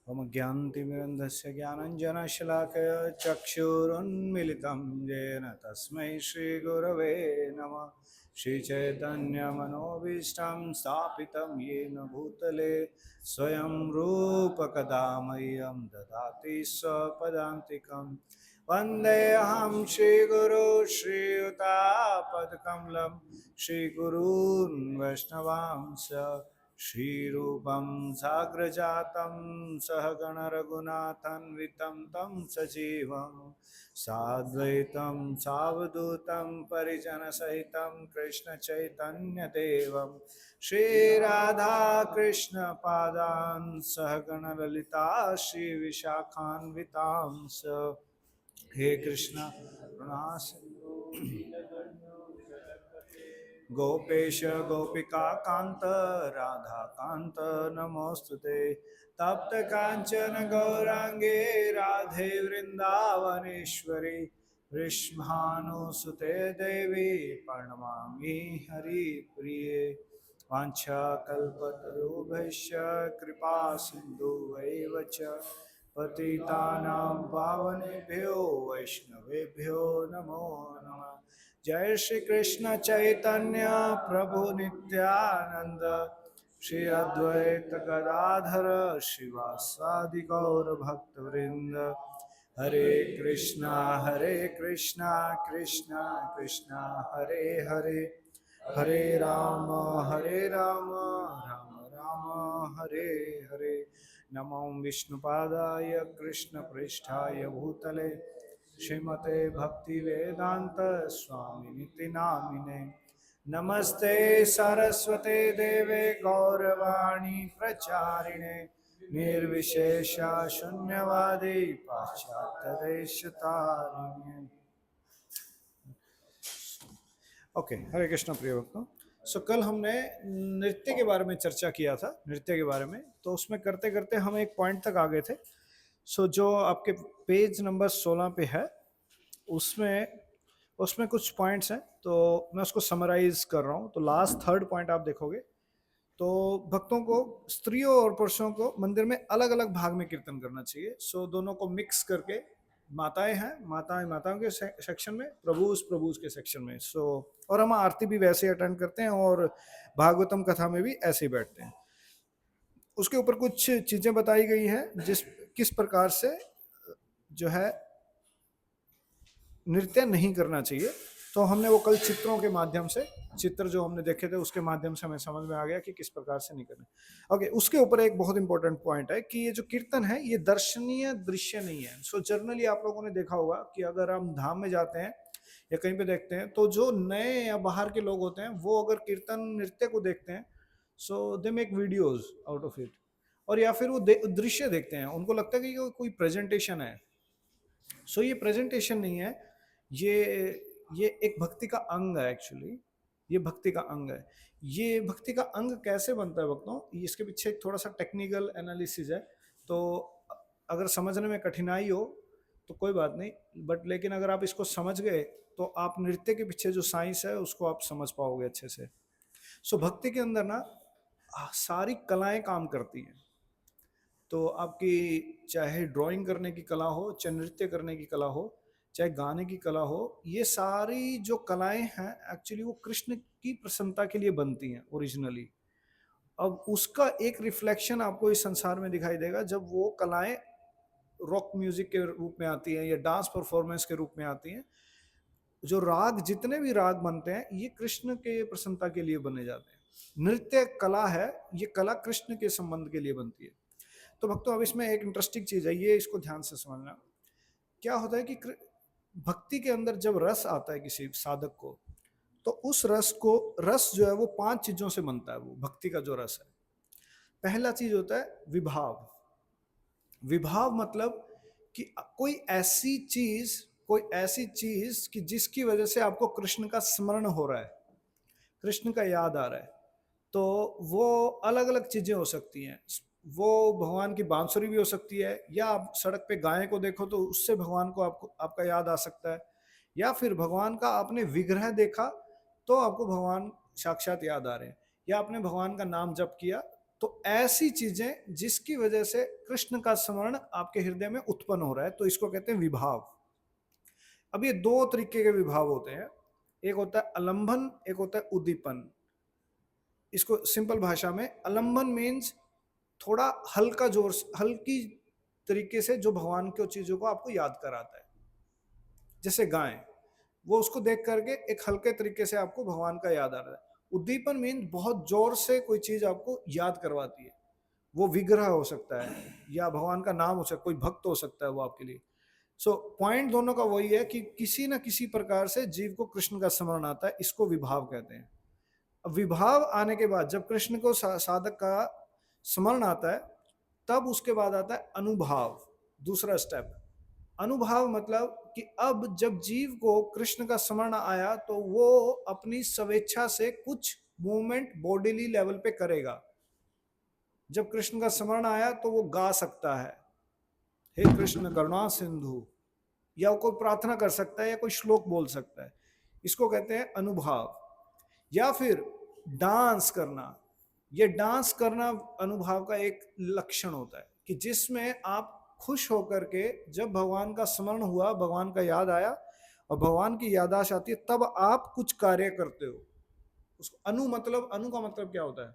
मम ज्ञानतिमिरन्धस्य ज्ञानञ्जनशलाकया चक्षुरुन्मिलितं येन तस्मै श्रीगुरवे नमः। श्रीचैतन्यमनोभीष्टं स्थापितं येन भूतले स्वयं रूपकदा मह्यं ददाति स्वपदान्तिकं। वन्देऽहं श्रीगुरो श्रीयुतापदकमलं श्रीगुरून् वैष्णवांश्च श्रीरूपं साग्रजातं सहगण रघुनाथान्वितं तं सजीवं साद्वैतं सावधूतं परिजनसहितं कृष्णचैतन्यदेवं श्रीराधाकृष्णपादान् सहगण ललिता श्रीविशाखान्वितांश्च हे कृष्ण करुणा गोपेश गोपिका कांत राधा कांत नमोस्तुते तप्त कांचन गौरांगे राधे वृंदावनेश्वरी वृषभानुसुते देवी प्रणमामि हरिप्रिये वाञ्छाकल्पतरुभ्यश्च कृपा सिन्धुवैव च पतितानां पावनेभ्यो वैष्णवेभ्यो नमो नमः। जय श्री कृष्ण चैतन्य प्रभु नित्यानंद श्री अद्वैत गदाधर श्रीवासादि गौर भक्त वृंद हरे कृष्णा कृष्णा कृष्णा हरे हरे हरे राम राम राम हरे हरे। नमो विष्णुपादाय कृष्ण पृष्ठाय भूतले श्रीमते भक्ति वेदांत स्वामिनिति नामिने। नमस्ते सरस्वते देवे गौरवाणी प्रचारिणे निर्विशेषा शून्यवादी पाश्चात्यदेशतारिणे। ओके, हरे कृष्ण प्रिय भक्तों। सो कल हमने नृत्य के बारे में चर्चा किया था, नृत्य के बारे में। तो उसमें करते करते हम एक पॉइंट तक आ गए थे। सो जो आपके पेज नंबर 16 पे है, उसमें उसमें कुछ पॉइंट्स हैं, तो मैं उसको समराइज कर रहा हूँ। तो लास्ट थर्ड पॉइंट आप देखोगे तो भक्तों को, स्त्रियों और पुरुषों को मंदिर में अलग अलग भाग में कीर्तन करना चाहिए। सो दोनों को मिक्स करके, माताएं हैं, माताएं माताओं के सेक्शन में, प्रभुज प्रभुज के सेक्शन में। सो और हम आरती भी वैसे अटेंड करते हैं और भागवतम कथा में भी ऐसे ही बैठते हैं। उसके ऊपर कुछ चीजें बताई गई हैं, किस प्रकार से जो है नृत्य नहीं करना चाहिए। तो हमने वो कल चित्रों के माध्यम से, चित्र जो हमने देखे थे उसके माध्यम से हमें समझ में आ गया कि किस प्रकार से नहीं करना। ओके, उसके ऊपर एक बहुत इंपॉर्टेंट पॉइंट है कि ये जो कीर्तन है ये दर्शनीय दृश्य नहीं है। सो जनरली आप लोगों ने देखा होगा कि अगर हम धाम में जाते हैं या कहीं पे देखते हैं, तो जो नए या बाहर के लोग होते हैं वो अगर कीर्तन नृत्य को देखते हैं, so they make videos out of it. और या फिर वो दृश्य देखते हैं, उनको लगता है कि कोई प्रेजेंटेशन है। सो ये प्रेजेंटेशन नहीं है, ये ये एक भक्ति का अंग है एक्चुअली। ये भक्ति का अंग है। ये भक्ति का अंग कैसे बनता है भक्तों, इसके पीछे एक थोड़ा सा टेक्निकल एनालिसिस है। तो अगर समझने में कठिनाई हो तो कोई बात नहीं, बट लेकिन अगर आप इसको समझ गए तो आप नृत्य के पीछे जो साइंस है उसको आप समझ पाओगे अच्छे से। सो भक्ति के अंदर ना सारी कलाएं काम करती हैं। तो आपकी चाहे ड्राइंग करने की कला हो, चाहे नृत्य करने की कला हो, चाहे गाने की कला हो, ये सारी जो कलाएं हैं एक्चुअली वो कृष्ण की प्रसन्नता के लिए बनती हैं ओरिजिनली। अब उसका एक रिफ्लेक्शन आपको इस संसार में दिखाई देगा जब वो कलाएं रॉक म्यूजिक के रूप में आती हैं या डांस परफॉर्मेंस के रूप में आती हैं। जो राग, जितने भी राग बनते हैं ये कृष्ण के प्रसन्नता के लिए बने जाते हैं। नृत्य कला है, ये कला कृष्ण के संबंध के लिए बनती है। तो भक्तों अब इसमें एक इंटरेस्टिंग चीज है, ये इसको ध्यान से समझना। क्या होता है कि भक्ति के अंदर जब रस आता है किसी साधक को, तो उस रस जो है वो 5 चीजों से बनता है। वो भक्ति का जो रस है, पहला चीज होता है विभाव। विभाव मतलब कि कोई ऐसी चीज कि जिसकी वजह से आपको कृष्ण का स्मरण हो रहा है, कृष्ण का याद आ रहा है। तो वो अलग अलग चीजें हो सकती हैं। वो भगवान की बांसुरी भी हो सकती है, या आप सड़क पे गाय को देखो तो उससे भगवान को आपको आपका याद आ सकता है, या फिर भगवान का आपने विग्रह देखा तो आपको भगवान साक्षात याद आ रहे हैं, या आपने भगवान का नाम जप किया तो ऐसी चीजें जिसकी वजह से कृष्ण का स्मरण आपके हृदय में उत्पन्न हो रहा है, तो इसको कहते हैं विभाव। अब ये दो तरीके के विभाव होते हैं, एक होता है अलंबन, एक होता है उद्दीपन। इसको सिंपल भाषा में, अलंबन मीन्स थोड़ा हल्का जोर, हल्की तरीके से जो भगवान की चीजों को आपको याद कराता है। जैसे गाय, वो उसको देख करके एक हल्के तरीके से आपको भगवान का याद आ रहा है। उद्दीपन मीन बहुत जोर से कोई चीज आपको याद करवाती है। वो विग्रह हो सकता है या भगवान का नाम हो सकता है, कोई भक्त हो सकता है वो आपके लिए। सो पॉइंट दोनों का वही है कि किसी न किसी प्रकार से जीव को कृष्ण का स्मरण आता है, इसको विभाव कहते हैं। अब विभाव आने के बाद जब कृष्ण को साधक का स्मरण आता है, तब उसके बाद आता है अनुभाव, दूसरा स्टेप। अनुभाव मतलब कि अब जब जीव को कृष्ण का स्मरण आया तो वो अपनी स्वेच्छा से कुछ मूवमेंट बॉडीली लेवल पे करेगा। जब कृष्ण का स्मरण आया तो वो गा सकता है, हे कृष्ण करुणा सिंधु, या वो कोई प्रार्थना कर सकता है या कोई श्लोक बोल सकता है, इसको कहते हैं अनुभाव। या फिर डांस करना, ये डांस करना अनुभाव का एक लक्षण होता है कि जिसमें आप खुश होकर के, जब भगवान का स्मरण हुआ, भगवान का याद आया और भगवान की याददाश्त आती है, तब आप कुछ कार्य करते हो। उसको अनु मतलब, अनु का मतलब क्या होता है?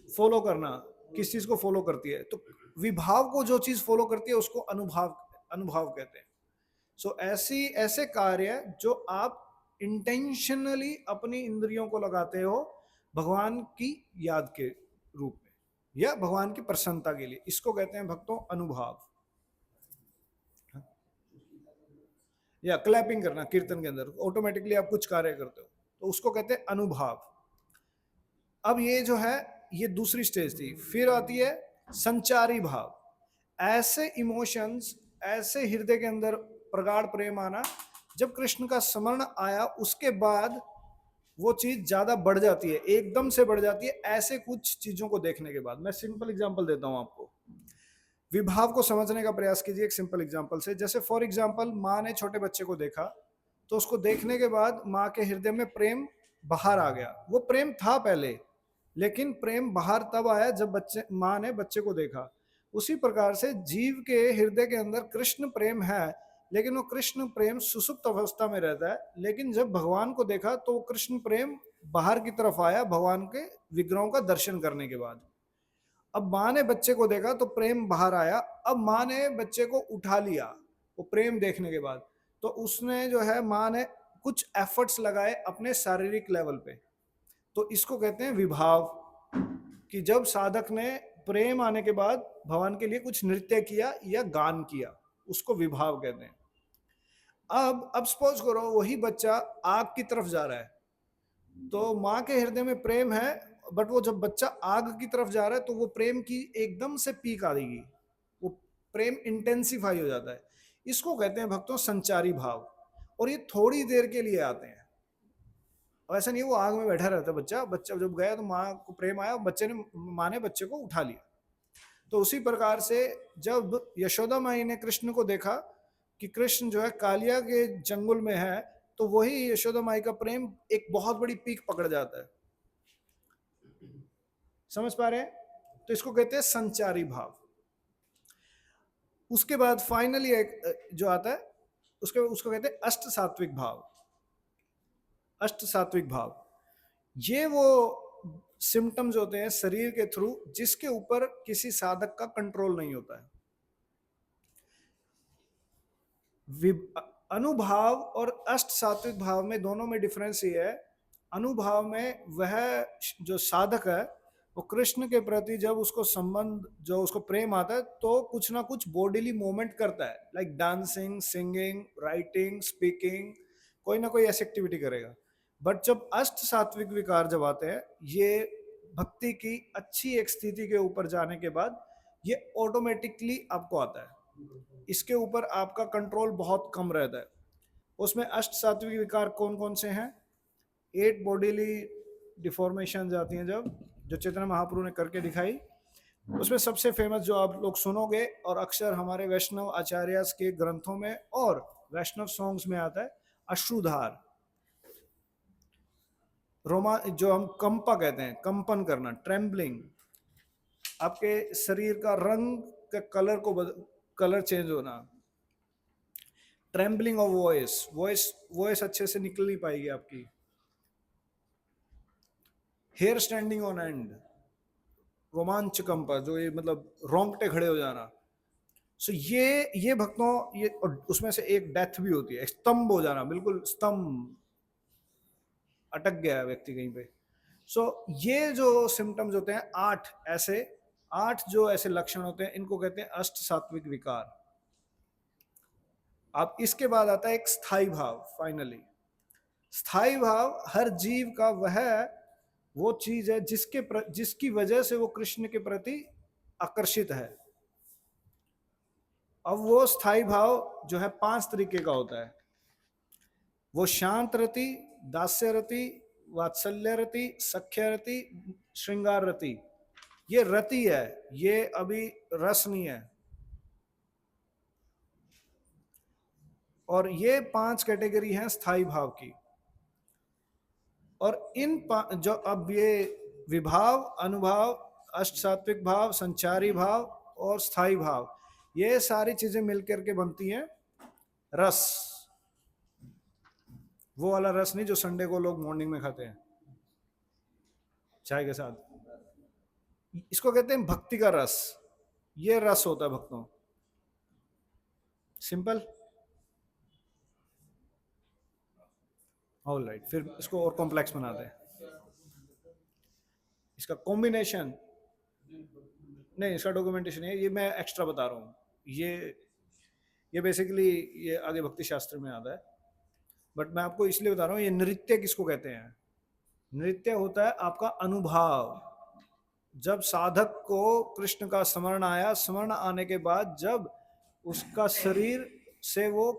फॉलो करना, किस चीज को फॉलो करती है। तो विभाव को जो चीज फॉलो करती है उसको अनुभाव, अनुभाव कहते हैं। सो ऐसे कार्य जो आप इंटेंशनली अपनी इंद्रियों को लगाते हो भगवान की याद के रूप में या भगवान की प्रसन्नता के लिए, इसको कहते हैं भक्तों अनुभाव। या क्लैपिंग करना कीर्तन के अंदर, ऑटोमेटिकली आप कुछ कार्य करते हो, तो उसको कहते हैं अनुभाव। अब ये जो है, ये दूसरी स्टेज थी। फिर आती है संचारी भाव। ऐसे इमोशंस, ऐसे हृदय के अंदर प्रगाढ़ प्रेम आना, जब कृष्ण का स्मरण आया उसके बाद वो चीज ज्यादा बढ़ जाती है, एकदम से बढ़ जाती है, ऐसे कुछ चीजों को देखने के बाद। मैं सिंपल एग्जांपल देता हूं आपको, विभाव को समझने का प्रयास कीजिए एक सिंपल एग्जांपल से। जैसे फॉर एग्जांपल, माँ ने छोटे बच्चे को देखा, तो उसको देखने के बाद माँ के हृदय में प्रेम बाहर आ गया। वो प्रेम था पहले, लेकिन प्रेम बाहर तब आया जब बच्चे, माँ ने बच्चे को देखा। उसी प्रकार से जीव के हृदय के अंदर कृष्ण प्रेम है, लेकिन वो कृष्ण प्रेम सुसुप्त अवस्था में रहता है। लेकिन जब भगवान को देखा तो कृष्ण प्रेम बाहर की तरफ आया भगवान के विग्रहों का दर्शन करने के बाद। अब माँ ने बच्चे को देखा तो प्रेम बाहर आया। अब माँ ने बच्चे को उठा लिया वो प्रेम देखने के बाद, तो उसने जो है, माँ ने कुछ एफर्ट्स लगाए अपने शारीरिक लेवल पे, तो इसको कहते हैं विभाव। कि जब साधक ने प्रेम आने के बाद भगवान के लिए कुछ नृत्य किया या गान किया, उसको विभाव कहते हैं। अब सपोज करो वही बच्चा आग की तरफ जा रहा है, तो माँ के हृदय में प्रेम है, बट वो जब बच्चा आग की तरफ जा रहा है तो वो प्रेम की एकदम से पीक आ जाएगी, वो प्रेम इंटेंसिफाई हो जाता है। इसको कहते हैं भक्तों संचारी भाव। और ये थोड़ी देर के लिए आते हैं, ऐसा नहीं वो आग में बैठा रहता बच्चा, बच्चा जब गया तो माँ को प्रेम आया, बच्चे ने, माँ ने बच्चे को उठा लिया। तो उसी प्रकार से जब यशोदा माई ने कृष्ण को देखा कि कृष्ण जो है कालिया के जंगल में है, तो वही यशोदा माई का प्रेम एक बहुत बड़ी पीक पकड़ जाता है। समझ पा रहे हैं? तो इसको कहते हैं संचारी भाव। उसके बाद फाइनली एक जो आता है उसको कहते हैं अष्ट सात्विक भाव। अष्ट सात्विक भाव, ये वो सिम्टम्स होते हैं शरीर के थ्रू जिसके ऊपर किसी साधक का कंट्रोल नहीं होता है। अनुभाव और अष्ट सात्विक भाव में, दोनों में डिफरेंस ये है, अनुभाव में वह जो साधक है वो कृष्ण के प्रति जब उसको संबंध, जो उसको प्रेम आता है, तो कुछ ना कुछ बॉडीली मूवमेंट करता है, like dancing, singing, writing, speaking, कोई ना कोई ऐसी एक्टिविटी करेगा। बट जब अष्ट सात्विक विकार जब आते हैं, ये भक्ति की अच्छी एक स्थिति के ऊपर जाने के बाद ये ऑटोमेटिकली आपको आता है, इसके ऊपर आपका कंट्रोल बहुत कम रहता है। उसमें अष्ट सात्विक विकार कौन कौन से हैं? 8 बॉडीली डिफॉर्मेशन आती हैं जब, जो चैतन्य महाप्रभु ने करके दिखाई। उसमें सबसे फेमस जो आप लोग सुनोगे और अक्सर हमारे वैष्णव आचार्य के ग्रंथों में और वैष्णव सॉन्ग्स में आता है, अश्रुधार, रोमा, जो हम कंपा कहते हैं, कंपन करना, ट्रेम्बलिंग, आपके शरीर का रंग का कलर चेंज होना, ट्रेम्बलिंग ऑफ वॉइस अच्छे से निकल नहीं पाएगी आपकी, हेयर स्टैंडिंग ऑन एंड, रोमांच कंपा, जो ये मतलब रोंगटे खड़े हो जाना। सो ये भक्तों, ये उसमें से एक डेथ भी होती है, स्तंभ हो जाना, बिल्कुल स्तंभ, अटक गया है व्यक्ति कहीं पे। सो ये जो सिम्टम्स होते हैं, आठ जो ऐसे लक्षण होते हैं, इनको कहते हैं अष्ट सात्विक विकार। अब इसके बाद आता है एक स्थायी भाव। फाइनली स्थायी भाव हर जीव का वो चीज है जिसकी वजह से वो कृष्ण के प्रति आकर्षित है। अब वो स्थायी भाव जो है 5 तरीके का होता है। वो शांत रति, दास्य रति, वात्सल्य रति, सख्य रति, श्रृंगार रति। ये रति है, ये अभी रस नहीं है। और ये 5 कैटेगरी हैं स्थायी भाव की। और जो अब ये विभाव, अनुभाव, अष्ट सात्विक भाव, संचारी भाव और स्थायी भाव, ये सारी चीजें मिलकर के बनती हैं रस। वो वाला रस नहीं जो संडे को लोग मॉर्निंग में खाते हैं चाय के साथ, इसको कहते हैं भक्ति का रस। ये रस होता है भक्तों। सिंपल। ऑल राइट, फिर इसको और कॉम्प्लेक्स बनाते हैं। इसका कॉम्बिनेशन नहीं, इसका डॉक्यूमेंटेशन है, ये मैं एक्स्ट्रा बता रहा हूँ। ये बेसिकली ये आगे भक्ति शास्त्र में आता है, बट मैं आपको इसलिए बता रहा हूँ। ये नृत्य किसको कहते हैं? नृत्य होता है आपका अनुभव। जब साधक को कृष्ण का स्मरण आया, स्मरण आने के बाद जब उसका शरीर से वो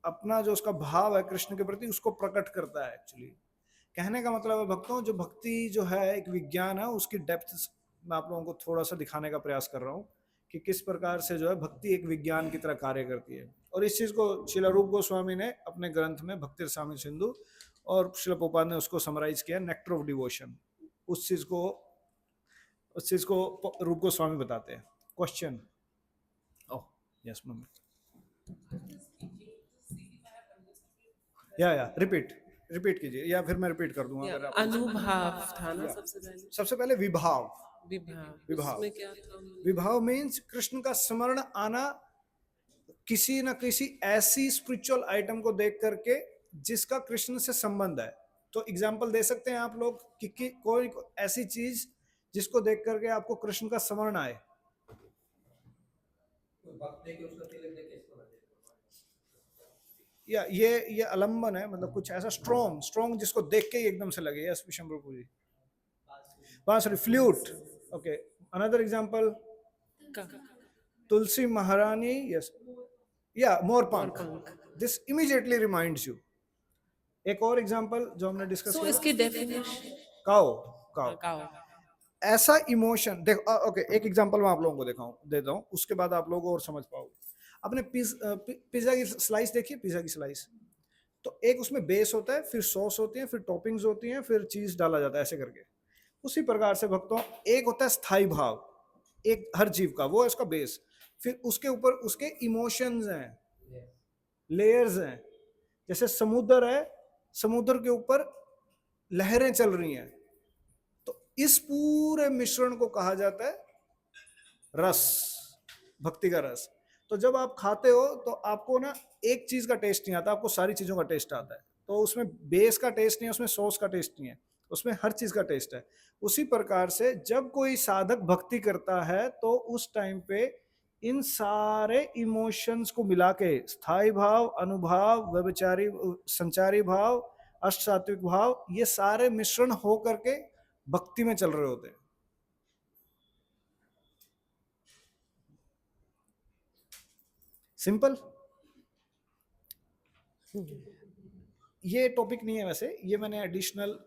अपना जो उसका भाव है कृष्ण के प्रति, उसको प्रकट करता है। एक्चुअली कहने का मतलब है भक्तों, जो भक्ति जो है एक विज्ञान है, उसकी डेप्थ मैं आप लोगों को थोड़ा सा दिखाने का प्रयास कर रहा हूँ कि किस प्रकार से जो है भक्ति एक विज्ञान की तरह कार्य करती है। और इस चीज को श्रील रूप गोस्वामी ने अपने ग्रंथ में भक्ति रसामृत सिंधु, और श्रील प्रभुपाद ने उसको समराइज किया नेक्टर ऑफ डिवोशन। उस चीज को रूप गोस्वामी बताते हैं। क्वेश्चन? Oh yes mummy. या रिपीट कीजिए, या फिर मैं रिपीट कर दूंगा अगर आप। अनुभाव था ना सबसे पहले विभाव। विभाव विभाव मीन्स कृष्ण का स्मरण आना किसी न किसी ऐसी स्पिरिचुअल आइटम को देख करके जिसका कृष्ण से संबंध है। तो एग्जाम्पल दे सकते हैं आप लोग कि कोई ऐसी चीज जिसको देख करके आपको कृष्ण का स्मरण आए। या ये अलंबन है, मतलब कुछ ऐसा स्ट्रॉन्ग जिसको देख के ही एकदम से लगे। यस विशम प्रभु जी। बांसुरी, फ्लूट। ओके, अनदर एग्जांपल, तुलसी महारानी। यस, या मोरपंख। This immediately reminds you. एक और एग्जांपल जो हमने डिस्कस किया, इसकी डेफिनेशन काओ। ऐसा इमोशन देखो। ओके, एक एग्जांपल मैं आप लोगों को देता हूँ, उसके बाद आप लोग और समझ पाओगे। आपने पिज्जा की स्लाइस देखी है? पिज्जा की स्लाइस, तो एक उसमें बेस होता है, फिर सॉस होती है, फिर टॉपिंग्स होती हैं, फिर चीज डाला जाता है, ऐसे करके। उसी प्रकार से भक्तों, एक होता है स्थायी भाव, एक हर जीव का, वो है उसका बेस। फिर उसके ऊपर उसके इमोशंस हैं, लेयर्स हैं। जैसे समुद्र है, समुद्र के ऊपर लहरें चल रही हैं, तो इस पूरे मिश्रण को कहा जाता है रस, भक्ति का रस। तो जब आप खाते हो तो आपको ना एक चीज का टेस्ट नहीं आता, आपको सारी चीजों का टेस्ट आता है। तो उसमें बेस का टेस्ट नहीं है, उसमें सॉस का टेस्ट नहीं है, उसमें हर चीज का टेस्ट है। उसी प्रकार से जब कोई साधक भक्ति करता है तो उस टाइम पे इन सारे इमोशंस को मिला के, स्थायी भाव, अनुभाव, व्यभिचारी, संचारी भाव, अष्ट सात्विक भाव, ये सारे मिश्रण हो करके भक्ति में चल रहे होते हैं। सिंपल। ये टॉपिक नहीं है वैसे, ये मैंने एडिशनल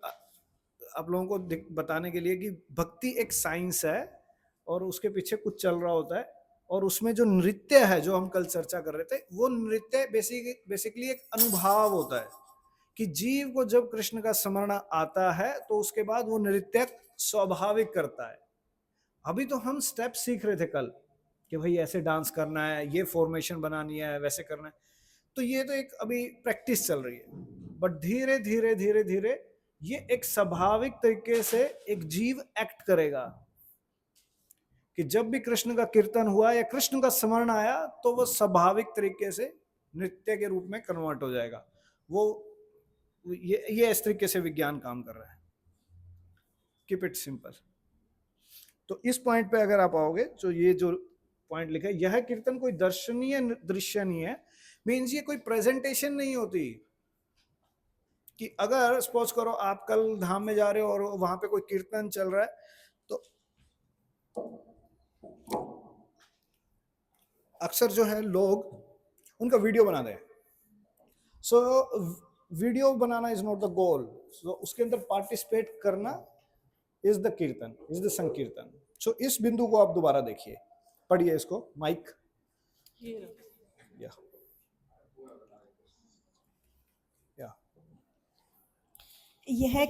आप लोगों को बताने के लिए कि भक्ति एक साइंस है और उसके पीछे कुछ चल रहा होता है। और उसमें जो नृत्य है, जो हम कल चर्चा कर रहे थे, वो नृत्य बेसिकली एक अनुभाव होता है कि जीव को जब कृष्ण का स्मरण आता है तो उसके बाद वो नृत्य स्वाभाविक करता है। अभी तो हम स्टेप सीख रहे थे कल कि भाई ऐसे डांस करना है, ये फॉर्मेशन बनानी है, वैसे करना है। तो ये तो एक अभी प्रैक्टिस चल रही है, बट धीरे धीरे धीरे धीरे ये एक स्वाभाविक तरीके से एक जीव एक्ट करेगा कि जब भी कृष्ण का कीर्तन हुआ या कृष्ण का स्मरण आया तो वो स्वाभाविक तरीके से नृत्य के रूप में कन्वर्ट हो जाएगा। वो ये इस तरीके से विज्ञान काम कर रहा है। Keep it simple. तो इस पॉइंट पे अगर आप आओगे तो ये जो पॉइंट लिखा है, यह कीर्तन कोई दर्शनीय दृश्य नहीं है, मीन्स ये कोई प्रेजेंटेशन नहीं होती कि अगर सपोज करो आप कल धाम में जा रहे हो और वहां पे कोई कीर्तन चल रहा है तो अक्सर जो है लोग उनका वीडियो बना दें। सो वीडियो बनाना is not the goal, so उसके अंदर पार्टिसिपेट करना is the kirtan, is the sankirtan. So इस बिंदु को आप दोबारा देखिए, पढ़िए इसको, माइक ये रहा। या या यह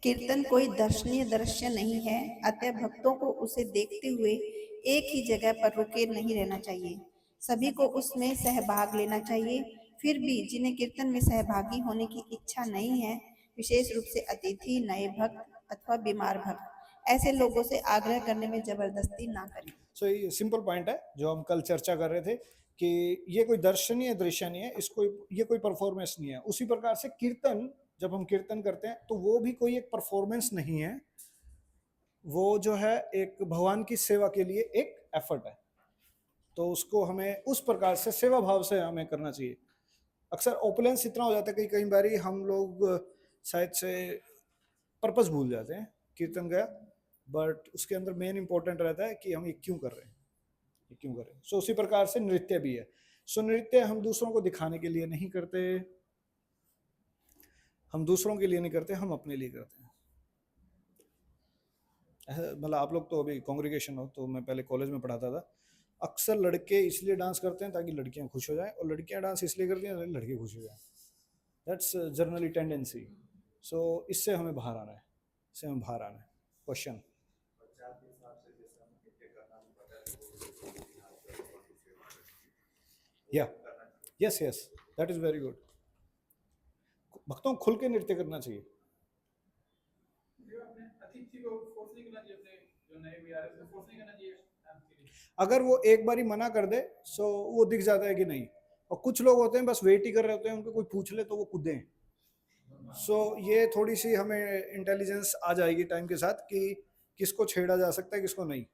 कीर्तन कोई दर्शनीय दृश्य नहीं है, अतः भक्तों को उसे देखते हुए एक ही जगह पर रुके नहीं रहना चाहिए, सभी को उसमें सहभाग लेना चाहिए। फिर भी जिन्हें कीर्तन में सहभागी होने की इच्छा नहीं है, विशेष रूप से अतिथि, नए भक्त अथवा बीमार भक्त, ऐसे लोगों से आग्रह करने में जबरदस्ती ना करें। सो ये सिंपल पॉइंट है जो हम कल चर्चा कर रहे थे कि ये कोई दर्शनीय दृश्य नहीं है, इसको ये कोई परफॉर्मेंस नहीं है। उसी प्रकार से कीर्तन, जब हम कीर्तन करते हैं तो वो भी कोई एक परफॉर्मेंस नहीं है, वो जो है एक भगवान की सेवा के लिए एक एफर्ट है। तो उसको हमें उस प्रकार से सेवा भाव से हमें करना चाहिए। अक्सर ओपुलेंस इतना हो जाता है कि कई बार हम लोग शायद से पर्पस भूल जाते हैं, कीर्तन गया बट उसके अंदर मेन इंपॉर्टेंट रहता है कि हम ये क्यों कर रहे हैं, ये क्यों कर रहे हैं। सो उसी प्रकार से नृत्य भी है। सो नृत्य हम दूसरों को दिखाने के लिए नहीं करते, हम दूसरों के लिए नहीं करते, हम अपने लिए करते हैं। मतलब आप लोग तो अभी कांग्रेगेशन हो, तो मैं पहले कॉलेज में पढ़ाता था, अक्सर लड़के इसलिए डांस करते हैं ताकि लड़कियां खुश हो जाएं, और लड़कियां डांस इसलिए करती हैं ताकि लड़के खुश हो जाएं। That's generally tendency. सो इससे हमें बाहर आना है, इससे हमें बाहर आना है। क्वेश्चन? या yes yes, that is very good. भक्तों खुल के नृत्य करना चाहिए। अगर वो एक बारी मना कर दे सो वो दिख जाता है कि नहीं, और कुछ लोग होते हैं बस वेट ही कर रहे होते हैं, उनको कोई पूछ ले तो वो कूदें। सो ये थोड़ी सी हमें इंटेलिजेंस आ जाएगी टाइम के साथ कि किसको छेड़ा जा सकता है, किसको नहीं।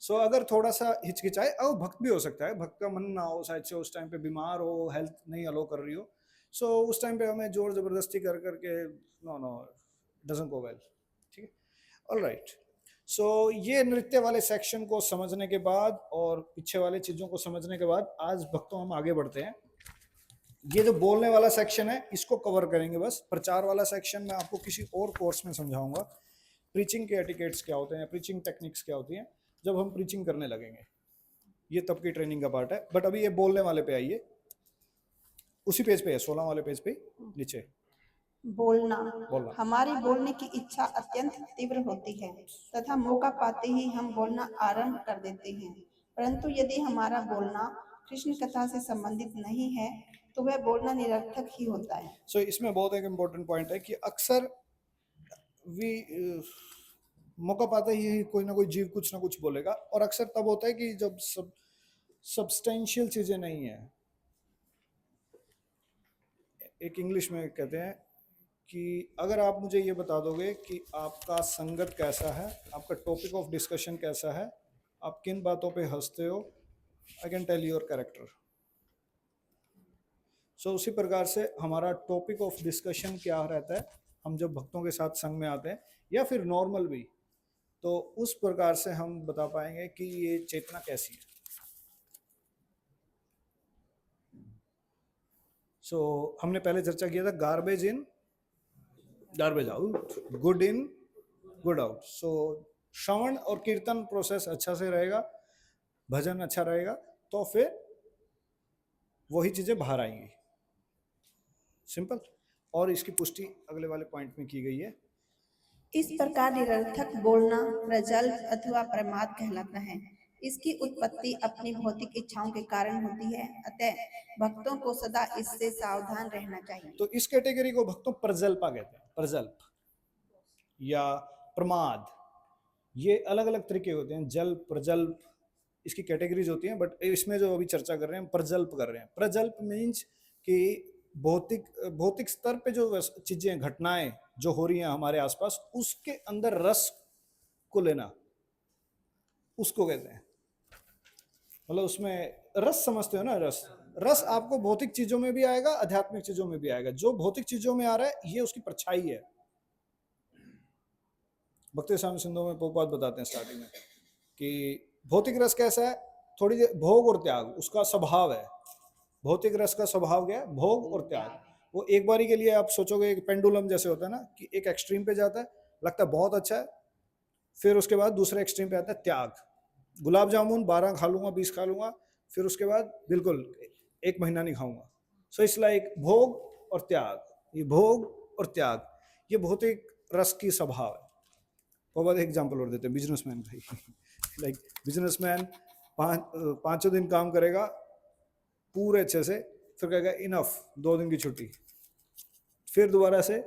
सो अगर थोड़ा सा हिचकिचाए, और भक्त भी हो सकता है, भक्त का मन ना हो शायद से, उस टाइम पे बीमार हो, हेल्थ नहीं अलो कर रही हो, सो उस टाइम पे हमें जोर जबरदस्ती कर करके no no, doesn't go well. ठीक है, ऑल राइट। सो ये नृत्य वाले सेक्शन को समझने के बाद और पीछे वाले चीज़ों को समझने के बाद आज भक्तों हम आगे बढ़ते हैं। ये जो बोलने वाला सेक्शन है इसको कवर करेंगे बस। प्रचार वाला सेक्शन मैं आपको किसी और कोर्स में समझाऊंगा। प्रीचिंग के एटिकेट्स क्या होते हैं, प्रीचिंग टेक्निक्स क्या होती हैं, जब हम प्रीचिंग करने लगेंगे, ये तब की ट्रेनिंग का पार्ट है। बट अभी ये बोलने वाले पे आइए, उसी पेज पे है, 16 वाले पेज पे नीचे। बोलना। बोलना। हमारी बोलने की इच्छा अत्यंत तीव्र होती है तथा मौका पाते ही हम बोलना आरंभ कर देते हैं, परंतु यदि हमारा बोलना कृष्ण कथा से संबंधित नहीं है तो वह बोलना निरर्थक ही होता है। सो इसमें बहुत एक इम्पोर्टेंट पॉइंट है कि अक्सर वी मौका पाते ही कोई ना कोई जीव कुछ ना कुछ बोलेगा, और अक्सर तब होता है कि जब सब्सटेंशियल चीजें नहीं है। एक इंग्लिश में कहते हैं कि अगर आप मुझे ये बता दोगे कि आपका संगत कैसा है, आपका टॉपिक ऑफ डिस्कशन कैसा है, आप किन बातों पे हंसते हो, I can tell your character. So उसी प्रकार से हमारा टॉपिक ऑफ डिस्कशन क्या रहता है, हम जब भक्तों के साथ संग में आते हैं या फिर नॉर्मल भी, तो उस प्रकार से हम बता पाएंगे कि ये चेतना कैसी है। सो हमने पहले चर्चा किया था garbage in garbage out, good in good out. So श्रवण और कीर्तन प्रोसेस अच्छा से रहेगा, भजन अच्छा रहेगा, तो फिर वही चीजें बाहर आएंगी। सिंपल। और इसकी पुष्टि अगले वाले पॉइंट में की गई है इस प्रकार निरर्थक बोलना प्रजल्प अथवा प्रमाद कहलाता है। इसकी उत्पत्ति अपनी भौतिक इच्छाओं के कारण होती है, अतः भक्तों को सदा इससे सावधान रहना चाहिए। तो इस कैटेगरी को भक्तों प्रजल्पा कहते हैं, प्रजल्प या प्रमाद। ये अलग अलग तरीके होते हैं, जल्प, प्रजल्प, इसकी कैटेगरीज होती हैं, बट इसमें जो अभी चर्चा कर रहे हैं प्रजल्प कर रहे हैं। प्रजल्प मीन्स कि भौतिक स्तर पे जो चीजें, घटनाएं जो हो रही हैं हमारे आसपास, उसके अंदर रस को लेना, उसको कहते हैं। मतलब उसमें रस समझते हो ना, रस। रस आपको भौतिक चीजों में भी आएगा, आध्यात्मिक चीजों में भी आएगा। जो भौतिक चीजों में आ रहा है ये उसकी परछाई है। भक्ति स्वामी सिंधु में प्रभुपाद बताते हैं स्टार्टिंग में कि भौतिक रस कैसा है, थोड़ी देर भोग और त्याग उसका स्वभाव है। भौतिक रस का स्वभाव क्या है, भोग और त्याग। वो एक बारी के लिए आप सोचोगे एक पेंडुलम जैसे होता है ना, कि एक एक्सट्रीम पे जाता है, लगता है बहुत अच्छा है, फिर उसके बाद दूसरे एक्सट्रीम पे आता है त्याग। गुलाब जामुन 12 खा लूंगा, 20 खा लूंगा, फिर उसके बाद बिल्कुल 1 महीना नहीं खाऊंगा। सो इट्स लाइक भोग और त्याग। ये भोग और त्याग ये भौतिक रस की स्वभाव है। बहुत एग्जाम्पल और देते हैं, बिजनेसमैन भाई लाइक बिजनेसमैन 5 दिन काम करेगा पूरे अच्छे से, फिर कहेगा इनफ, 2 दिन की छुट्टी, फिर दोबारा से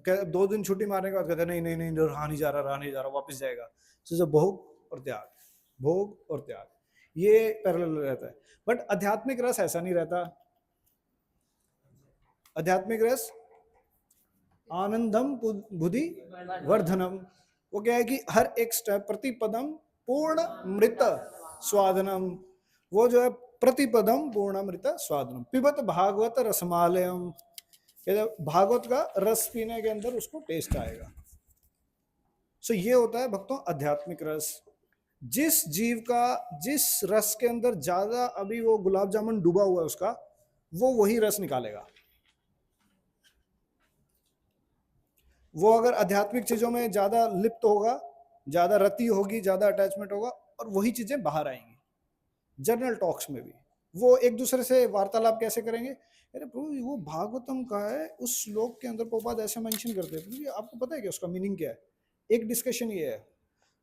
2 दिन छुट्टी मारने के बाद कहते नहीं नहीं नहीं रहा नहीं जा रहा, वापस जाएगा। तो भोग और त्याग, भोग और त्याग ये पैरेलल रहता है। बट आध्यात्मिक रस ऐसा नहीं रहता। आध्यात्मिक रस आनंदम बुद्धि वर्धनम। वो क्या है कि हर एक स्टेप प्रतिपदम पूर्ण मृत स्वादनम। वो जो है प्रतिपदम पूर्ण मृत स्वादनम। पिबत भागवत रसमालयम। भागवत का रस पीने के अंदर उसको टेस्ट आएगा। सो ये होता है भक्तों आध्यात्मिक रस। जिस जीव का जिस रस के अंदर ज्यादा अभी वो गुलाब जामुन डूबा हुआ है उसका, वो वही रस निकालेगा। वो अगर आध्यात्मिक चीजों में ज्यादा लिप्त होगा, ज्यादा रति होगी, ज्यादा अटैचमेंट होगा, और वही चीजें बाहर आएंगी। जर्नल टॉक्स में भी वो एक दूसरे से वार्तालाप कैसे करेंगे, अरे प्रभु वो भागवतम का है, उस श्लोक के अंदर प्रभुपाद ऐसे मेंशन करते हैं, प्रभु आपको पता है कि उसका मीनिंग क्या है। एक डिस्कशन ये है।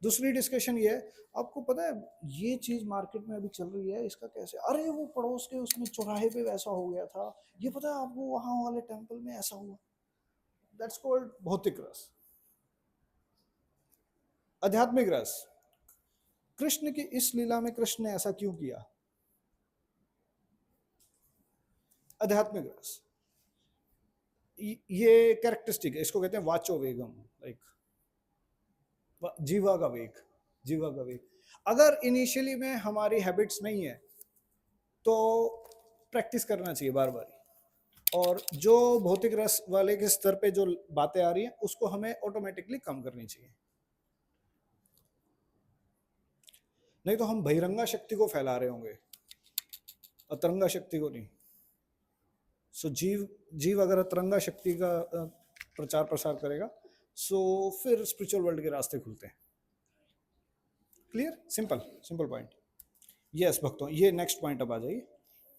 दूसरी डिस्कशन ये है, आपको पता है ये चीज मार्केट में अभी चल रही है, इसका कैसे, अरे वो पड़ोस के उसमें चौराहे पे वैसा हो गया था, ये पता है आपको वहां वाले टेम्पल में ऐसा हुआ। दैट्स कॉल्ड भौतिक रस। आध्यात्मिक रस, कृष्ण की इस लीला में कृष्ण ने ऐसा क्यों किया। आध्यात्मिक रस ये कैरेक्टरिस्टिक है, इसको कहते हैं वाचो वेगम, लाइक जीवा का वेग, जीवा का वेग। अगर इनिशियली में हमारी हैबिट्स नहीं है तो प्रैक्टिस करना चाहिए बार बार। और जो भौतिक रस वाले के स्तर पे जो बातें आ रही हैं उसको हमें ऑटोमेटिकली कम करनी चाहिए, नहीं तो हम बहिरंगा शक्ति को फैला रहे होंगे, अतरंगा शक्ति को नहीं। सो जीव अगर अतरंगा शक्ति का प्रचार प्रसार करेगा, सो फिर स्पिरिचुअल वर्ल्ड के रास्ते खुलते हैं। Clear, simple point. यस भक्तों, ये नेक्स्ट पॉइंट अब आ जाइए।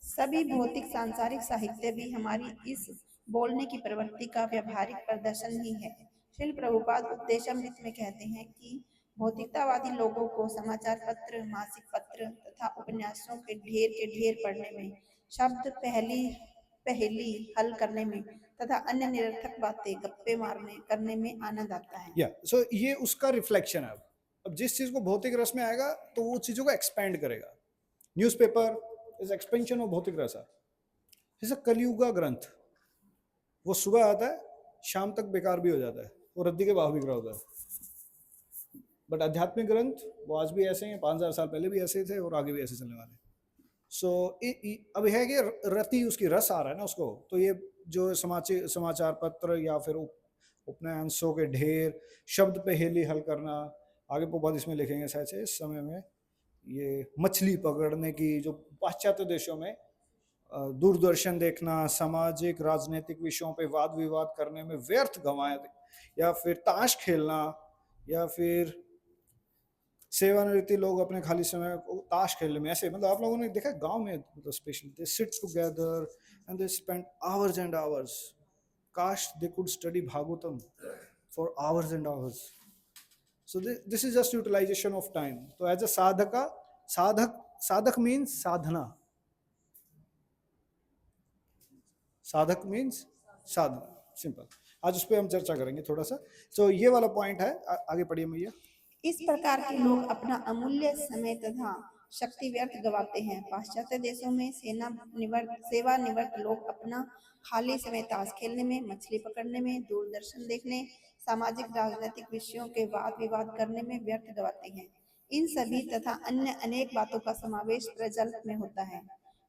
सभी भौतिक सांसारिक साहित्य भी हमारी इस बोलने की प्रवृत्ति का व्यवहारिक प्रदर्शन ही है। श्रील प्रभुपाद उपदेशामृत में कहते हैं कि भौतिकतावादी लोगों को समाचार पत्र, मासिक पत्र तथा उपन्यासों के ढेर पढ़ने में, शब्द पहेली हल करने में तथा अन्य निरर्थक बातें गप्पे करने में आनंद आता है। सो ये उसका रिफ्लेक्शन है। अब जिस चीज को भौतिक रस में आएगा तो वो चीजों को एक्सपेंड करेगा। न्यूज़पेपर इज एक्सपेंशन ऑफ भौतिक रस। जैसे कलयुगा ग्रंथ, वो सुबह आता है, शाम तक बेकार भी हो जाता है, वो रद्दी के भाव बिक रहा होता है। बट आध्यात्मिक ग्रंथ वो आज भी ऐसे हैं, 5000 साल पहले भी ऐसे थे और आगे भी ऐसे चलने वाले। सो अब है कि रति उसकी रस आ रहा है ना उसको, तो ये जो समाचार पत्र या फिर उपन्यासों के ढेर, शब्द पहेली हल करना, आगे बहुत इसमें लिखेंगे शायद से इस समय में, ये मछली पकड़ने की जो पाश्चात्य देशों में, दूरदर्शन देखना, सामाजिक राजनीतिक विषयों पे वाद विवाद करने में व्यर्थ गंवाए, या फिर ताश खेलना, या फिर सेवानिवृत्ति लोग अपने खाली समय को ताश खेलने में, ऐसे मतलब आप लोगों ने देखा गांव में, मतलब specially they sit together and they spend hours and hours. काश they could study Bhagavatam, for hours and hours. So this is just utilization of time. So as a sadhak means sadhana. साधक मीन्स साधना, simple. आज उस पर हम चर्चा करेंगे थोड़ा सा. तो ये वाला पॉइंट है. आगे पढ़िए मैया. इस प्रकार के लोग अपना अमूल्य समय तथा शक्ति व्यर्थ गवाते हैं। पाश्चात्य देशों में सेवानिवृत्त लोग अपना खाली समय ताश खेलने में, मछली पकड़ने में, दूरदर्शन देखने, सामाजिक राजनीतिक विषयों के वाद विवाद करने में व्यर्थ गवाते हैं। इन सभी तथा अन्य अनेक बातों का समावेश प्रजल्प में होता है।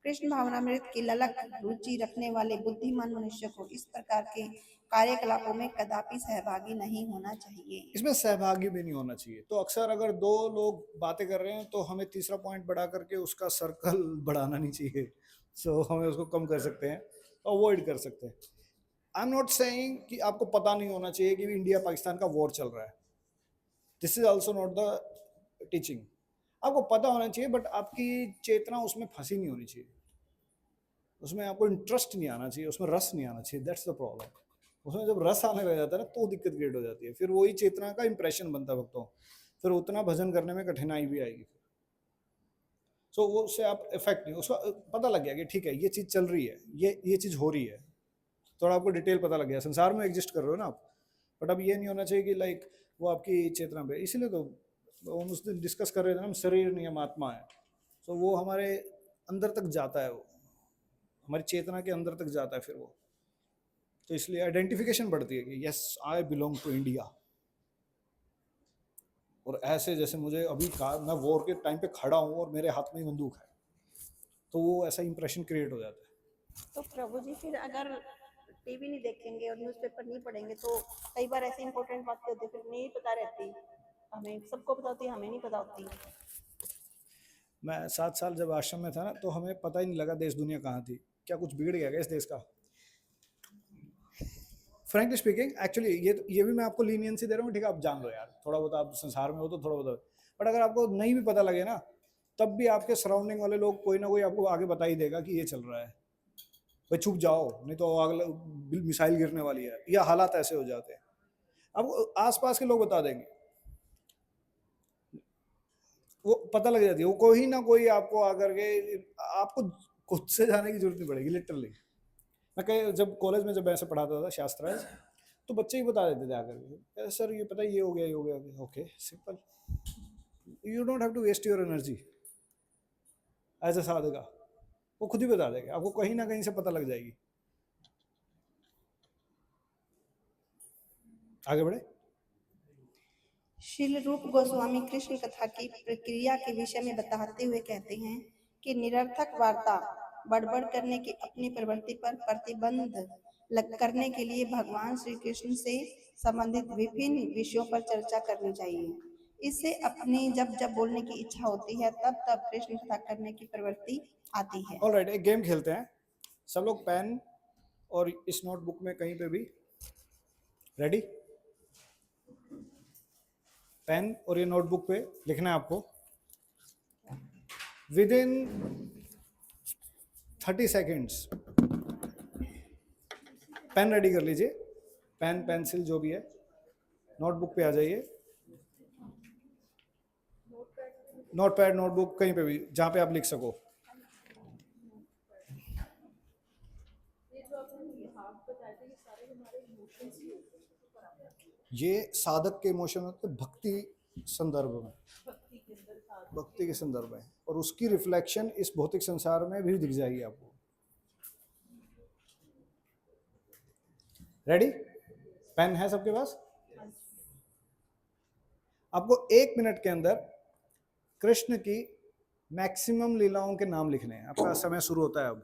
कृष्ण भावनामृत की ललक रुचि रखने वाले बुद्धिमान मनुष्य को इस प्रकार के कार्यकलापों में कदापि सहभागी नहीं होना चाहिए। इसमें सहभागी भी नहीं होना चाहिए. तो अक्सर अगर दो लोग बातें कर रहे हैं तो हमें तीसरा पॉइंट बढ़ा करके उसका सर्कल बढ़ाना नहीं चाहिए. सो हमें उसको कम कर सकते हैं, अवॉइड कर सकते हैं. आई एम नॉट सेइंग कि आपको पता नहीं होना चाहिए कि इंडिया पाकिस्तान का वॉर चल रहा है. This is also not the teaching. आपको पता होना चाहिए बट आपकी चेतना उसमें फंसी नहीं होनी चाहिए. उसमें आपको इंटरेस्ट नहीं आना चाहिए, उसमें रस नहीं आना चाहिए. That's the problem. उसमें जब रस आने लग जाता है ना तो दिक्कत क्रिएट हो जाती है. फिर वही चेतना का इंप्रेशन बनता है भक्तों. फिर उतना भजन करने में कठिनाई भी आएगी. सो वो उससे आप इफेक्ट नहीं, उसका पता लग गया कि ठीक है ये चीज़ चल रही है, ये चीज़ हो रही है. थोड़ा आपको डिटेल पता लग गया. संसार में एग्जिस्ट कर रहे हो ना आप. बट अब ये नहीं होना चाहिए कि लाइक वो आपकी चेतना पे. इसीलिए तो हम उस दिन डिस्कस कर रहे थे ना, हम शरीर नियम आत्मा है. सो वो हमारे अंदर तक जाता है, वो हमारी चेतना के अंदर तक जाता है फिर वो. तो इसलिए आइडेंटिफिकेशन बढ़ती है कि yes I belong to India. और ऐसे जैसे मुझे अभी कहा मैं वॉर के टाइम पे खड़ा हूँ और मेरे हाथ में ही बंदूक है, तो वो ऐसा इंप्रेशन क्रिएट हो जाता है. तो प्रभु जी फिर अगर टीवी नहीं देखेंगे और न्यूज़पेपर नहीं पढ़ेंगे तो कई बार ऐसी इंपॉर्टेंट बातें होती है फिर नहीं पता रहती, हमें सबको पता होती है, हमें नहीं पता होती. मैं 7 साल जब आश्रम में था ना तो हमें पता ही नहीं लगा देश दुनिया कहाँ थी. क्या कुछ बिगड़ गया क्या इस देश का? फ्रैंकली स्पीकिंग एक्चुअली ये भी मैं आपको लीनियंसी दे रहा हूँ. ठीक है आप जान लो यार, थोड़ा बहुत आप संसार में हो तो थोड़ा बहुत. बट अगर आपको नहीं भी पता लगे ना तब भी आपके सराउंडिंग वाले लोग कोई ना कोई आपको आगे बता ही देगा कि ये चल रहा है. भाई छुप जाओ नहीं तो अगला मिसाइल गिरने वाली है, या हालात ऐसे हो जाते हैं. अब आसपास के लोग बता देंगे, वो पता लग जाती है. वो कोई ना कोई आपको आकर के, आपको खुद से जाने की जरूरत नहीं पड़ेगी लिटरली. मैं कहीं जब कॉलेज में जब ऐसे पढ़ाता था शास्त्रार्थ तो बच्चे ही बता देते थे आकर के, सर ये पता है ये हो गया ये हो गया. Okay simple. You don't have to waste your energy as a sadhaka. वो खुद ही बता देगा आपको, कहीं ना कहीं से पता लग जाएगी. आगे बढ़े. श्रील रूप गोस्वामी कृष्ण कथा की प्रक्रिया के विषय में बताते हुए कहते हैं कि निरर्थक वार्ता बड़बड़ करने की अपनी प्रवृत्ति पर प्रतिबंध करने के लिए भगवान श्री कृष्ण से संबंधित विभिन्न विषयों पर चर्चा करनी चाहिए. इससे अपनी जब जब बोलने की इच्छा होती है तब तब कृष्ण कथा करने की प्रवृत्ति आती है. ऑलराइट, एक गेम खेलते हैं. सब लोग पेन और इस नोटबुक में कहीं पे भी रेडी. पेन और ये नोटबुक पे लिखना है आपको within 30 seconds. Pen ready कर लीजिए, पेन पेंसिल जो भी है. नोटबुक पे आ जाइए. नोटपैड नोटबुक कहीं पे भी जहाँ पे आप लिख सको. ये साधक के इमोशन होते हैं भक्ति संदर्भ में, भक्ति के संदर्भ में, और उसकी रिफ्लेक्शन इस भौतिक संसार में भी दिख जाएगी आपको. रेडी? पेन है सबके पास? आपको 1 मिनट के अंदर कृष्ण की मैक्सिमम लीलाओं के नाम लिखने हैं. आपका समय शुरू होता है अब.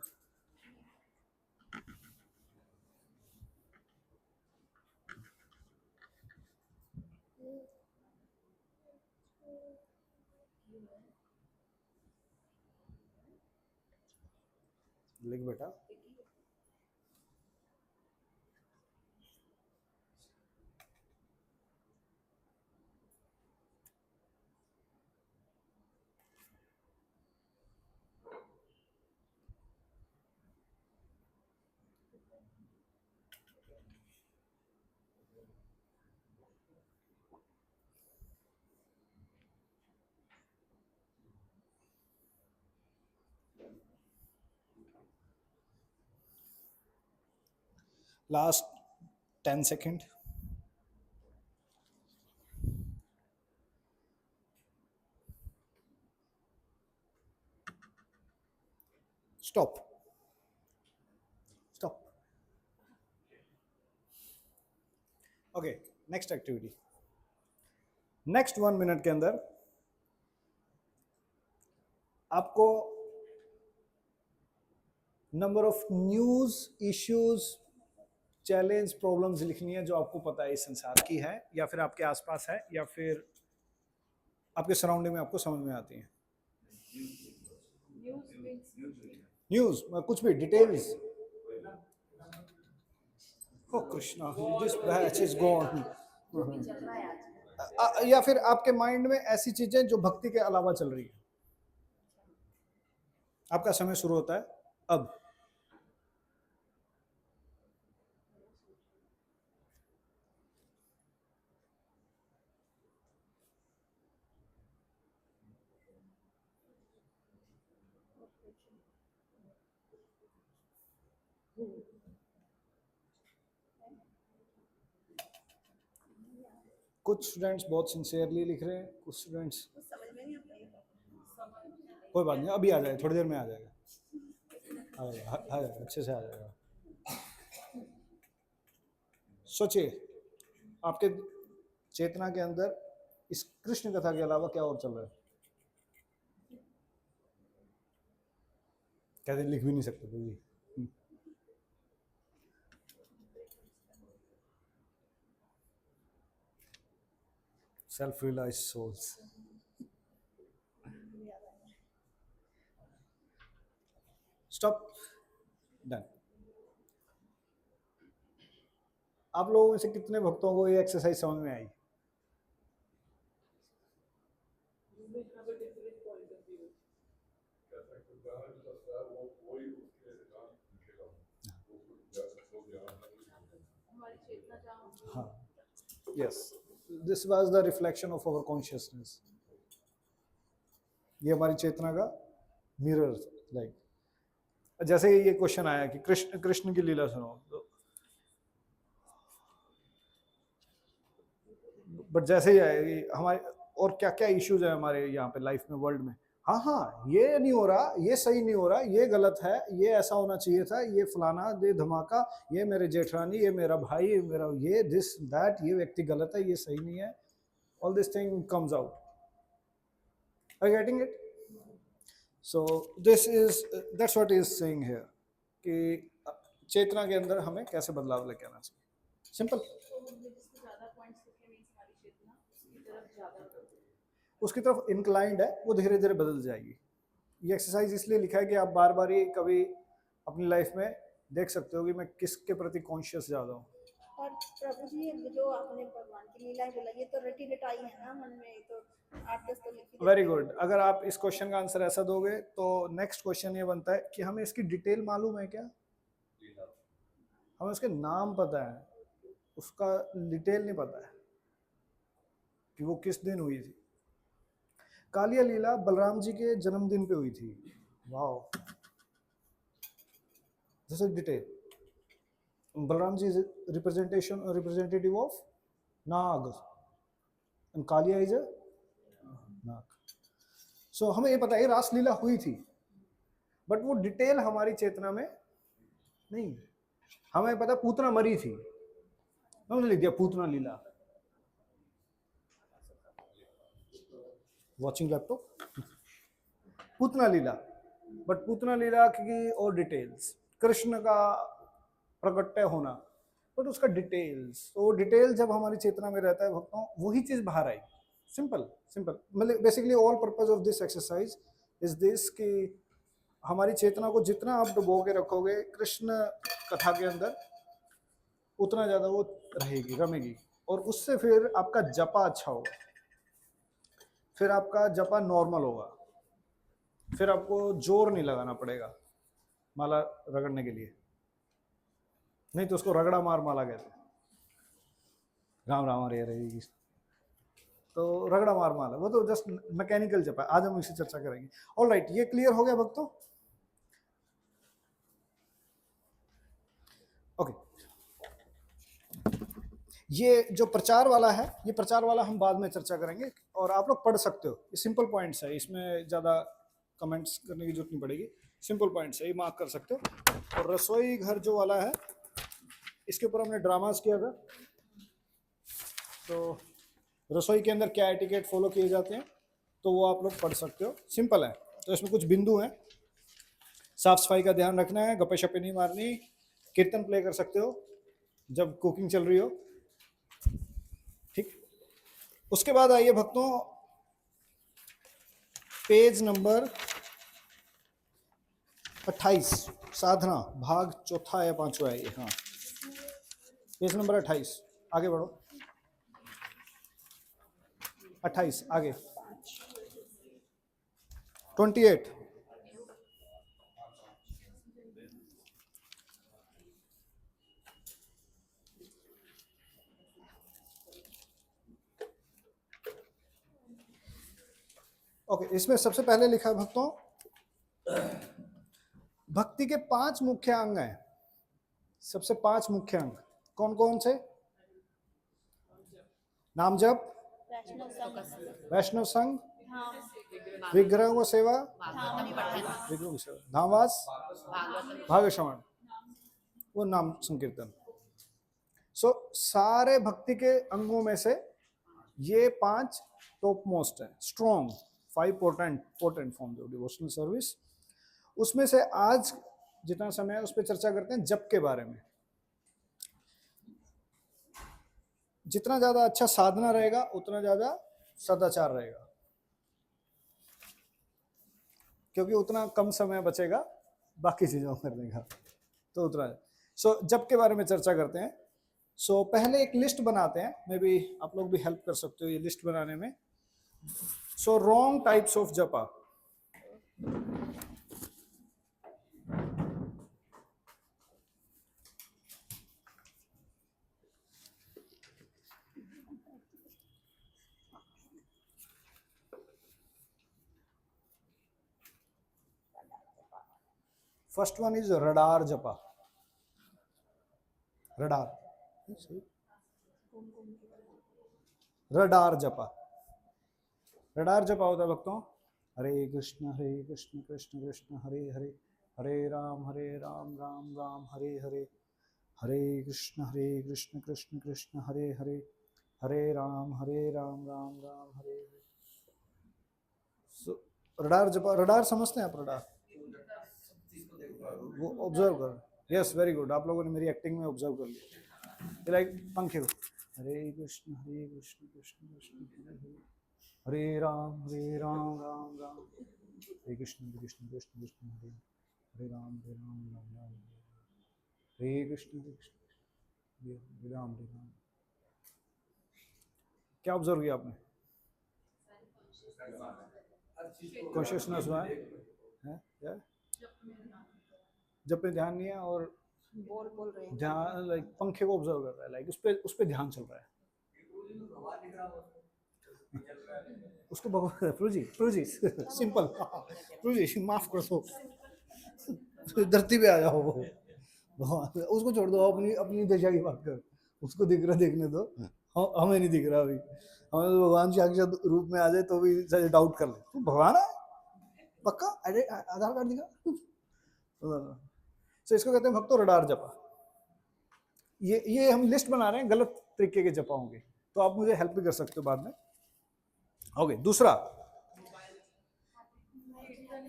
लिख बेटा. Last 10 second. Stop stop. Okay, next activity. Next 1 minute के अंदर आपको number of news, issues, challenge, problems लिखनी है जो आपको पता है इस संसार की है, या फिर आपके आसपास है, या फिर आपके सराउंडिंग में आपको समझ में आती हैं। न्यूज, कुछ भी details. O Krishna, this batch is gone. या फिर आपके माइंड में ऐसी चीजें जो भक्ति के अलावा चल रही है। आपका समय शुरू होता है अब। कुछ स्टूडेंट्स बहुत सिंसियरली लिख रहे हैं, कुछ स्टूडेंट्स कोई बात नहीं, अभी आ जाएगा, थोड़ी देर में आ जाएगा, आ जाएगा, अच्छे से आ जाएगा। सोचिए आपके चेतना के अंदर इस कृष्ण कथा के अलावा क्या और चल रहा है। कहते लिख भी नहीं सकते तो जी। Self realise souls. Stop, done. आप लोगों में से कितने भक्तों को ये एक्सरसाइज समझ में आई? हाँ, yes, this was the reflection of our consciousness. ये हमारी चेतना का मिरर, लाइक जैसे ये क्वेश्चन आया कि कृष्ण कृष्ण की लीला सुनो, बट जैसे ही आएगी हमारे और क्या क्या इश्यूज है हमारे यहाँ पे लाइफ में, वर्ल्ड में। हाँ हाँ, ये नहीं हो रहा, ये सही नहीं हो रहा, ये गलत है, ये ऐसा होना चाहिए था, ये फलाना, ये धमाका, ये मेरे जेठानी, ये मेरा भाई, ये मेरा, ये दिस दैट, ये व्यक्ति गलत है, ये सही नहीं है। All this thing comes out. Are you getting it? So this is, that's what is saying here कि चेतना के अंदर हमें कैसे बदलाव लेके आना चाहिए। सिंपल। उसकी तरफ इंक्लाइंड है, वो धीरे धीरे बदल जाएगी। ये एक्सरसाइज इसलिए लिखा है कि आप बार बार ही कभी अपनी लाइफ में देख सकते हो कि मैं किसके प्रति कॉन्शियस ज्यादा हूँ। और प्रभु जी, जो आपने भगवान की लीलाएं बोला, ये तो रटी रटाई है ना मन में, तो 8-10 तो लिखी। Very good. अगर आप इस क्वेश्चन का आंसर ऐसा दोगे तो नेक्स्ट क्वेश्चन ये बनता है कि हमें इसकी डिटेल मालूम है क्या? हमें उसके नाम पता है, उसका डिटेल नहीं पता है कि वो किस दिन हुई थी। कालिया लीला बलराम जी के जन्मदिन पे हुई थी। Wow, this is detail. Balram ji is representative of naag and Kaliya is a naag. So हमें ये पता है रास लीला हुई थी, बट वो डिटेल हमारी चेतना में नहीं। हमें पता पूतना मरी थी, हमने लिख दिया पूतना लीला। वॉचिंग लैपटॉप, पूतना लीला, बट पूतना लीला की और डिटेल्स, कृष्ण का प्रकट्य होना, बट उसका डिटेल्स, तो डिटेल जब हमारी चेतना में रहता है भक्तों, वही चीज बाहर आएगी। सिंपल सिंपल, मतलब basically all purpose of this exercise is this कि हमारी चेतना को जितना आप डुबो के रखोगे कृष्ण कथा के अंदर, उतना ज्यादा वो रहेगी, रमेगी, और उससे फिर आपका जपा अच्छा होगा, फिर आपका जपा नॉर्मल होगा, फिर आपको जोर नहीं लगाना पड़ेगा माला रगड़ने के लिए। नहीं तो उसको रगड़ा मार माला कहते हैं। राम राम हरे हरे, तो रगड़ा मार माला वो तो जस्ट मैकेनिकल जप है। आज हम इसी चर्चा करेंगे। ऑल राइट, ये क्लियर हो गया भक्तों? ओके, ये जो प्रचार वाला है, ये प्रचार वाला हम बाद में चर्चा करेंगे और आप लोग पढ़ सकते हो। ये सिंपल पॉइंट्स है, इसमें ज़्यादा कमेंट्स करने की जरूरत नहीं पड़ेगी, सिंपल पॉइंट्स है, ये मार्क कर सकते हो। और रसोई घर जो वाला है, इसके ऊपर हमने ड्रामास किया था। तो रसोई के अंदर क्या एटिकेट फॉलो किए जाते हैं, तो वो आप लोग पढ़ सकते हो, सिंपल है। तो इसमें कुछ बिंदु हैं, साफ सफाई का ध्यान रखना है, गप्पे शप्पे नहीं मारनी, कीर्तन प्ले कर सकते हो जब कुकिंग चल रही हो, ठीक। उसके बाद आइए भक्तों, पेज नंबर 28, साधना भाग चौथा या पांचवा है ये, हाँ पेज नंबर 28, आगे बढ़ो, 28 आगे, 28। ओके, इसमें सबसे पहले लिखा है भक्तों, भक्ति के 5 मुख्य अंग हैं। सबसे 5 मुख्य अंग कौन कौन से? नाम जप, वैष्णव संघ, विग्रह व सेवा, विग्रह की सेवा, धामवास, भागवत श्रवण, वो नाम संकीर्तन। सो सारे भक्ति के अंगों में से ये 5 टॉप मोस्ट है, strong 5 potent form of devotional service. उसमें से आज जितना समय है उस पर चर्चा करते हैं जप के बारे में। जितना ज्यादा अच्छा साधना रहेगा उतना ज्यादा सदाचार रहेगा, क्योंकि उतना कम समय बचेगा बाकी चीजों करने का, तो उतना। सो जप के बारे में चर्चा करते हैं। सो पहले एक लिस्ट बनाते हैं, मे बी आप लोग भी हेल्प कर सकते हो ये लिस्ट बनाने में। सो रॉन्ग टाइप्स ऑफ जपा, फर्स्ट वन इज रडार जपा। रडार रडार जपा, रडार जपा होता है भक्तों, हरे कृष्ण कृष्ण कृष्ण हरे हरे, हरे राम राम राम हरे हरे, हरे कृष्ण कृष्ण कृष्ण हरे हरे, हरे राम राम राम हरे हरे। रडार जपा, रडार समझते हैं आप? रडार वो ऑब्जर्व कर, यस वेरी गुड, आप लोगों ने मेरी एक्टिंग में ऑब्जर्व कर लिया। लाइक पंखे को, हरे कृष्ण कृष्ण कृष्ण हरे हरे, हरे राम राम राम, हरे कृष्ण कृष्ण कृष्ण हरे हरे राम राम, हरे कृष्ण कृष्ण हरे राम। क्या ऑब्जर्व किया आपने? कॉन्शियसनेस हुआ है, जब पे ध्यान नहीं है और बोल रहे हैं, ध्यान लाइक पंखे को ऑब्जर्व कर रहा है, लाइक उस पे ध्यान चल रहा है। उसको भगवान प्रभु जी सिंपल, प्रभु जी माफ कर दो, धरती पे आ जाओ, वो भगवान उसको छोड़ दो, अपनी अपनी दिशा की बात कर, उसको दिख रहा देखने दो, हमें नहीं दिख रहा अभी, हमें तो भगवान साक्षात रूप में आ जाए तो भी डाउट कर ले, तू भगवान है पक्का, अरे आधार कार्ड दिखा। तो इसको कहते हैं भक्तों रडार जपा। ये हम लिस्ट बना रहे हैं गलत तरीके के जपाओं की, तो आप मुझे हेल्प भी कर सकते हो बाद में। ओके, दूसरा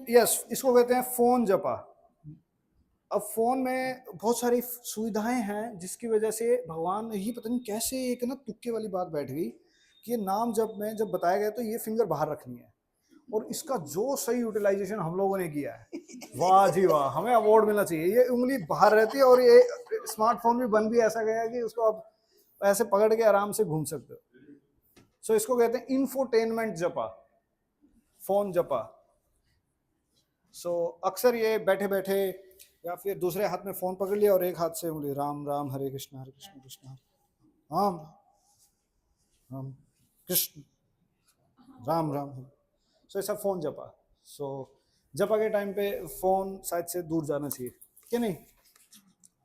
यस, इसको कहते हैं फोन जपा। अब फोन में बहुत सारी सुविधाएं हैं जिसकी वजह से भगवान ही पता नहीं कैसे एक ना तुक्के वाली बात बैठ गई कि ये नाम जब में जब बताया गया तो ये फिंगर बाहर रखनी है, और इसका जो सही यूटिलाइजेशन हम लोगों ने किया है, वाह जी वाह, हमें अवार्ड मिलना चाहिए। ये उंगली बाहर रहती है और ये स्मार्टफोन भी बन भी ऐसा गया है कि उसको आप ऐसे पकड़ के आराम से घूम सकते हो। सो इसको कहते हैं इंफोटेनमेंट जपा, फोन जपा। सो अक्सर ये बैठे बैठे या फिर दूसरे हाथ में फोन पकड़ लिया और एक हाथ से उंगली राम राम हरे कृष्ण कृष्ण राम राम कृष्ण राम राम। सो ऐसा फोन जपा। सो जपा के टाइम पे फोन शायद से दूर जाना चाहिए कि नहीं?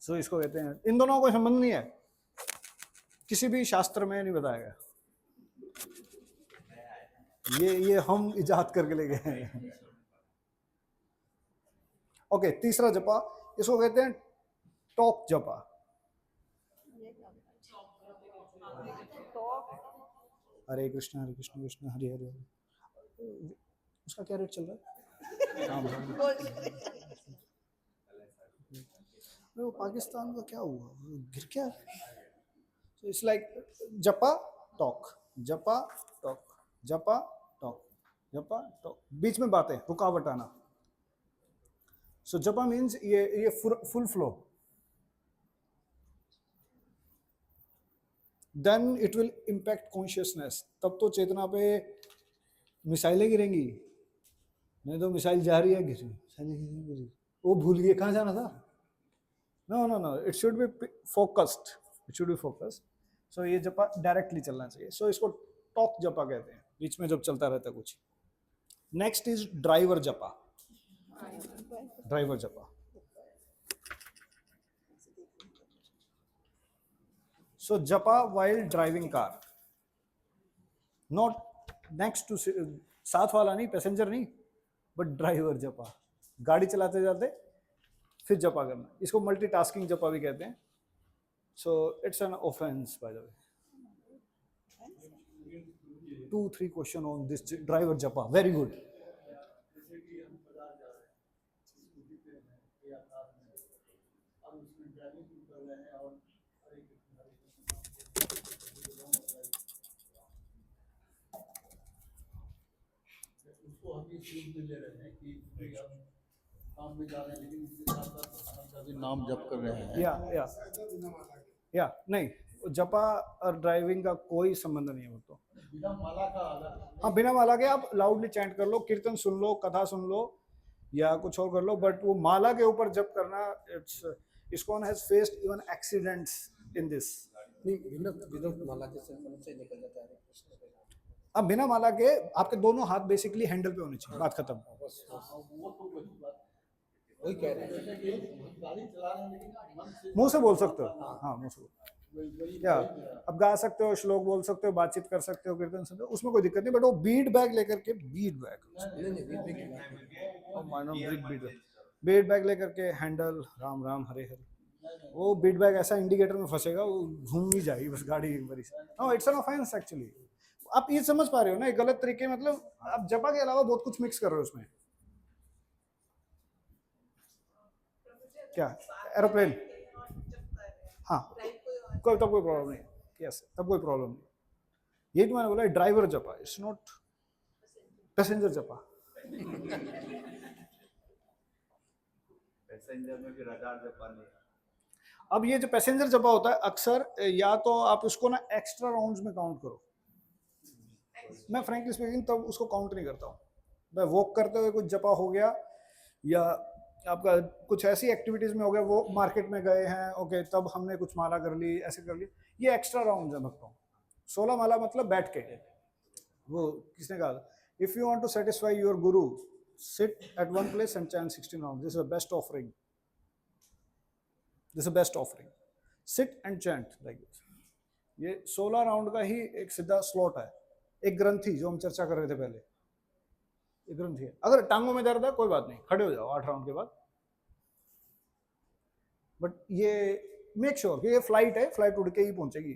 सो इसको कहते हैं, इन दोनों का कोई संबंध नहीं है, किसी भी शास्त्र में नहीं बताया गया, ये हम इजाद करके ले गए हैं। ओके, तीसरा जपा, इसको कहते हैं टॉक जपा। हरे कृष्ण कृष्ण हरे हरे। उसका क्या रेट चल रहा है? वो पाकिस्तान का क्या हुआ, गिर क्या? So it's like japa talk, japa talk, japa talk, japa talk, बीच में बातें, रुकावट आना। सो जपा मीन्स ये full flow, then it will impact consciousness. तब तो चेतना पे मिसाइलें गिरेंगी, नहीं तो मिसाइल जा रही है गिरी, वो भूल गए कहाँ जाना था। No no no, it should be focused, it should be focused. So ये जपा डायरेक्टली चलना चाहिए। सो इसको टॉक जपा कहते हैं, बीच में जब चलता रहता है कुछ। Next is driver japa. Driver japa, so japa while driving car, not next to, साथ वाला नहीं, पैसेंजर नहीं, बट ड्राइवर जपा, गाड़ी चलाते जाते फिर जपा करना। इसको मल्टीटास्किंग जपा भी कहते हैं। So it's an offence bye the way. 2-3 question on this driver जपा, वेरी गुड। उसको हम ये सीख में ले रहे हैं कि हम काम में जा रहे हैं, लेकिन इसके साथ साथ हम का भी नाम जप कर रहे हैं। या नहीं, जपा और ड्राइविंग का कोई संबंध नहीं है वो तो। बिना माला का अगर, हाँ, बिना माला के आप लाउडली चैंट कर लो, कीर्तन सुन लो, कथा सुन लो, या कुछ और कर लो, बट वो माला के ऊपर जप करना, it's ISKCON has faced even accidents in this. Without माला के से मनुष्य निकल जाता है। अब बिना माला के आपके दोनों हाथ बेसिकली हैंडल पे होने चाहिए, बात खत्म। वो तो वही बात वही कह रहे हैं। है कि गाड़ी चला रहे हैं लेकिन मन से मुंह से बोल सकते हो, हाँ मुंह से बोल, वही क्या अब गा सकते हो, श्लोक बोल सकते हो, बातचीत कर सकते हो, कीर्तन सकते हो, उसमें कोई दिक्कत नहीं। बट वो बीट बैग लेकर के, बीट बैग, बीट बैग लेकर के हैंडल राम राम हरे हरे, वो बीट बैग ऐसा इंडिकेटर में फंसेगा, वो घूम ही जाएगी बस गाड़ी एक बारी से। No, it's an offence actually. आप ये समझ पा रहे हो ना, एक गलत तरीके, मतलब आप जपा के अलावा बहुत कुछ मिक्स कर रहे हो उसमें। क्या एरोप्लेन, हाँ, कोई तब कोई प्रॉब्लम नहीं, यस तब कोई प्रॉब्लम नहीं। यही तो मैंने बोला, ड्राइवर जपा, इट्स नॉट पैसेंजर जपा। पैसेंजर में भी रडार जपा नहीं। अब ये जो पैसेंजर जपा होता है, अक्सर या तो आप उसको ना एक्स्ट्रा राउंड्स में काउंट करो। मैं फ्रैंकली स्पीकिंग तब उसको काउंट नहीं करता हूँ। मैं वॉक करते हुए कुछ जपा हो गया, या आपका कुछ ऐसी एक्टिविटीज में हो गया, वो मार्केट में गए हैं, ओके तब हमने कुछ माला कर ली, ऐसे कर ली, ये एक्स्ट्रा राउंड रखता हूँ। 16 माला मतलब बैठ के, वो किसने कहा, if you want to satisfy your guru, sit at one place and chant 16 round, this is the best offering, this is best offering, sit and chant like this. ये 16 राउंड का ही एक सीधा स्लॉट है। एक ग्रंथि जो हम चर्चा कर रहे थे पहले, एक ग्रंथि है। अगर टांगों में दर्द है कोई बात नहीं, खड़े हो जाओ 8 राउंड के बाद। बट ये मेक श्योर कि ये फ्लाइट है, फ्लाइट उड़ के ही पहुंचेगी,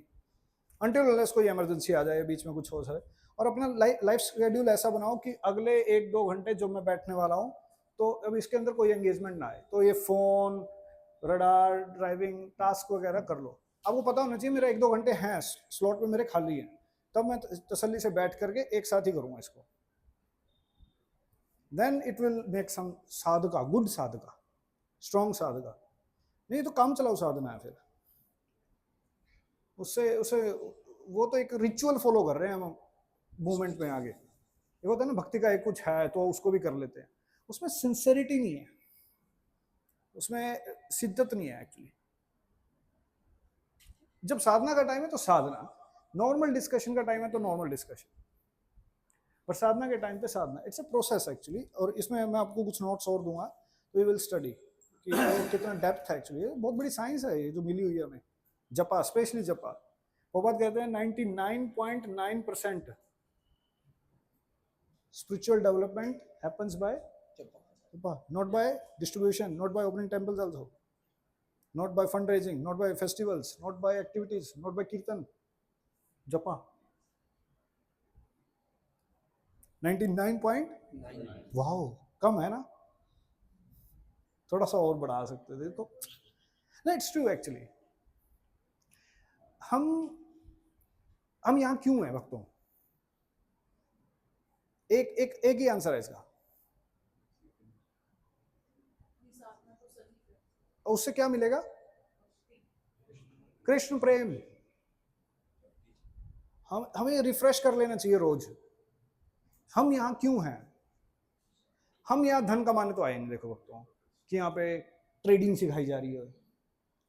अनटिल अनलेस कोई इमरजेंसी आ जाए, बीच में कुछ हो जाए। और अपना लाइफ शेड्यूल ऐसा बनाओ कि अगले 1-2 घंटे जो मैं बैठने वाला हूँ, तो अब इसके अंदर कोई एंगेजमेंट ना आए, तो ये फोन, रडार, ड्राइविंग, टास्क वगैरह कर लो। आपको पता होना चाहिए मेरा 1-2 घंटे हैं स्लॉट में मेरे खाली हैं, तब मैं तसल्ली से बैठ करके एक साथ ही करूंगा इसको। Then it will make some sadhaka, good sadhaka, strong sadhaka. नहीं तो काम चलाओ साधना है, फिर उससे उसे वो तो एक रिचुअल फॉलो कर रहे हैं हम मूवमेंट में आगे। ये होता है ना, भक्ति का एक कुछ है तो उसको भी कर लेते हैं, उसमें सिंसेरिटी नहीं है, उसमें शिद्दत नहीं है एक्चुअली। जब साधना का टाइम है तो साधना, नॉर्मल डिस्कशन का टाइम है तो नॉर्मल डिस्कशन, पर साधना के टाइम पे साधना, इट्स अ प्रोसेस एक्चुअली। और इसमें मैं आपको कुछ नोट्स और दूंगा, तो वी विल स्टडी कि कितना डेप्थ है एक्चुअली। बहुत बड़ी साइंस है ये जो मिली हुई है हमें, जपा, स्पेशली जपा। प्रभुपाद कहते हैं 99.9% spiritual development happens by japa, not by distribution, not by opening temples also, not by fundraising, not by festivals, not by activities, not by kirtan, japa. 99 point, wow कम है ना, थोड़ा सा और बढ़ा सकते थे तो नहीं, इट्स ट्रू एक्चुअली। हम यहाँ क्यों हैं भक्तों? एक ही आंसर है इसका। उससे क्या मिलेगा? कृष्ण प्रेम। हमें रिफ्रेश कर लेना चाहिए रोज। हम यहाँ क्यों हैं? हम यहाँ धन कमाने तो आए नहीं, देखो भक्तों, कि यहाँ पे ट्रेडिंग सिखाई जा रही है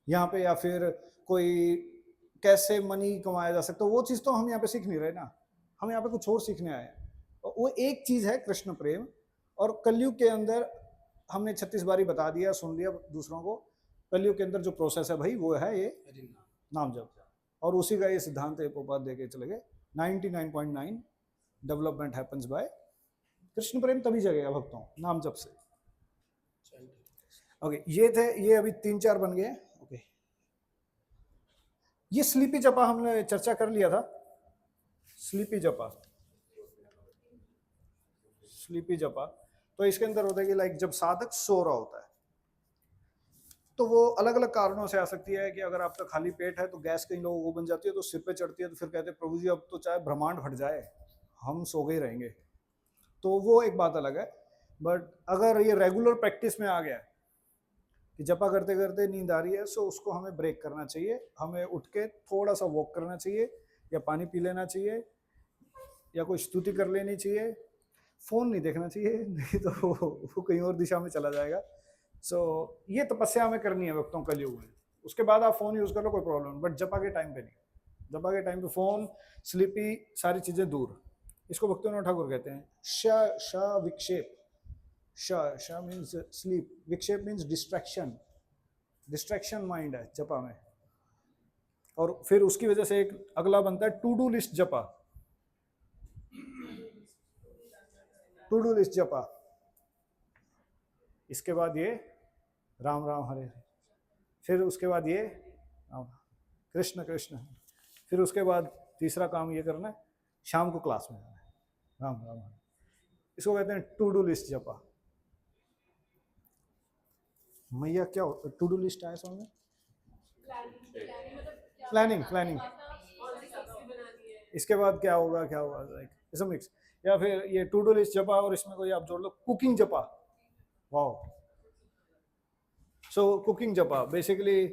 यहाँ पे, या फिर कोई कैसे मनी कमाया जा सकता है, वो चीज तो हम यहाँ पे सीख नहीं रहे ना। हम यहाँ पे कुछ और सीखने आए हैं। वो एक चीज है कृष्ण प्रेम, और कलयुग के अंदर हमने 36 बारी बता दिया, सुन लिया दूसरों को। कलयुग के अंदर जो प्रोसेस है भाई, वो है ये नाम जप, और उसी का ये सिद्धांत प्रभुपाद दे के चले गए। 99.9 डेवलपमेंट हैपेंस बाय कृष्ण प्रेम, तभी जगेगा भक्तों नाम जप से। ओके, ये थे, ये अभी 3-4 बन गए। ओके, ये स्लीपी जपा हमने चर्चा कर लिया था। स्लीपी जपा, स्लीपी जपा तो इसके अंदर होता है कि लाइक जब साधक सो रहा होता है, तो वो अलग अलग कारणों से आ सकती है कि अगर आपका खाली पेट है तो गैस कई लोगों को बन जाती है, तो सिर पे चढ़ती है, तो फिर कहते हैं प्रभु जी अब तो चाहे ब्रह्मांड फट जाए हम सो गए रहेंगे, तो वो एक बात अलग है। बट अगर ये रेगुलर प्रैक्टिस में आ गया कि जपा करते करते नींद आ रही है, सो उसको हमें ब्रेक करना चाहिए। हमें उठ के थोड़ा सा वॉक करना चाहिए, या पानी पी लेना चाहिए, या कोई स्तुति कर लेनी चाहिए। फोन नहीं देखना चाहिए, नहीं तो वो कहीं और दिशा में चला जाएगा। सो ये तपस्या हमें करनी है भक्तों कलयुग में। उसके बाद आप फोन यूज कर लो, कोई प्रॉब्लम नहीं, बट जपा के टाइम पे नहीं। जपा के टाइम पे फोन, स्लीपी, सारी चीजें दूर। इसको भक्तिविनोद ठाकुर कहते हैं श विक्षेप। श मीन्स स्लीप, विक्षेप मीन्स डिस्ट्रैक्शन। डिस्ट्रैक्शन माइंड है जपा में। और फिर उसकी वजह से एक अगला बनता है टू डू लिस्ट जपा। टू डू लिस्ट जपा, इसके बाद ये राम राम हरे हरे, फिर उसके बाद ये कृष्ण कृष्ण, फिर उसके बाद तीसरा काम ये करना है शाम को क्लास में जाना है, राम राम हरे। इसको कहते हैं टू डू लिस्ट जपा। मैया क्या टू डू लिस्ट आया समझ में? Planning, planning. इसके बाद क्या होगा, क्या होगा, लाइक इट्स अ मिक्स। या फिर ये टू डू लिस्ट जपा और इसमें कोई आप जोड़ लो कुकिंग जपा। वाओ, सो कुकिंग जपा बेसिकली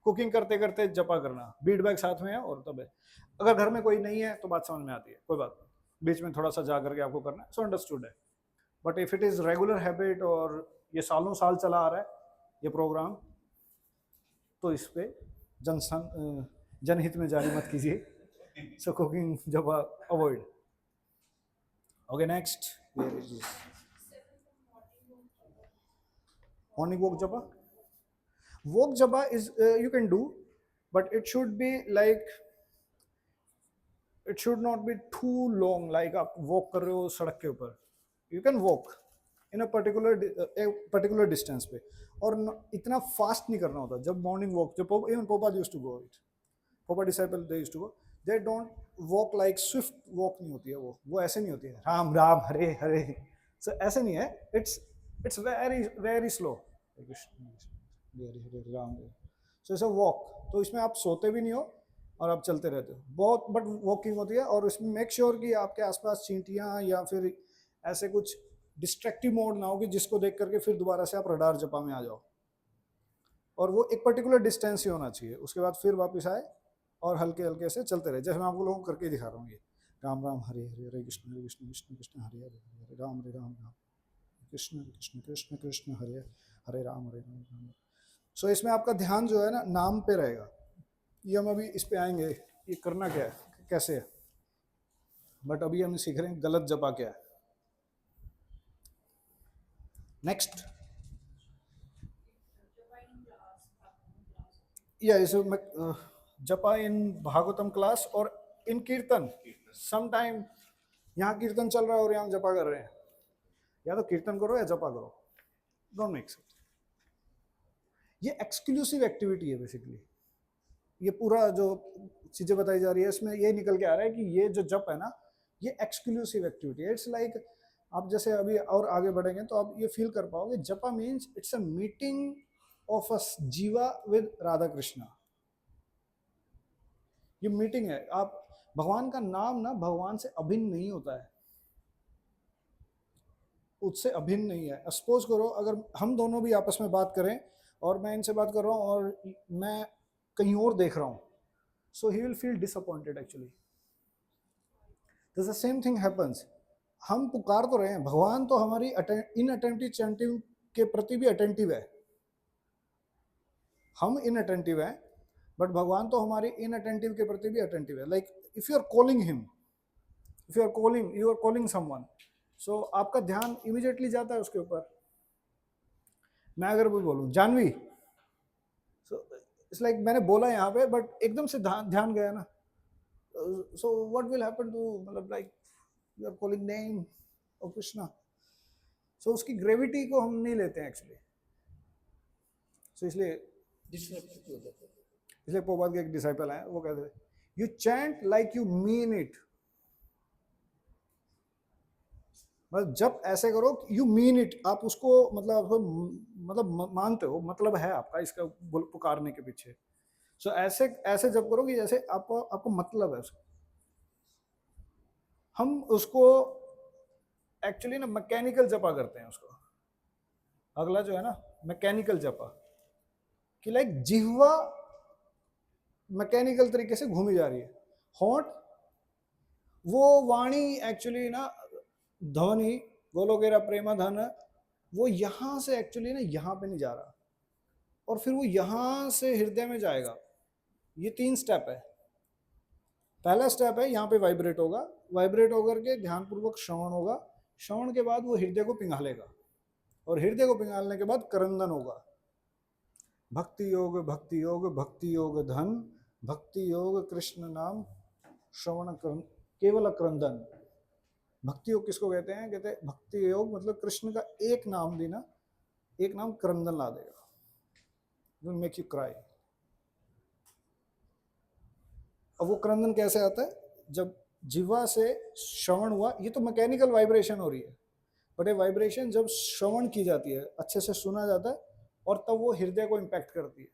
कुकिंग करते करते जपा करना, बीट बैग साथ में है और तब है। अगर घर में कोई नहीं है तो बात समझ में आती है, कोई बात नहीं, बीच में थोड़ा सा जा करके आपको करना है, सो अंडरस्टूड है। But if it is regular habit और ये सालों साल चला आ रहा है ये प्रोग्राम, तो इस पे जनहित में जारी मत कीजिए। सो कुकिंग जपा avoid. Okay, next morning walk japa. Walk japa is you can do, but it should be like, it should not be too long, like आप walk कर रहे हो सड़क के ऊपर। You can walk in a particular distance पे, और इतना fast नहीं करना होता। जब morning walk, जब even Prabhupada used to go it, Prabhupada disciple they used to go, they don't walk like swift walk नहीं होती है वो ऐसे नहीं होती है राम राम हरे हरे, so ऐसे नहीं है, it's very slow, Ram. So it's a walk, तो इसमें आप सोते भी नहीं हो और आप चलते रहते हो बहुत, बट वॉकिंग होती है। और इसमें मेक श्योर कि आपके आसपास चींटियां या फिर ऐसे कुछ डिस्ट्रैक्टिव मोड ना हो कि जिसको देख करके फिर दोबारा से आप रडार जपा में आ जाओ। और वो एक पर्टिकुलर डिस्टेंस ही होना चाहिए, उसके बाद फिर वापस आए और हल्के हल्के से चलते रहे, जैसे मैं आपको लोगों को करके दिखा रहा हूँ। ये राम राम हरे हरे, हरे कृष्ण कृष्ण कृष्ण हरे हरे, हरे राम राम, कृष्ण कृष्ण कृष्ण कृष्ण हरे हरे राम हरे राम। सो इसमें आपका ध्यान जो है ना नाम पे रहेगा। ये हम अभी इस पे आएंगे, ये करना क्या है, कैसे है, बट अभी हम सीख रहे हैं गलत जपा क्या है। नेक्स्ट, या इस जपा इन भागवतम क्लास और इन कीर्तन सम टाइम यहाँ कीर्तन चल रहा है और यहाँ जपा कर रहे हैं, या तो कीर्तन करो या जपा करो, डोंट मेक सेंस। ये एक्सक्लूसिव एक्टिविटी है बेसिकली। ये पूरा जो चीजें बताई जा रही है इसमें ये निकल के आ रहा है कि ये जो जप है ना ये एक्सक्लूसिव एक्टिविटी है। इट्स लाइक आप जैसे अभी और आगे बढ़ेंगे तो आप ये फील कर पाओगे जपा means it's a meeting of a जीवा विद राधा कृष्णा। ये मीटिंग है। आप भगवान का नाम ना भगवान से अभिन्न नहीं होता है, उससे अभिन्न नहीं है। सपोज करो अगर हम दोनों भी आपस में बात करें और मैं इनसे बात कर रहा हूँ और मैं कहीं और देख रहा हूँ, so he will feel disappointed actually. The same thing happens. हम पुकार तो रहे हैं, भगवान तो हमारी इनअटेंटिव चैंटिंग के प्रति भी अटेंटिव है। हम इनअटेंटिव हैं बट भगवान तो हमारी इनअटेंटिव के प्रति भी अटेंटिव है। Like if you are calling him, if you are calling someone, so आपका ध्यान इमीडिएटली जाता है उसके ऊपर। मैं अगर भी बोलूं जानवी, सो इट्स लाइक मैंने बोला यहाँ पे बट एकदम से ध्यान गया ना, so what will happen to, मतलब like you are calling name of Krishna, so उसकी ग्रेविटी को हम नहीं लेते हैं एक्चुअली। सो इसलिए डिस्ट्रैक्ट हो जाता है। इसलिए पोपाद के एक डिसाइपल हैं, वो कहते हैं you chant like you mean it. मतलब जब ऐसे करो यू मीन इट, आप उसको मतलब मानते हो, मतलब है आपका इसका पुकारने के पीछे। सो ऐसे जब करो कि जैसे आपको मतलब है उसका। हम उसको एक्चुअली ना मैकेनिकल जपा करते हैं उसको। अगला जो है ना मैकेनिकल जपा, कि लाइक जिह्वा मैकेनिकल तरीके से घूमी जा रही है। होंठ, वो वाणी एक्चुअली ना ध्वनि गोलोगेरा प्रेमा धन, वो यहाँ से एक्चुअली ना यहाँ पे नहीं जा रहा और फिर वो यहाँ से हृदय में जाएगा। ये 3 स्टेप है। पहला स्टेप है यहाँ पे वाइब्रेट होगा, वाइब्रेट होकर के ध्यानपूर्वक श्रवण होगा, श्रवण के बाद वो हृदय को पिघालेगा और हृदय को पिघालने के बाद करंदन होगा। भक्ति योग भक्ति योग भक्ति योग धन, भक्ति योग कृष्ण नाम श्रवण केवल क्रंदन। भक्ति योग किसको कहते हैं? कहते हैं भक्ति योग मतलब कृष्ण का एक नाम लेना, एक नाम क्रंदन ला देगा, विल मेक यू क्राई। अब वो क्रंदन कैसे आता है? जब जिह्वा से श्रवण हुआ, ये तो मैकेनिकल वाइब्रेशन हो रही है, बट ये वाइब्रेशन जब श्रवण की जाती है, अच्छे से सुना जाता है और तब वो हृदय को इम्पैक्ट करती है।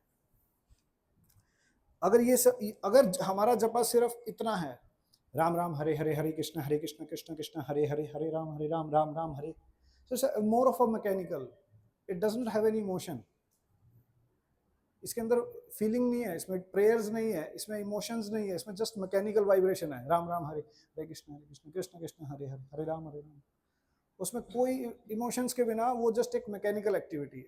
अगर हमारा जपा सिर्फ इतना है, राम राम हरे हरे हरे कृष्ण कृष्ण कृष्ण हरे हरे Hare Ram Ram Ram Hare, so it's more of a mechanical, it doesn't have any emotion। इसके अंदर फीलिंग नहीं है, इसमें प्रेयर्स नहीं है, इसमें इमोशंस नहीं है, इसमें जस्ट मैकेनिकल वाइब्रेशन है। राम राम हरे हरे कृष्ण कृष्ण कृष्ण हरे हरे हरे राम। उसमें कोई इमोशंस के बिना वो जस्ट एक मैकेनिकल एक्टिविटी है।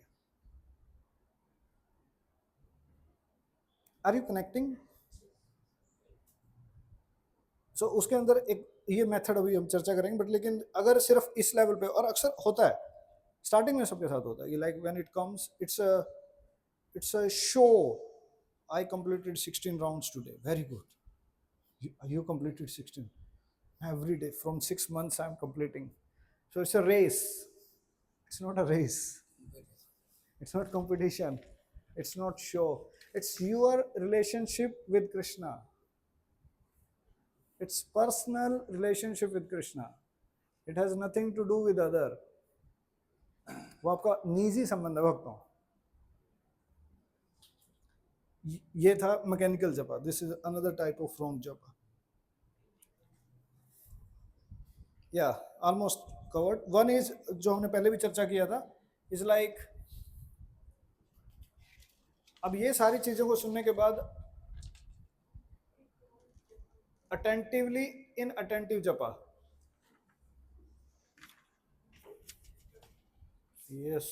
Are you connecting? सो उसके अंदर एक ये मेथड अभी हम चर्चा करेंगे, बट लेकिन अगर सिर्फ इस लेवल पे, और अक्सर होता है स्टार्टिंग में सबके साथ होता है, ये like when it comes it's a show, I completed 16 rounds today, very good, you completed 16 every day from 6 months I'm completing, so it's a race, it's not a race, it's not competition, it's not show, it's your relationship with Krishna, it's personal relationship with Krishna, it has nothing to do with other। वो आपका निजी संबंध है भक्तों। ये था mechanical जपा। This is another type of from जपा। या ऑलमोस्ट कवर्ड। वन इज जो हमने पहले भी चर्चा किया था, इज लाइक अब ये सारी चीजों को सुनने के बाद अटेंटिवली इन अटेंटिव जपा। यस,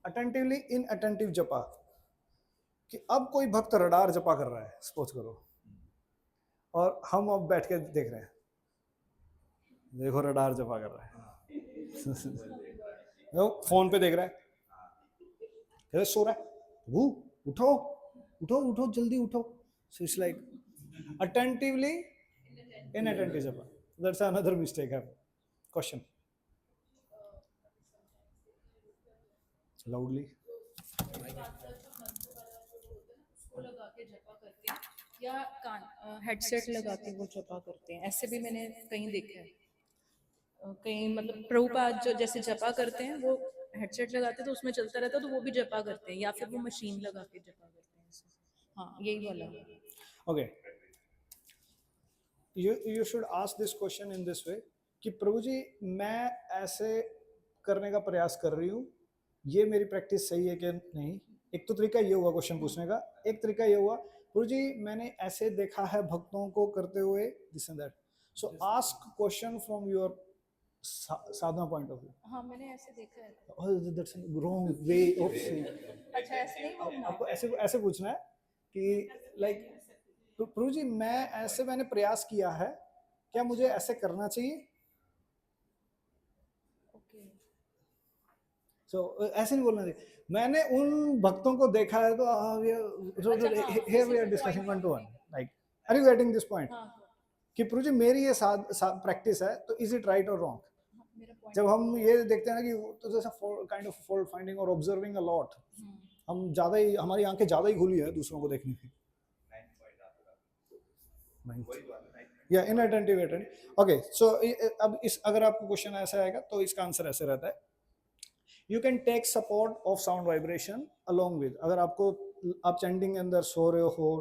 अटेंटिवली इन अटेंटिव जपा, कि अब कोई भक्त रडार जपा कर रहा है, सपोज करो, और हम अब बैठ के देख रहे हैं, देखो रडार जपा कर रहा है फोन पे देख रहा है, सो रहा है, वो उठो उठो उठो जल्दी उठो. So it's like attentively inattentive japa. That's another mistake happen. Question. Loudly. उसको लगा के जपा करते हैं या कान हेडसेट लगा के वो जपा करते हैं, ऐसे भी मैंने कहीं देखा है. कहीं मतलब प्रभुपाद जो जैसे जपा करते हैं वो हेडसेट लगाते हैं तो उसमें चलता रहता है, तो वो भी जपा करते हैं या फिर वो मशीन लगा के जपा करते हैं ऐसे. हाँ यही वाला. Okay. You should ask this question in this way कि प्रभु जी मैं ऐसे करने का प्रयास कर रही हूँ, ये मेरी प्रैक्टिस सही है कि नहीं. एक तो तरीका ये हुआ क्वेश्चन पूछने का. एक तरीका ये हुआ प्रभु जी मैंने ऐसे देखा है भक्तों को करते हुए this and that. So ask question from your Sadhana point of view. हाँ मैंने ऐसे देखा है. That's wrong way of seeing. अच्छा ऐसे नहीं बोलना. आपको ऐसे ऐसे पूछना है कि लाइक प्रभु जी मैंने प्रयास किया है, क्या मुझे ऐसे करना चाहिए? So, ऐसे नहीं बोलना चाहिए मैंने उन भक्तों को देखा है तो here we are discussing one to one. Like, are you getting this point? कि प्रभु जी मेरी ये प्रैक्टिस है तो is it right or wrong? जब हम ये देखते हैं ना कि तो जैसा काइंड ऑफ फॉल्ट फाइंडिंग और ऑब्जर्विंग अ लॉट, हम ज्यादा ही हमारी आंखें ज्यादा ही खुली है दूसरों को देखने की. या इनअटेंटिव अटेंटिव. ओके सो अब इस अगर आपको क्वेश्चन ऐसा आएगा तो इसका आंसर ऐसे रहता है. You can take support of sound vibration along with. अगर आपको आप चैंटिंग के अंदर सो रहे हो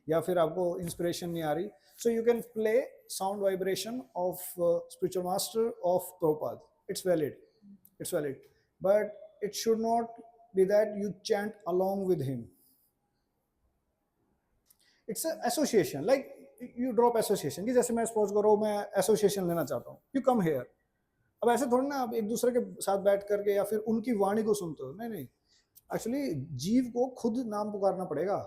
या फिर आपको इंस्पिरेशन नहीं आ रही, so you can play sound vibration of spiritual master of Prabhupada. It's valid but it should not B that you chant along with him. Its association. Like you drop association कि जैसे मैं सपोज करो मैं association लेना चाहता हूँ, you come here. अब ऐसे थोड़ी ना आप एक दूसरे के साथ बैठ करके या फिर उनकी वाणी को सुनते हो. नहीं एक्चुअली जीव को खुद नाम पुकारना पड़ेगा.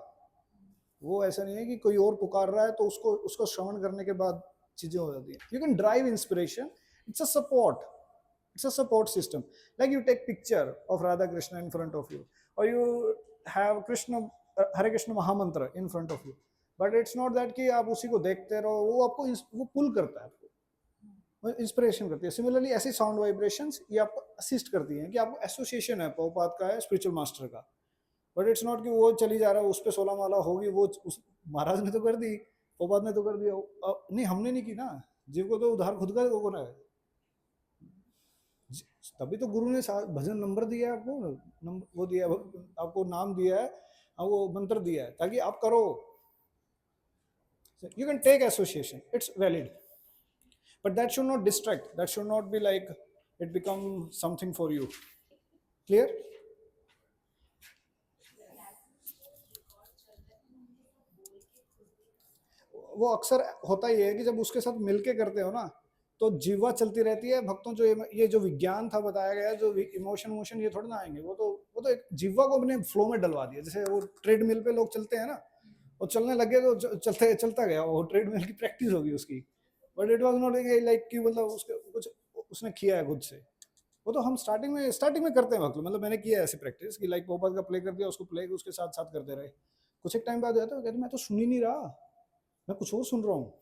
वो ऐसा नहीं है कि कोई और पुकार रहा है तो उसको श्रवण करने के बाद चीजें हो जाती है. You can drive inspiration. It's a support system. Like you take picture of Radha Krishna in front of you और you have Hare Krishna mahamantra in front of you, but it's not that कि आप उसी को देखते रहो. वो आपको वो पुल करता है, आपको इंस्पिरेशन करती है. सिमिलरली ऐसी साउंड वाइब्रेशंस ये आपको असिस्ट करती हैं कि आपको एसोसिएशन है प्रभुपाद का है स्पिरिचुअल मास्टर का, बट इट्स नॉट कि वो चली जा रहा है उस पर 16 माला होगी. वो उस महाराज ने तो कर दी, प्रभुपाद ने तो कर दिया. नहीं हमने नहीं की ना. जीव को तो उद्धार खुद का होना है. तभी तो गुरु ने भजन नंबर दिया है आपको, वो दिया आपको नाम दिया है, वो मंत्र दिया है ताकि आप करो. So you can take association, it's valid, but that should not distract. That should not be like it become something for you. Clear? वो अक्सर होता ही है कि जब उसके साथ मिलके करते हो ना तो जीवा चलती रहती है. भक्तों जो ये जो विज्ञान था बताया गया, जो इमोशन ये थोड़ा ना आएंगे. वो तो एक जीवा को अपने फ्लो में डलवा दिया. जैसे वो ट्रेडमिल पे लोग चलते हैं ना, और चलने लगे तो चलता गया. वो ट्रेडमिल की प्रैक्टिस होगी उसकी, but it was not like कि मतलब उसके कुछ उसने किया है खुद से. वो तो हम स्टार्टिंग में करते हैं वक्त. मतलब मैंने किया है ऐसी प्रैक्टिस कि लाइक प्रभुपाद का प्ले कर दिया, उसको प्ले उसके साथ साथ करते रहे. कुछ एक टाइम बाद आता है कहते मैं तो सुन ही नहीं रहा, मैं कुछ और सुन रहा हूँ.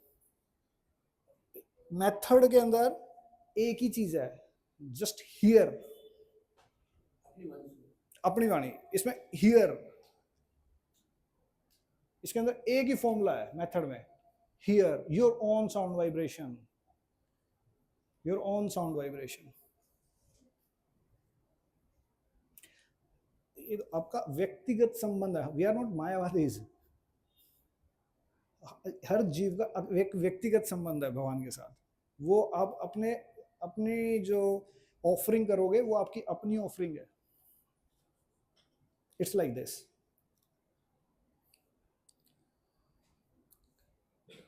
मेथड के अंदर एक ही चीज है, जस्ट हियर. अपनी वाणी इसमें हियर, इसके अंदर एक ही फॉर्मूला है मेथड में. Hear your own sound vibration, your own sound vibration. आपका व्यक्तिगत संबंध है. We are not Mayavadis. हर जीव का एक व्यक्तिगत संबंध है भगवान के साथ. वो आप अपनी जो ऑफरिंग करोगे वो आपकी अपनी ऑफरिंग है. It's like this.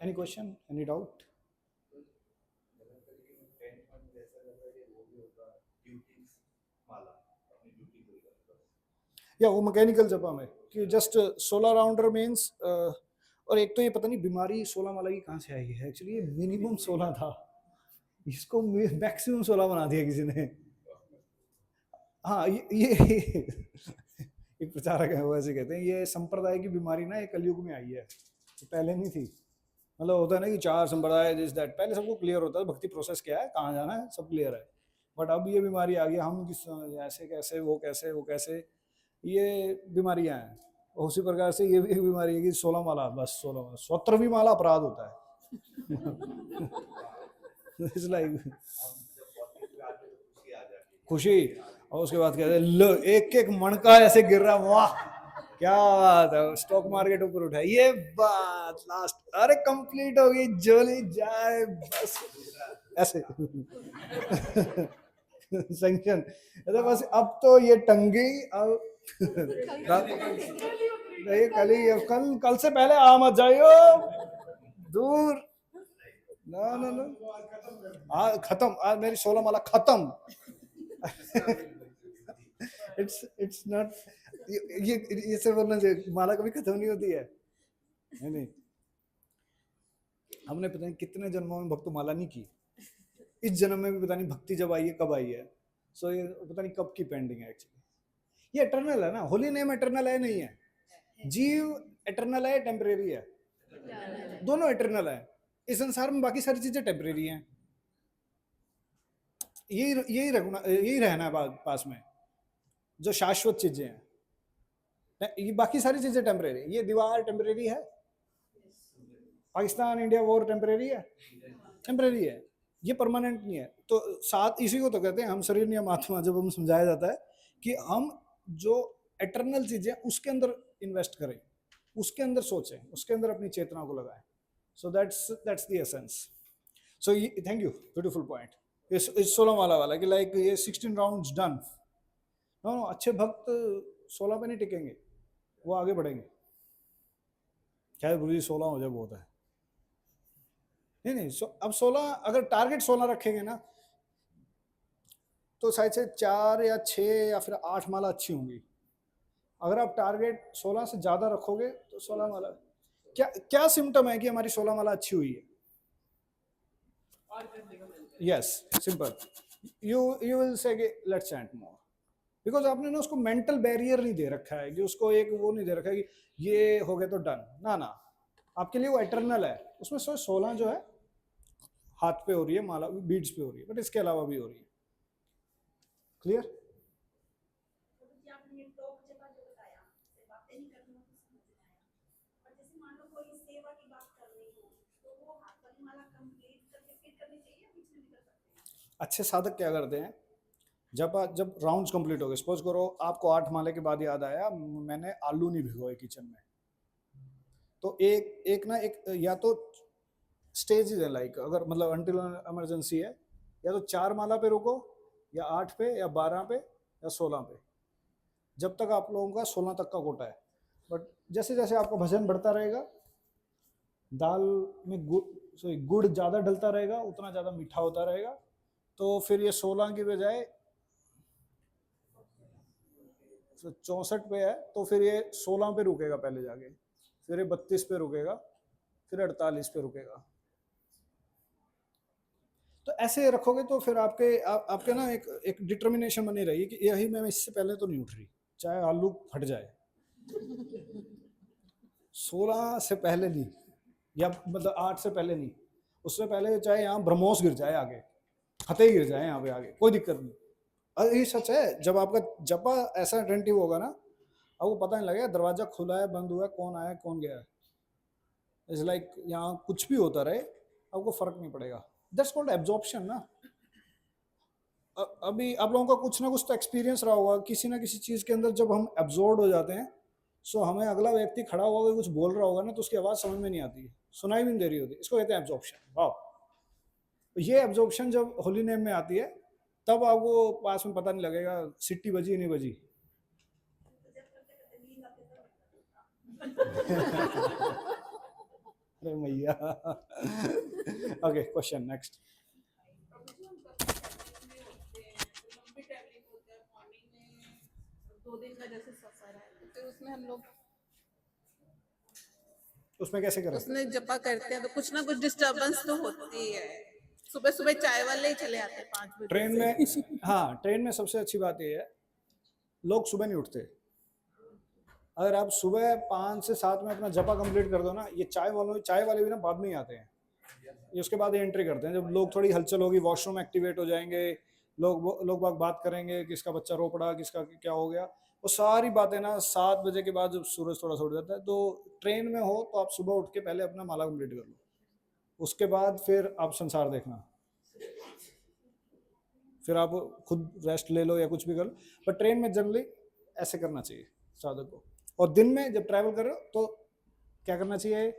Any question? Any doubt? या वो मैकेनिकल जपा में कि जस्ट 16 राउंडर मीन्स. और एक तो ये पता नहीं बीमारी 16 माला की कहाँ से आई है. एक्चुअली ये मिनिमम 16 था, इसको मैक्सिमम 16 बना दिया किसी ने. हाँ एक प्रचारक है वो ऐसे कहते हैं ये संप्रदाय की बीमारी ना ये कलयुग में आई है, तो पहले नहीं थी। मतलब होता है ना कि 4 संप्रदाय दिस दैट, पहले सबको क्लियर होता है भक्ति प्रोसेस क्या है, कहाँ जाना है, सब क्लियर है। बट अब ये बीमारी आ गई, हम किस ऐसे कैसे वो कैसे ये बीमारियां हैं। और उसी प्रकार से ये भी एक बीमारी है कि 16 माला, बस 16 माला, 17वीं माला अपराध होता है। It's like खुशी, और उसके बाद कहते हैं लो एक एक मणका ऐसे गिर रहा, वाह क्या बात है, स्टॉक मार्केट ऊपर उठा, ये बात लास्ट, अरे कंप्लीट हो गई, जोली जाए बस ऐसे। सैंक्शन, बस अब तो ये टंगी, अब ये कल से पहले आ मत जाइयो, दूर, ना खत्म, आज मेरी 16 माला खत्म। इट्स नॉट, ये से बोलना चाहिए, माला कभी खत्म नहीं होती है। नहीं, हमने पता नहीं कितने जन्मों में भक्त माला नहीं की, इस जन्म में भी पता नहीं भक्ति जब आई है कब आई है। सो ये पता नहीं कब की पेंडिंग है एक्चुअली। ये एटर्नल है ना, होली नेम एटर्नल है नहीं है, जीव एटर्नल है टेम्परेरी है, दोनों एटर्नल है। इस संसार में बाकी सारी चीजें टेम्परेरी हैं, यही रहना है पास में, जो शाश्वत चीजें हैं। ये बाकी सारी चीजें टेम्परेरी, ये दीवार टेम्परेरी है, पाकिस्तान इंडिया वॉर टेम्परेरी है, ये परमानेंट नहीं है। तो साथ इसी को तो कहते हैं हम शरीर नियम आत्मा, जब हम समझाया जाता है कि हम जो एटर्नल चीजें उसके अंदर इन्वेस्ट करें, उसके अंदर सोचें, उसके अंदर अपनी चेतना को लगाएं। So that's the essence. So thank you, beautiful point. इस 16 माला वाला कि लाइक ये 16 राउंड्स डन। नो, अच्छे भक्त 16 पे नहीं टिकेंगे, वो आगे बढ़ेंगे। क्या है गुरु जी 16 हो जाए बहुत है, नहीं अब 16, अगर टारगेट 16 रखेंगे ना तो शायद से 4 या 6 या फिर 8 माला अच्छी होंगी। अगर आप टारगेट 16 से ज्यादा रखोगे तो 16 माला, क्या सिम्टम है कि हमारी 16 माला अच्छी हुई है? Yes, simple, you will say let's chant more, because आपने ना उसको मेंटल बैरियर नहीं दे रखा है, कि उसको एक वो नहीं दे रखा है कि ये हो गया तो डन, ना आपके लिए वो एटर्नल है। उसमें 16 जो है हाथ पे हो रही है माला, बीड्स पे हो रही है, बट इसके अलावा भी हो रही है। क्लियर? अच्छे साधक क्या करते हैं, जब राउंड्स कंप्लीट हो गए, सपोज करो आपको 8 माले के बाद याद आया मैंने आलू नहीं भिगोए किचन में, तो एक या तो स्टेज है, लाइक अगर मतलब अनटिल इमरजेंसी है, या तो 4 माला पे रुको, या 8 पे, या 12 पे, या 16 पे, जब तक आप लोगों का 16 तक का कोटा है। बट जैसे जैसे आपका भजन बढ़ता रहेगा, दाल में गुड़ ज़्यादा डलता रहेगा, उतना ज़्यादा मीठा होता रहेगा, तो फिर ये 16 की बजाय 64 पे है, तो फिर ये 16 पे रुकेगा पहले जाके, फिर ये 32 पे रुकेगा, फिर 48 पे रुकेगा। तो ऐसे रखोगे तो फिर आपके ना एक डिटर्मिनेशन बनी रही कि यही मैं इससे पहले तो नहीं उठ रही, चाहे आलू फट जाए। 16 से पहले नहीं, या मतलब 8 से पहले नहीं, उससे पहले चाहे यहाँ ब्रह्मोस गिर जाए, आगे फतेह गिर जाए, यहाँ पे आगे कोई दिक्कत नहीं। अरे ये सच है, जब आपका जपा ऐसा अटेंटिव होगा ना, आपको पता नहीं लगेगा दरवाजा खुला है बंद हुआ है, कौन आया कौन गया। इट्स लाइक यहाँ कुछ भी होता रहे आपको फर्क नहीं पड़ेगा। दैट्स कॉल्ड एब्जॉर्प्शन ना। अभी आप लोगों का कुछ ना कुछ तो एक्सपीरियंस रहा होगा, किसी ना किसी चीज के अंदर जब हम एब्जॉर्ब हो जाते हैं, सो हमें अगला व्यक्ति खड़ा होगा कुछ बोल रहा होगा ना, तो उसकी आवाज समझ में नहीं आती, सुनाई भी नहीं दे रही होती, इसको कहते हैं एब्जॉर्प्शन। वाह, ये एब्जॉर्प्शन जब होली नेम में आती है तब आपको पास में पता नहीं लगेगा सिट्टी बजी नहीं बजी। अरे मैया। Okay, question next. उसमें हम लोग उसमें कैसे करें? उसमें जपा करते हैं तो कुछ ना कुछ डिस्टरबेंस तो होती है। सुबह सुबह चाय वाले ही चले आते हैं 5 बजे ट्रेन में। हाँ, ट्रेन में सबसे अच्छी बात ये है, लोग सुबह नहीं उठते, अगर आप सुबह 5 से 7 में अपना जपा कंप्लीट कर दो ना, ये चाय वाले भी ना बाद में ही आते हैं, ये उसके बाद ये एंट्री करते हैं। जब लोग थोड़ी हलचल होगी, वॉशरूम एक्टिवेट हो जाएंगे, लोग बाग बात करेंगे, किसका बच्चा रो पड़ा, किसका क्या हो गया, वो सारी बातें ना 7 बजे के बाद जब सूरज थोड़ा सा उठ जाता है, तो ट्रेन में हो तो आप सुबह उठ के पहले अपना माला कंप्लीट कर लो, उसके बाद फिर आप संसार देखना, फिर आप खुद रेस्ट ले लो या कुछ भी कर लो। पर ट्रेन में जनरली ऐसे करना चाहिए साधक को। और दिन में जब ट्रैवल कर रहे हो तो क्या करना चाहिए?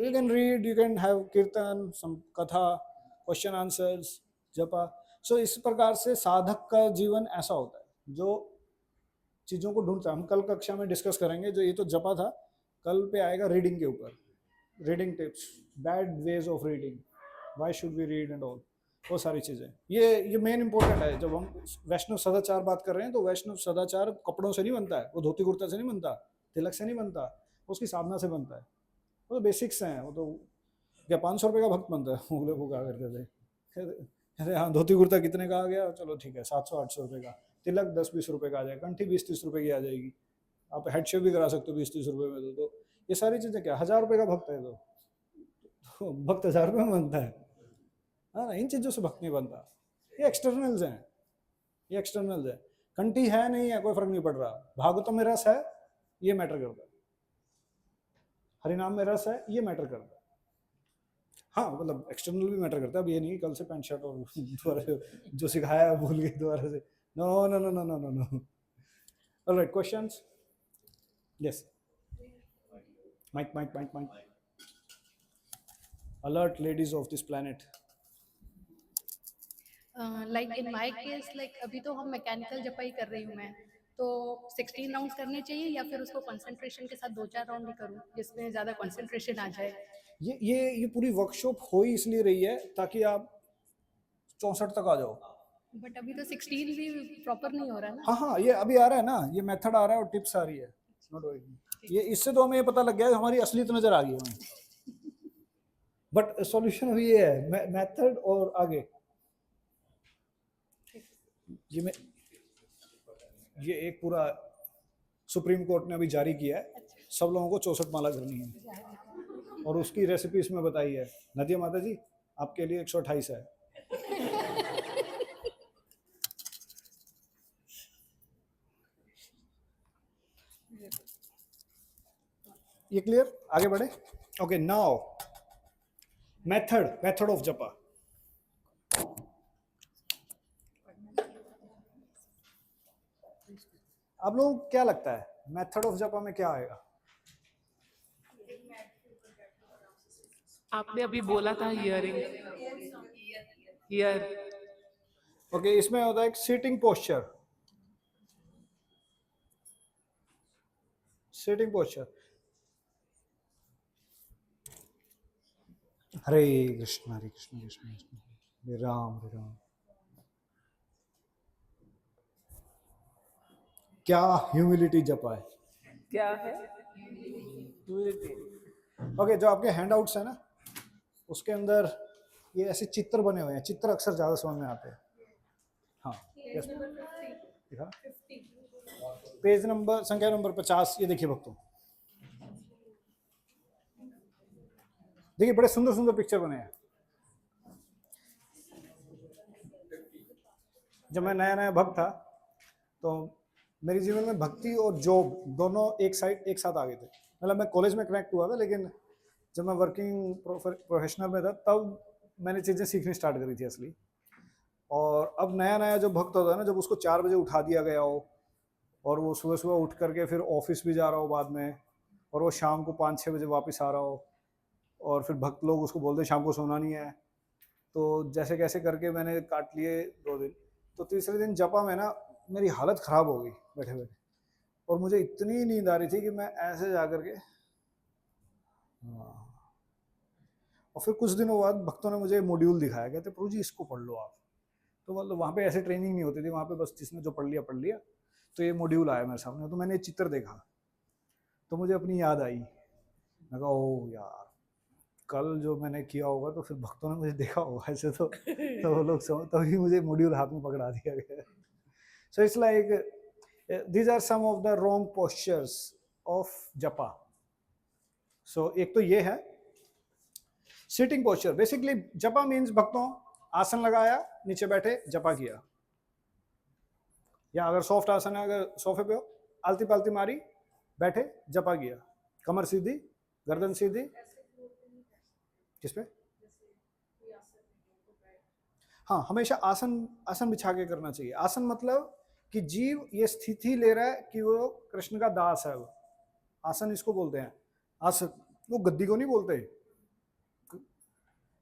You can read, you can have kirtan, some katha, question answers, japa. So इस प्रकार से साधक का जीवन ऐसा होता है जो चीजों को ढूंढता है। हम कल कक्षा में डिस्कस करेंगे, जो ये तो जपा था, कल पे आएगा रीडिंग के ऊपर, reading tips, bad ways of reading, why should we read and all, वो सारी चीजें। ये मेन इंपॉर्टेंट है। जब हम वैष्णव सदाचार बात कर रहे हैं तो वैष्णव सदाचार कपड़ों से नहीं बनता है, वो धोती कुर्ता से नहीं बनता, तिलक से नहीं बनता, उसकी साधना से बनता है। वो तो बेसिक्स हैं। वो तो क्या 500 रुपये का भक्त बनता है? वो क्या करते थे, अरे हाँ धोती कुर्ता कितने का आ गया, चलो ठीक है 700-800 रुपये का, तिलक 10-20 रुपये का आ जाएगा, कंठी 20-30 रुपये की आ जाएगी, आप हेड शेव भी करा सकते हो 20-30 रुपये में। तो ये सारी चीज़ें क्या 1000 रुपये का भक्त है, तो भक्त 1000 रुपये में बनता है? हाँ, इन चीज़ों से भक्त नहीं बनता। ये एक्सटर्नल्स हैं, ये एक्सटर्नल्स है। कंठी है नहीं है कोई फर्क नहीं पड़ रहा, भागवतम में रस है ये मैटर करता है, हरिनाम में रस है ये मैटर करता है। हाँ मतलब एक्सटर्नल भी मैटर करता है। अब ये नहीं कल से पैंट शर्ट और दोबारा से जो सिखाया है भूल गए दोबारा से, no no no no no no no. Alright, questions? Yes, mike. Alert ladies of this planet. Like in my case, like अभी तो हम मैकेनिकल जपाई कर रही हूँ मैं, तो 16 राउंड्स करने चाहिए या फिर उसको कंसंट्रेशन के साथ 2-4 राउंड ही करूँ जिसमें ज़्यादा कंसंट्रेशन आ जाए? ये पूरी वर्कशॉप हो ही इसलिए रही है ताकि आप 64 तक आ जाओ। बट अभी तो 16 भी प्रॉपर नहीं हो रहा ना। हाँ, ये अभी आ रहा है ना, ये मेथड आ रहा है और टिप्स आ रही है। नॉट वरी, ये इससे तो हमें ये पता लग गया है, हमारी असलियत नजर आ गई हमें। बट सॉल्यूशन अभी ये है, मेथड और आगे ये एक पूरा सुप्रीम कोर्ट ने अभी जारी किया है, सब लोगों को 64 माला करनी है और उसकी रेसिपी इसमें बताई है। नदिया माता जी आपके लिए 128 है। ये क्लियर? आगे बढ़े। ओके, नाउ मेथड ऑफ जपा। आप लोगों को क्या लगता है मेथड ऑफ जपा में क्या आएगा? आपने अभी बोला था हियरिंग, हियर। ओके, इसमें होता है एक sitting posture. Sitting posture. Hare Krishna Hare Krishna Krishna Krishna Hare Ram Hare Ram. क्या ह्यूमिलिटी जपा है? क्या है ह्यूमिलिटी? ओके, जो आपके हैंड आउट्स है ना, उसके अंदर ये ऐसे चित्र बने हुए हैं। चित्र अक्सर ज्यादा समझ में आते हैं। हाँ, दिखा पेज नंबर, संख्या नंबर 50। ये देखिए भक्तों, देखिए बड़े सुंदर सुंदर पिक्चर बने हैं। जब मैं नया नया भक्त था तो मेरे जीवन में भक्ति और जॉब दोनों एक साथ आ गए थे। मतलब मैं कॉलेज में कनेक्ट हुआ था, लेकिन जब मैं वर्किंग प्रोफेशनल में था तब मैंने चीज़ें सीखनी स्टार्ट करी थी असली। और अब नया नया जो भक्त होता है ना, जब उसको 4 बजे उठा दिया गया हो और वो सुबह सुबह उठ करके फिर ऑफिस भी जा रहा हो बाद में, और वो शाम को 5-6 बजे वापस आ रहा हो, और फिर भक्त लोग उसको बोलते शाम को सोना नहीं है, तो जैसे कैसे करके मैंने काट लिए 2 दिन। तो तीसरे दिन जपा में ना मेरी हालत ख़राब हो गई बैठे बैठे, और मुझे इतनी नींद आ रही थी कि मैं ऐसे जा करके और फिर कुछ दिनों बाद भक्तों ने मुझे मॉड्यूल दिखाया, कहते प्रभु जी इसको पढ़ लो आप। तो मतलब वहाँ पे ऐसे ट्रेनिंग नहीं होती थी, वहाँ पे बस जिसने जो पढ़ लिया। तो ये मॉड्यूल आया मेरे सामने, तो मैंने ये चित्र देखा तो मुझे अपनी याद आई। मैं कहा ओह यार, कल जो मैंने किया होगा तो फिर भक्तों ने मुझे देखा होगा ऐसे। तो वो लोग तभी मुझे मॉड्यूल हाथ में पकड़ा दिया गया। So it's like these are some of the wrong postures of japa. So एक तो ये है सिटिंग पोस्चर. बेसिकली जपा मीन्स भक्तों आसन लगाया, नीचे बैठे, जपा किया. या अगर सॉफ्ट आसन है, अगर सोफे पे हो, आलती पालती मारी, बैठे, जपा किया. कमर सीधी, गर्दन सीधी. किस पे? हाँ, हमेशा आसन बिछा के करना चाहिए. आसन मतलब कि जीव ये स्थिति ले रहा है कि वो कृष्ण का दास है. वो आसन इसको बोलते हैं. आसन, वो गद्दी को नहीं बोलते.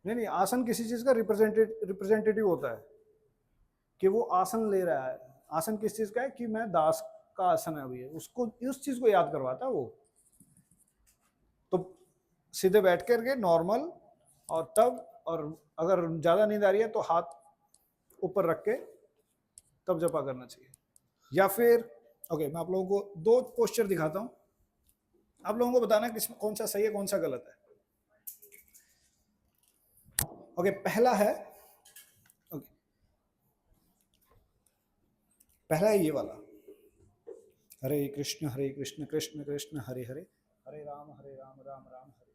नहीं, आसन किसी चीज का रिप्रेजेंटेटिव होता है कि वो आसन ले रहा है. आसन किस चीज का है कि मैं दास का आसन है अभी, उसको उस चीज को याद करवाता है वो. तो सीधे बैठ करके नॉर्मल, और तब, और अगर ज्यादा नींद आ रही है तो हाथ ऊपर रख के तब जपा करना चाहिए. या फिर ओके, मैं आप लोगों को 2 पोस्चर दिखाता हूं, आप लोगों को बताना किस कौन सा सही है कौन सा गलत है. ओके, पहला है, ओके, पहला है ये वाला. हरे कृष्ण कृष्ण कृष्ण हरे हरे, हरे राम राम राम हरे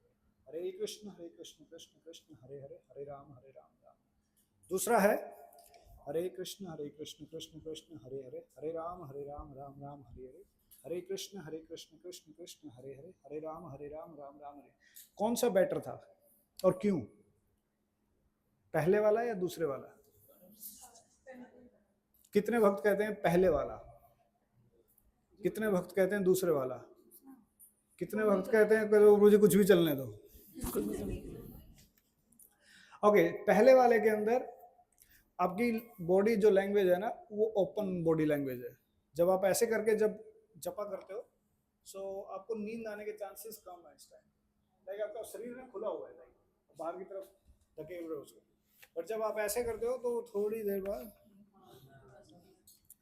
हरे कृष्ण कृष्ण कृष्ण हरे हरे, हरे राम राम. दूसरा है हरे कृष्ण कृष्ण कृष्ण हरे हरे, हरे राम राम राम हरे हरे, हरे कृष्ण कृष्ण कृष्ण हरे हरे, हरे राम राम राम हरे. कौन सा बेटर था और क्यों? पहले वाला या दूसरे वाला? कितने भक्त कहते हैं पहले वाला? कितने भक्त कहते हैं दूसरे वाला? कितने भक्त कहते हैं मुझे कुछ भी चलने दो? ओके, पहले वाले के अंदर आपकी बॉडी जो लैंग्वेज है ना, वो ओपन बॉडी लैंग्वेज है. जब आप ऐसे करके जब जपा करते हो, सो आपको नींद आने के चांसेस कम है इस टाइम. लाइक आपका शरीर ना खुला हुआ है, लाइक बाहर की तरफ धके हुए उसको. पर जब आप ऐसे करते हो तो थोड़ी देर बाद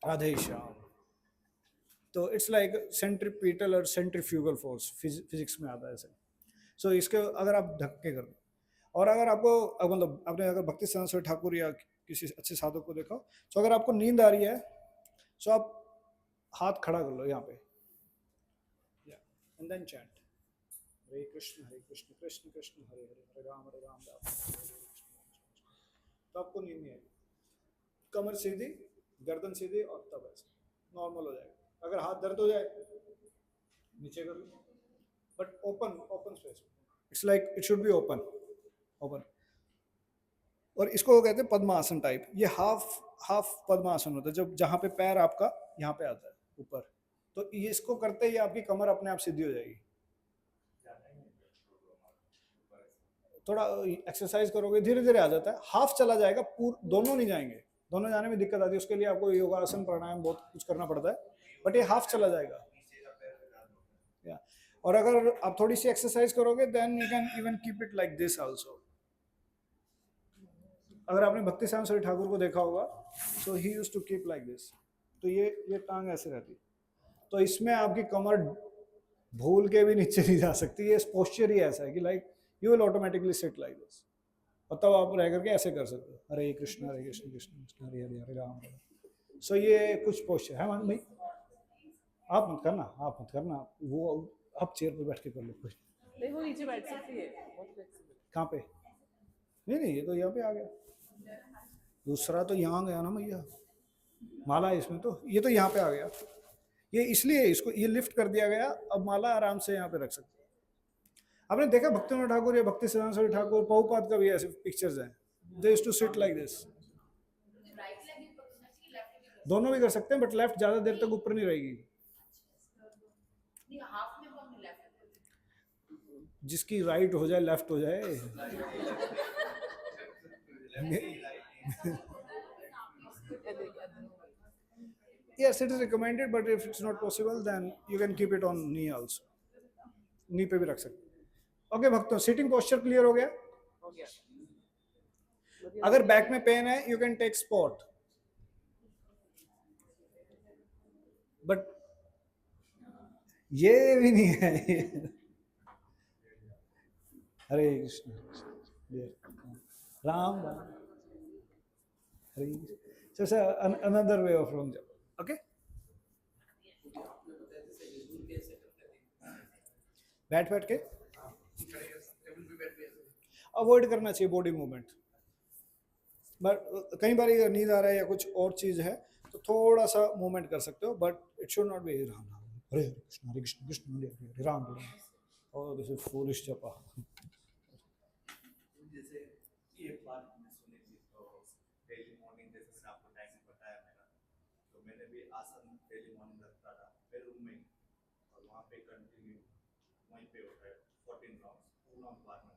राधे श्याम. तो इट्स लाइक सेंट्रीपिटल और सेंट्रीफ्यूगल फोर्स फिजिक्स में आता है ऐसे. सो इसके अगर आप ढक के कर दो, और अगर आपको मतलब आपने अगर भक्ति सरस्वती ठाकुर या किसी अच्छे साधक को देखो, तो अगर आपको नींद आ रही है, सो आप हाथ खड़ा कर लो यहाँ पे, एंड देन चैंट हरे कृष्ण कृष्ण कृष्ण हरे हरे, हरे राम राम. तो आपको नींद नहीं आएगी. कमर सीधी, गर्दन सीधी, और तब ऐसे नॉर्मल हो जाएगा. अगर हाथ दर्द हो जाए नीचे कर लो, but open space. It's like it should be open. और इसको कहते हैं पद्मासन टाइप. ये हाफ पद्मासन होता है, जब जहाँ पे पैर आपका यहाँ पे आता है ऊपर, तो ये इसको करते ही आपकी कमर अपने आप सीधी हो जाएगी. थोड़ा एक्सरसाइज करोगे धीरे धीरे आ जाता है. हाफ चला जाएगा, दोनों नहीं जाएंगे. दोनों जाने में दिक्कत आती है, उसके लिए आपको योगासन प्राणायाम बहुत कुछ करना पड़ता है, बट ये हाफ चला जाएगा. और अगर आप थोड़ी सी एक्सरसाइज करोगे, then you can even keep it like this also. अगर आपने भक्ति सरस्वती ठाकुर को देखा होगा, so he used to keep like this. तो ये टांग ऐसे रहती. तो इसमें आपकी कमर भूल के भी नीचे नहीं जा सकती. ये पोस्चर ही ऐसा है कि like you will automatically seat like this. और तब आप रह करके ऐसे कर सकते हो, हरे कृष्ण कृष्ण कृष्ण हरे हरे, हरे राम. सो ये कुछ पोस्चर है. मान भाई आप मत करना, वो आप चेयर पे बैठ के कर लो. कुछ नहीं, वो नीचे बैठ सकती है. कहाँ पे? नहीं, ये तो यहाँ पे आ गया. दूसरा तो यहाँ गया ना भैया, माला है इसमें, तो ये तो यहाँ पे आ गया. ये इसलिए इसको ये लिफ्ट कर दिया गया. अब माला आराम से यहाँ पे रख सकते. आपने देखा भक्तिविनोद ठाकुर या भक्ति सरस्वती ठाकुर, प्रभुपाद का भी ऐसे पिक्चर्स हैं. They used to sit like this. दोनों भी कर सकते हैं, बट लेफ्ट ज्यादा देर तक ऊपर नहीं रहेगी. जिसकी राइट हो जाए लेफ्ट हो जाए. Yes, it is recommended, but if it's not possible, then you can keep it on knee also. नी पे भी रख सकते. ओके भक्तों, सिटिंग पोस्चर क्लियर हो गया. अगर बैक में पेन है, you can take spot, but ये भी नहीं है. Hare Krishna Ram Ram Hare. So it's another way of wrong japa. Okay, बैठ बैठ के अवॉइड करना चाहिए बॉडी मूवमेंट। बट कई बार अगर नींद आ रहा है या कुछ और चीज है तो थोड़ा सा मूवमेंट कर सकते हो, but it should not be Ram Ram Hare Hare Krishna Krishna Hare Hare Ram Ram और दिस इज फूलिश जपा। जैसे ये बात मैंने सुनी थी, तो डेली मॉर्निंग जैसे मैंने आपको टाइम बताया मेरा, तो मैंने भी आसन डेली मॉर्निंग रखता था मेरे रूम में, और वहाँ पे कंटिन्यू वहीं पे होता है 14 राउंड्स पूरा बार में।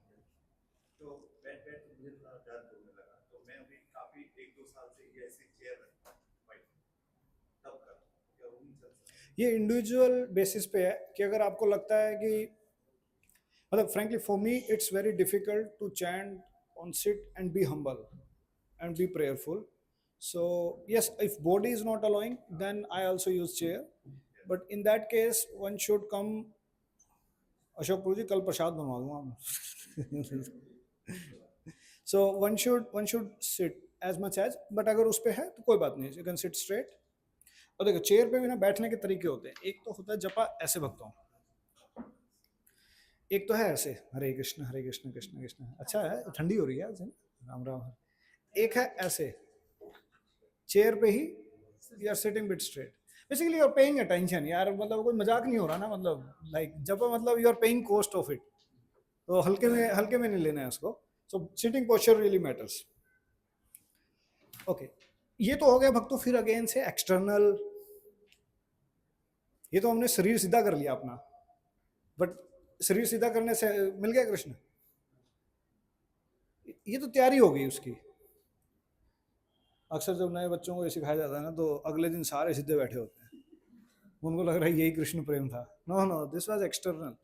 तो बैठ बैठ के मुझे थोड़ा दर्द होने लगा, तो मैं अभी काफ़ी 1-2 साल से ये ऐसी चेयर रखता हूँ वाइट, तब कर क्या रूम चल सकता है? ये इंडिविजुअल बेसिस पे है कि अगर आपको लगता है कि मतलब frankly for me it's very difficult to chant on sit and be humble and be prayerful. So yes, if body is not allowing then I also use chair, but in that case one should come. Ashok प्रभु जी कल प्रसाद बनवा दूंगा so one should sit as much as, but अगर उस पे है तो कोई बात नहीं, you can sit straight. और देखो चेयर पे भी ना बैठने के तरीके होते हैं, एक तो होता है जपा ऐसे भक्तों, एक तो है ऐसे हरे कृष्ण कृष्ण कृष्ण, अच्छा है ठंडी हो रही है आज, राम राम। एक है ऐसे चेयर पे ही you are sitting bit straight, basically you are paying attention यार, मतलब कोई मजाक नहीं हो रहा ना, मतलब लाइक जब मतलब you are paying cost of it, तो हल्के में नहीं लेना है उसको। So sitting posture really matters. Okay, ये तो हो गया भक्तों। फिर अगेन से एक्सटर्नल, ये तो हमने शरीर सीधा कर लिया अपना, बट शरीर सीधा करने से मिल गया कृष्ण, ये तो तैयारी हो गई उसकी। अक्सर जब नए बच्चों को ये सिखाया जाता है ना, तो अगले दिन सारे सीधे बैठे होते हैं, उनको लग रहा है यही कृष्ण प्रेम था। No no, this was external.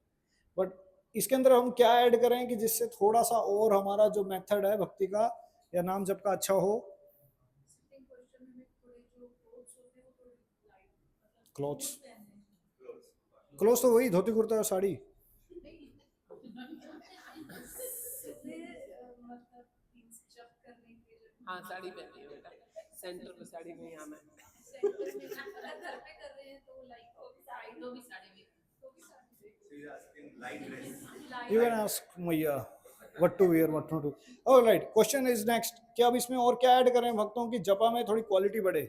But इसके अंदर हम क्या ऐड करें कि जिससे थोड़ा सा और हमारा जो मेथड है भक्ति का या नाम जप का अच्छा हो। क्लोथ्स तो वही धोती कुर्ता और साड़ी। हाँ साड़ी पहनी है बेटा, सेंटर में साड़ी नहीं आना है। You can ask Maya what to wear, what not to. All right, question is next, कि अब इसमें और क्या ऐड करें भक्तों की जपा में थोड़ी क्वालिटी बढ़े?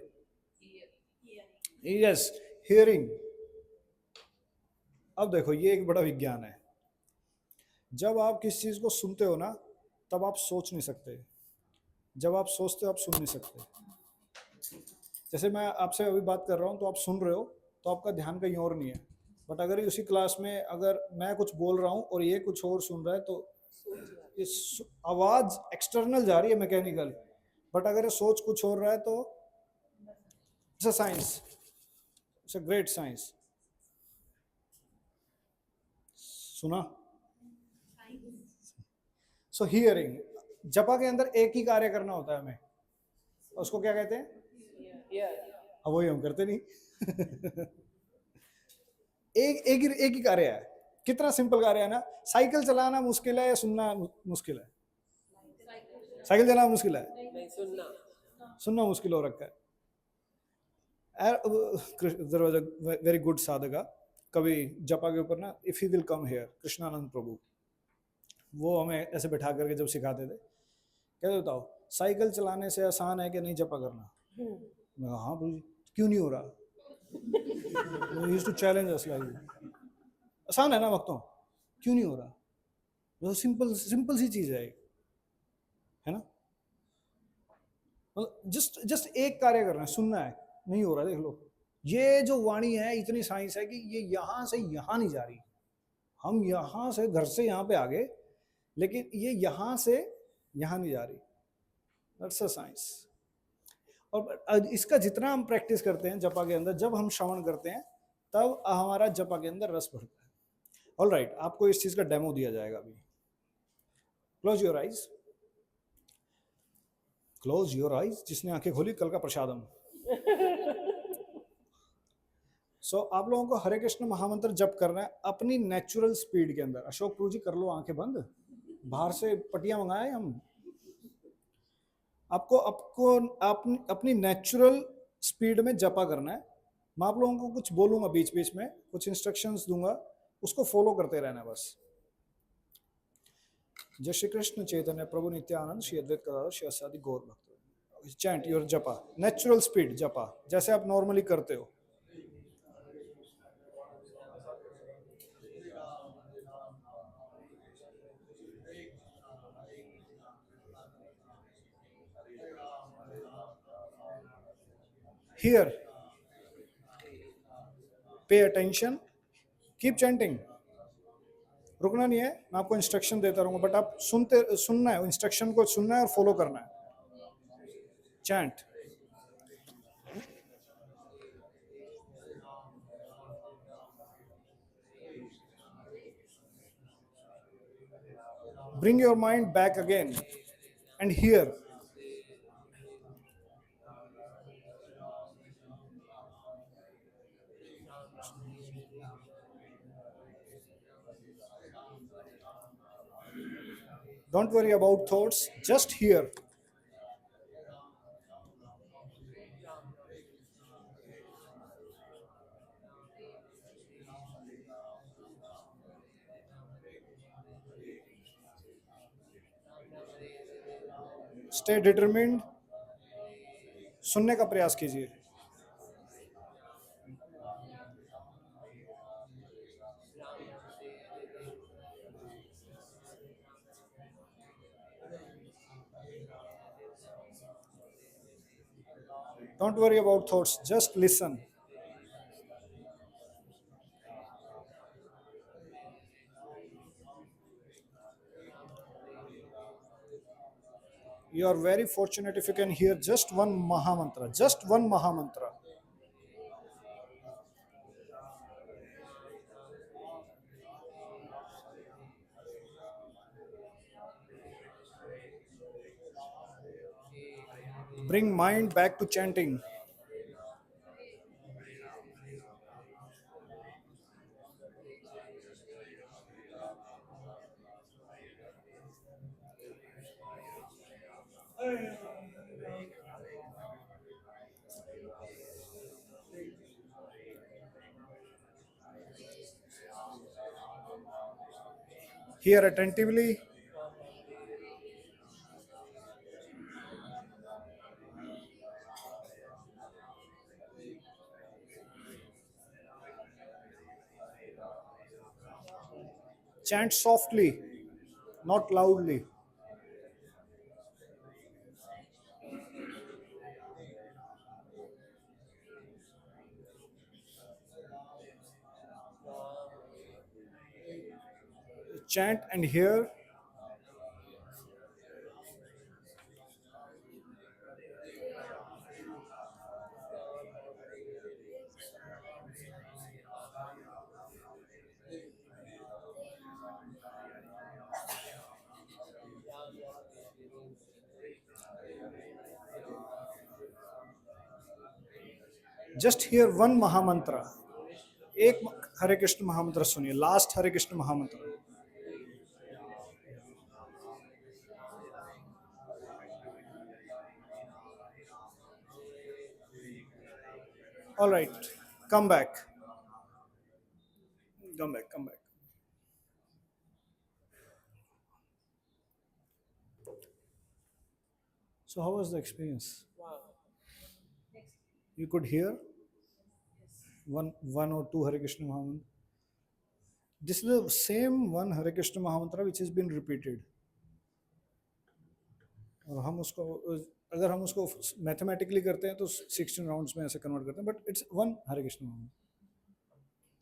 Yes, hearing. अब देखो ये एक बड़ा विज्ञान है। जब आप किसी चीज को सुनते हो ना, तब आप सोच नहीं सकते, जब आप सोचते हो आप सुन नहीं सकते। जैसे मैं आपसे अभी बात कर रहा हूँ तो आप सुन रहे हो, तो आपका ध्यान कहीं और नहीं है। बट अगर उसी क्लास में अगर मैं कुछ बोल रहा हूँ और ये कुछ और सुन रहा है, तो इस आवाज एक्सटर्नल जा रही है मैकेनिकल, बट अगर ये सोच कुछ और रहा है तो it's a science, it's a great science. सुना? सो हियरिंग, जपा के अंदर एक ही कार्य करना होता है हमें, उसको क्या कहते हैं? अब वही हम करते नहीं एक ही कार्य है। कितना सिंपल कार्य है ना। साइकिल चलाना मुश्किल है या सुनना मुश्किल है? साइकिल चलाना मुश्किल है, नहीं सुनना मुश्किल हो रखा है। There was a very good sadhaka, कभी जपा के ऊपर ना, if he will come here, Krishnanand Prabhu, वो हमें ऐसे बैठा करके जब सिखाते थे, कहते बताओ साइकिल चलाने से आसान है कि नहीं जपा करना? मैं हाँ प्रभु जी, क्यों नहीं हो रहा? He used to challenge us like, आसान है ना भक्तों, क्यों नहीं हो रहा? वो सिंपल सी चीज है ना। जस्ट एक कार्य करना है, सुनना है, नहीं हो रहा, देख लो। ये जो वाणी है इतनी साइंस है कि ये यहाँ से यहाँ नहीं जा रही, हम यहाँ से घर से यहाँ पे आ गए, लेकिन ये यहाँ से यहाँ नहीं जा रही। That's a science. और इसका जितना हम प्रैक्टिस करते हैं जपा के अंदर, जब हम श्रवण करते हैं तब हमारा जपा के अंदर रस बढ़ता है। ऑल राइट, आपको इस चीज का डेमो दिया जाएगा अभी। Close your eyes, close your eyes. जिसने आंखें खोली कल का प्रसादम। सो आप लोगों को हरे कृष्ण महामंत्र जप करना है अपनी नेचुरल स्पीड के अंदर। अशोक प्रभु जी कर लो आंखें बंद, बाहर से पट्टियां मंगाए हम। आपको अपनी नेचुरल स्पीड में जपा करना है। मैं आप लोगों को कुछ बोलूंगा बीच बीच में, कुछ इंस्ट्रक्शंस दूंगा, उसको फॉलो करते रहना बस। जय श्री कृष्ण चैतन्य प्रभु नित्यानंद श्री अद्वैत गदाधर श्री आदि गौर भक्त। चैंट योर जपा, नेचुरल स्पीड जपा, जैसे आप नॉर्मली करते हो। Here, pay attention, keep chanting। रुकना नहीं है, मैं आपको इंस्ट्रक्शन देता रहूंगा, बट आप सुनना है, इंस्ट्रक्शन को सुनना है और फॉलो करना है। Chant. Bring your mind back again and here। Don't worry about thoughts, just here। Stay determined, सुनने का प्रयास कीजिए। Don't worry about thoughts, just listen। You are very fortunate if you can hear just one Mahamantra, just one Mahamantra। Bring mind back to chanting। Hear attentively। Chant softly, not loudly। Chant and hear। Just hear one Mahamantra, एक हरे कृष्ण महामंत्र सुनिए, last हरे कृष्ण महामंत्र। All right, come back, come back, come back। So how was the experience? You could hear one or two Hare Krishna Mahamantra. This is the same one Hare Krishna Mahamantra which has been repeated। और हम उसको, अगर हम उसको mathematically करते हैं तो 16 rounds में ऐसे कन्वर्ट करते हैं, but it's one Hare Krishna mahamantra,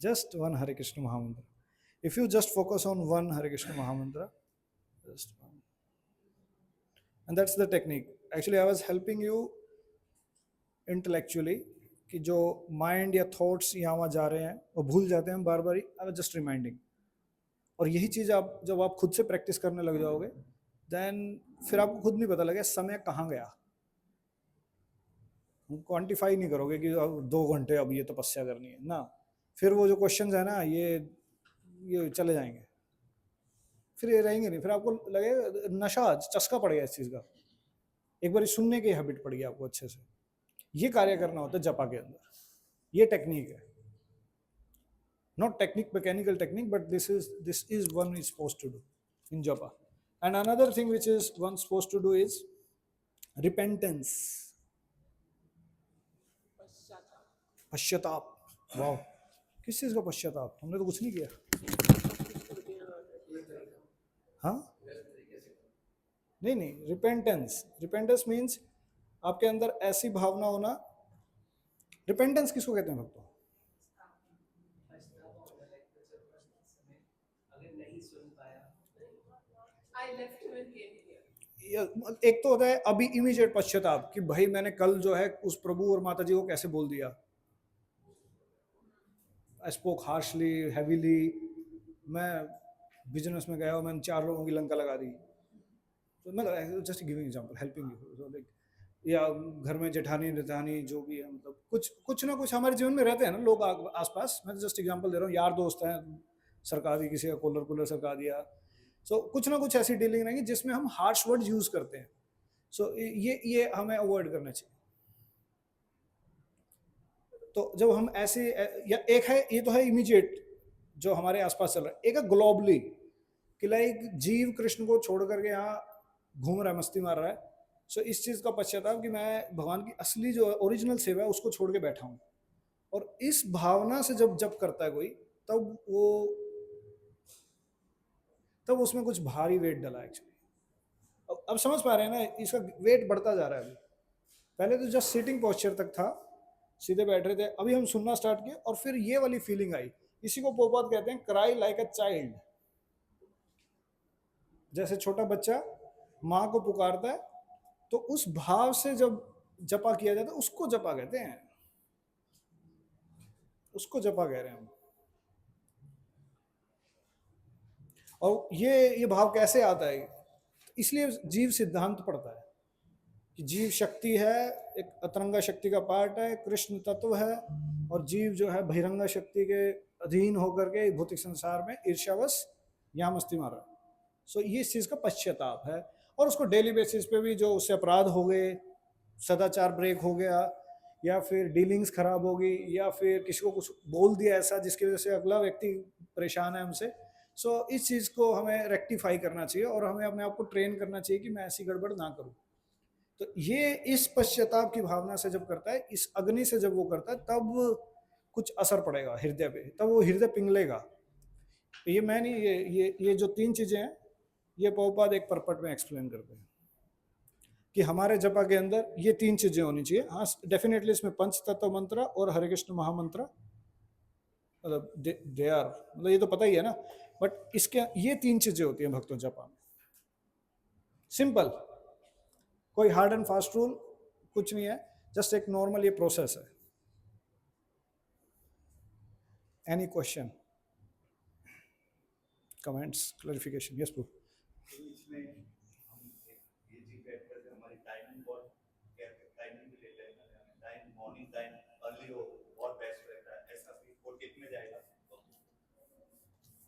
just one Hare Krishna mahamantra. If you just focus on one Hare Krishna mahamantra, just one, and that's the technique। Actually I was helping you intellectually कि जो माइंड या थॉट्स यहाँ वहाँ जा रहे हैं वो भूल जाते हैं हम बार बार। I was just reminding. और यही चीज़ आप जब आप खुद से प्रैक्टिस करने लग जाओगे, देन फिर आपको खुद नहीं पता लगेगा समय कहाँ गया। क्वांटिफाई नहीं करोगे कि अब 2 घंटे अब ये तपस्या करनी है ना, फिर वो जो क्वेश्चंस है ना ये चले जाएंगे, फिर ये रहेंगे नहीं, फिर आपको लगेगा नशा, चस्का पड़ गया इस चीज़ का, एक बार सुनने की हैबिट पड़ गई आपको अच्छे से। ये कार्य करना होता है जपा के अंदर, ये टेक्निक है, not technique, mechanical technique, but this is one is supposed to do in japa. And another thing which is one supposed to do is repentance, पश्चाताप. वाओ, किस चीज का पश्चाताप? हमने तो कुछ नहीं किया. हाँ, नहीं, रिपेंटेंस मीन्स आपके अंदर ऐसी भावना होना. रिपेंटेंस किसको कहते हैं भक्तों? एक तो होता है अभी इमीडिएट पश्चाताप कि भाई मैंने कल जो है उस प्रभु और माता जी को कैसे बोल दिया, आई स्पोक हार्शली, हैवीली, मैं बिजनेस में गया और मैंने 4 लोगों की लंका लगा दी. तो मतलब just giving example, helping you, like, या घर में जेठानी जेठानी जो भी है, मतलब कुछ ना कुछ हमारे जीवन में रहते हैं ना लोग आसपास. मैं जस्ट एग्जांपल दे रहा हूँ, यार दोस्त हैं, सरका दी किसी का कूलर सरका दिया. सो कुछ ना कुछ ऐसी डीलिंग रहेंगी जिसमें हम हार्श वर्ड यूज करते हैं. सो ये हमें अवॉइड करना चाहिए. तो जब हम ऐसे, या एक है, ये तो है इमीडिएट जो हमारे आसपास चल रहा है. एक है ग्लोबली कि लाइक जीव कृष्ण को छोड़ करके यहाँ घूम रहा है, मस्ती मार रहा है. सो इस चीज का पश्चाताप कि मैं भगवान की असली जो ओरिजिनल सेवा है उसको छोड़ के बैठा हूँ. और इस भावना से जब करता है कोई, तब उसमें कुछ भारी वेट डला एक्चुअली. अब समझ पा रहे हैं ना, इसका वेट बढ़ता जा रहा है. अभी पहले तो जस्ट सिटिंग पोस्चर तक था, सीधे बैठ रहे थे. अभी हम सुनना स्टार्ट किए और फिर ये वाली फीलिंग आई. इसी को पोपात कहते हैं क्राई लाइक अ चाइल्ड. जैसे छोटा बच्चा माँ को पुकारता है, तो उस भाव से जब जपा किया जाता है उसको जपा कहते हैं, उसको जपा कह रहे हैं हम. और ये भाव कैसे आता है? इसलिए जीव सिद्धांत पढ़ता है कि जीव शक्ति है, एक अतरंगा शक्ति का पार्ट है, कृष्ण तत्व है, और जीव जो है बहिरंगा शक्ति के अधीन होकर के भौतिक संसार में ईर्ष्यावश यहाँ मस्ती मार रहा है. सो ये इस चीज का पश्चाताप है. और उसको डेली बेसिस पे भी जो उससे अपराध हो गए, सदाचार ब्रेक हो गया, या फिर डीलिंग्स खराब होगी, या फिर किसी को कुछ बोल दिया ऐसा जिसकी वजह से अगला व्यक्ति परेशान है हमसे. सो इस चीज़ को हमें रेक्टिफाई करना चाहिए और हमें अपने आप को ट्रेन करना चाहिए कि मैं ऐसी गड़बड़ ना करूं. तो ये इस पश्चाताप की भावना से जब करता है, इस अग्नि से जब वो करता है, तब कुछ असर पड़ेगा हृदय पे, तब वो हृदय पिघलेगा. ये मैं नहीं, ये जो 3 चीजें हैं ये प्रभुपाद एक परपट में एक्सप्लेन करते हैं कि हमारे जपा के अंदर ये 3 चीजें होनी चाहिए. हाँ, डेफिनेटली इसमें पंच तत्व मंत्र और हरे कृष्ण महामंत्र, मतलब दे आर, मतलब ये तो पता ही है ना. बट इसके ये 3 चीजें होती हैं भक्तों जपा में. सिंपल, कोई हार्ड एंड फास्ट रूल कुछ नहीं है, जस्ट एक नॉर्मल ये प्रोसेस है. Any question, comments, clarification? Yes proof. इसमें हम ये जी फैक्टर से हमारी टाइमिंग और टाइमिंग भी लेते हैं. टाइम मॉर्निंग टाइम अर्ली हो और बेस्ट रहता है, ऐसा भी वो टिप में जाएगा.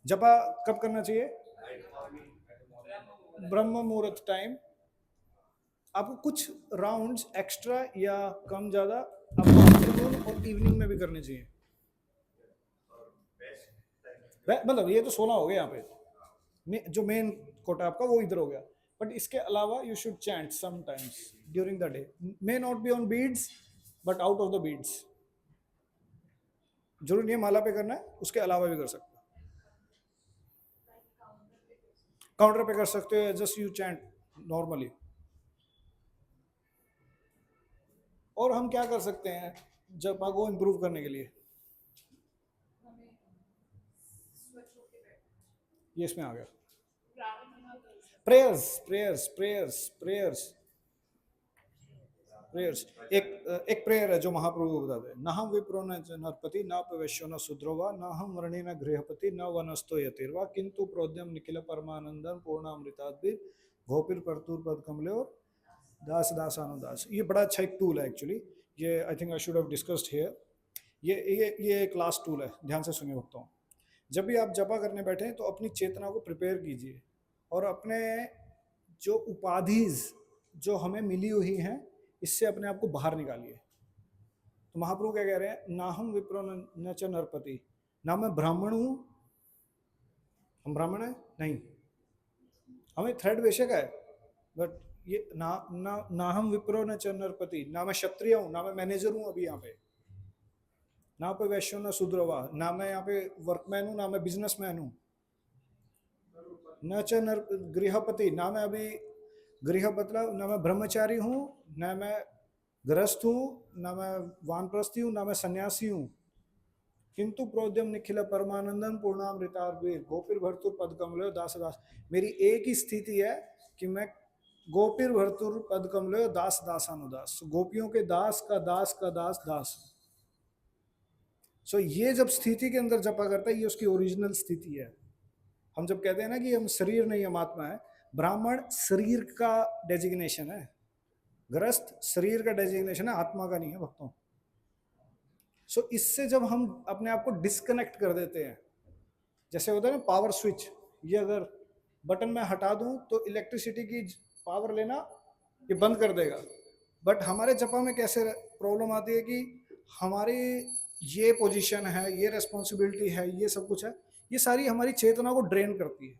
जपा कब करना चाहिए? ब्रह्म मुहूर्त टाइम. आपको कुछ राउंड्स एक्स्ट्रा या कम ज्यादा आपको आफ्टरनून और इवनिंग में भी करने चाहिए. मतलब ये तो 16 हो गए यहाँ पे, जो मेन कोटा आपका वो इधर हो गया. बट इसके अलावा you should chant sometimes during the day, may not be on beads but out of the beads. जरूर नहीं है माला पे करना है, उसके अलावा भी कर सकते हो. काउंटर पे कर सकते हो, जस्ट यू चैंट नॉर्मली. और हम क्या कर सकते हैं जपा को इम्प्रूव करने के लिए? ये इसमें आ गया. Prayers prayers prayers prayers prayers. एक प्रेयर है जो महाप्रभु को बताते हैं. न हम विप्रो न नरपति न पवैश्यो न शूद्रोवा न हम वर्णी न गृहपति न वनस्तो यतिर्वा किंतु प्रोद्यम निखिल परमानंदम पूर्णामृताद्भि गोपिर परतूर पद कमले और दास दासानुदास. ये बड़ा अच्छा एक टूल है एक्चुअली. ये I think I should have discussed here. ये एक लास्ट टूल है, ध्यान से सुनिए भक्तों. जब भी आप जपा करने बैठे तो अपनी चेतना को प्रिपेयर कीजिए और अपने जो उपाधिज जो हमें मिली हुई हैं इससे अपने आप को बाहर निकालिए. तो महाप्रभु क्या कह रहे हैं, ना हम विप्रो न च नरपति, ना मैं ब्राह्मण हूं, हम ब्राह्मण है नहीं, हमें थर्ड वैश्य का है, बट ये ना हम विप्रो न च नरपति, ना मैं क्षत्रिय हूं, ना मैं मैनेजर हूं अभी यहाँ पे, ना पे वैश्य न शूद्रवा, ना मैं यहाँ पे वर्कमैन हूं, ना मैं बिजनेसमैन हूं, न च नर गृहपति, ना मैं अभी गृहपति, ना मैं ब्रह्मचारी हूँ, ना मैं गृहस्थ हूँ, ना मैं वानप्रस्थी हूँ, ना मैं सन्यासी हूँ, किंतु प्रोद्यम निखिल परमानंदन पूर्णामृतार्वीर गोपीर भर्तुर पद कमलो दास दास। मेरी एक ही स्थिति है कि मैं गोपीर भर्तुर पद कमलो दास दासानुदास, गोपियों के दास का दास का दास दास। सो ये जब स्थिति के अंदर जपा करता है, ये उसकी ओरिजिनल स्थिति है। हम जब कहते हैं ना कि हम शरीर नहीं हम आत्मा है, ब्राह्मण शरीर का डेजिग्नेशन है, गृहस्थ शरीर का डेजिग्नेशन है, आत्मा का नहीं है भक्तों। सो इससे जब हम अपने आप को डिस्कनेक्ट कर देते हैं, जैसे होता है ना पावर स्विच, ये अगर बटन मैं हटा दूं तो इलेक्ट्रिसिटी की पावर लेना ये बंद कर देगा, बट हमारे जपा में कैसे प्रॉब्लम आती है कि हमारी ये पोजीशन है, ये रेस्पॉन्सिबिलिटी है, ये सब कुछ है, ये सारी हमारी चेतना को ड्रेन करती है,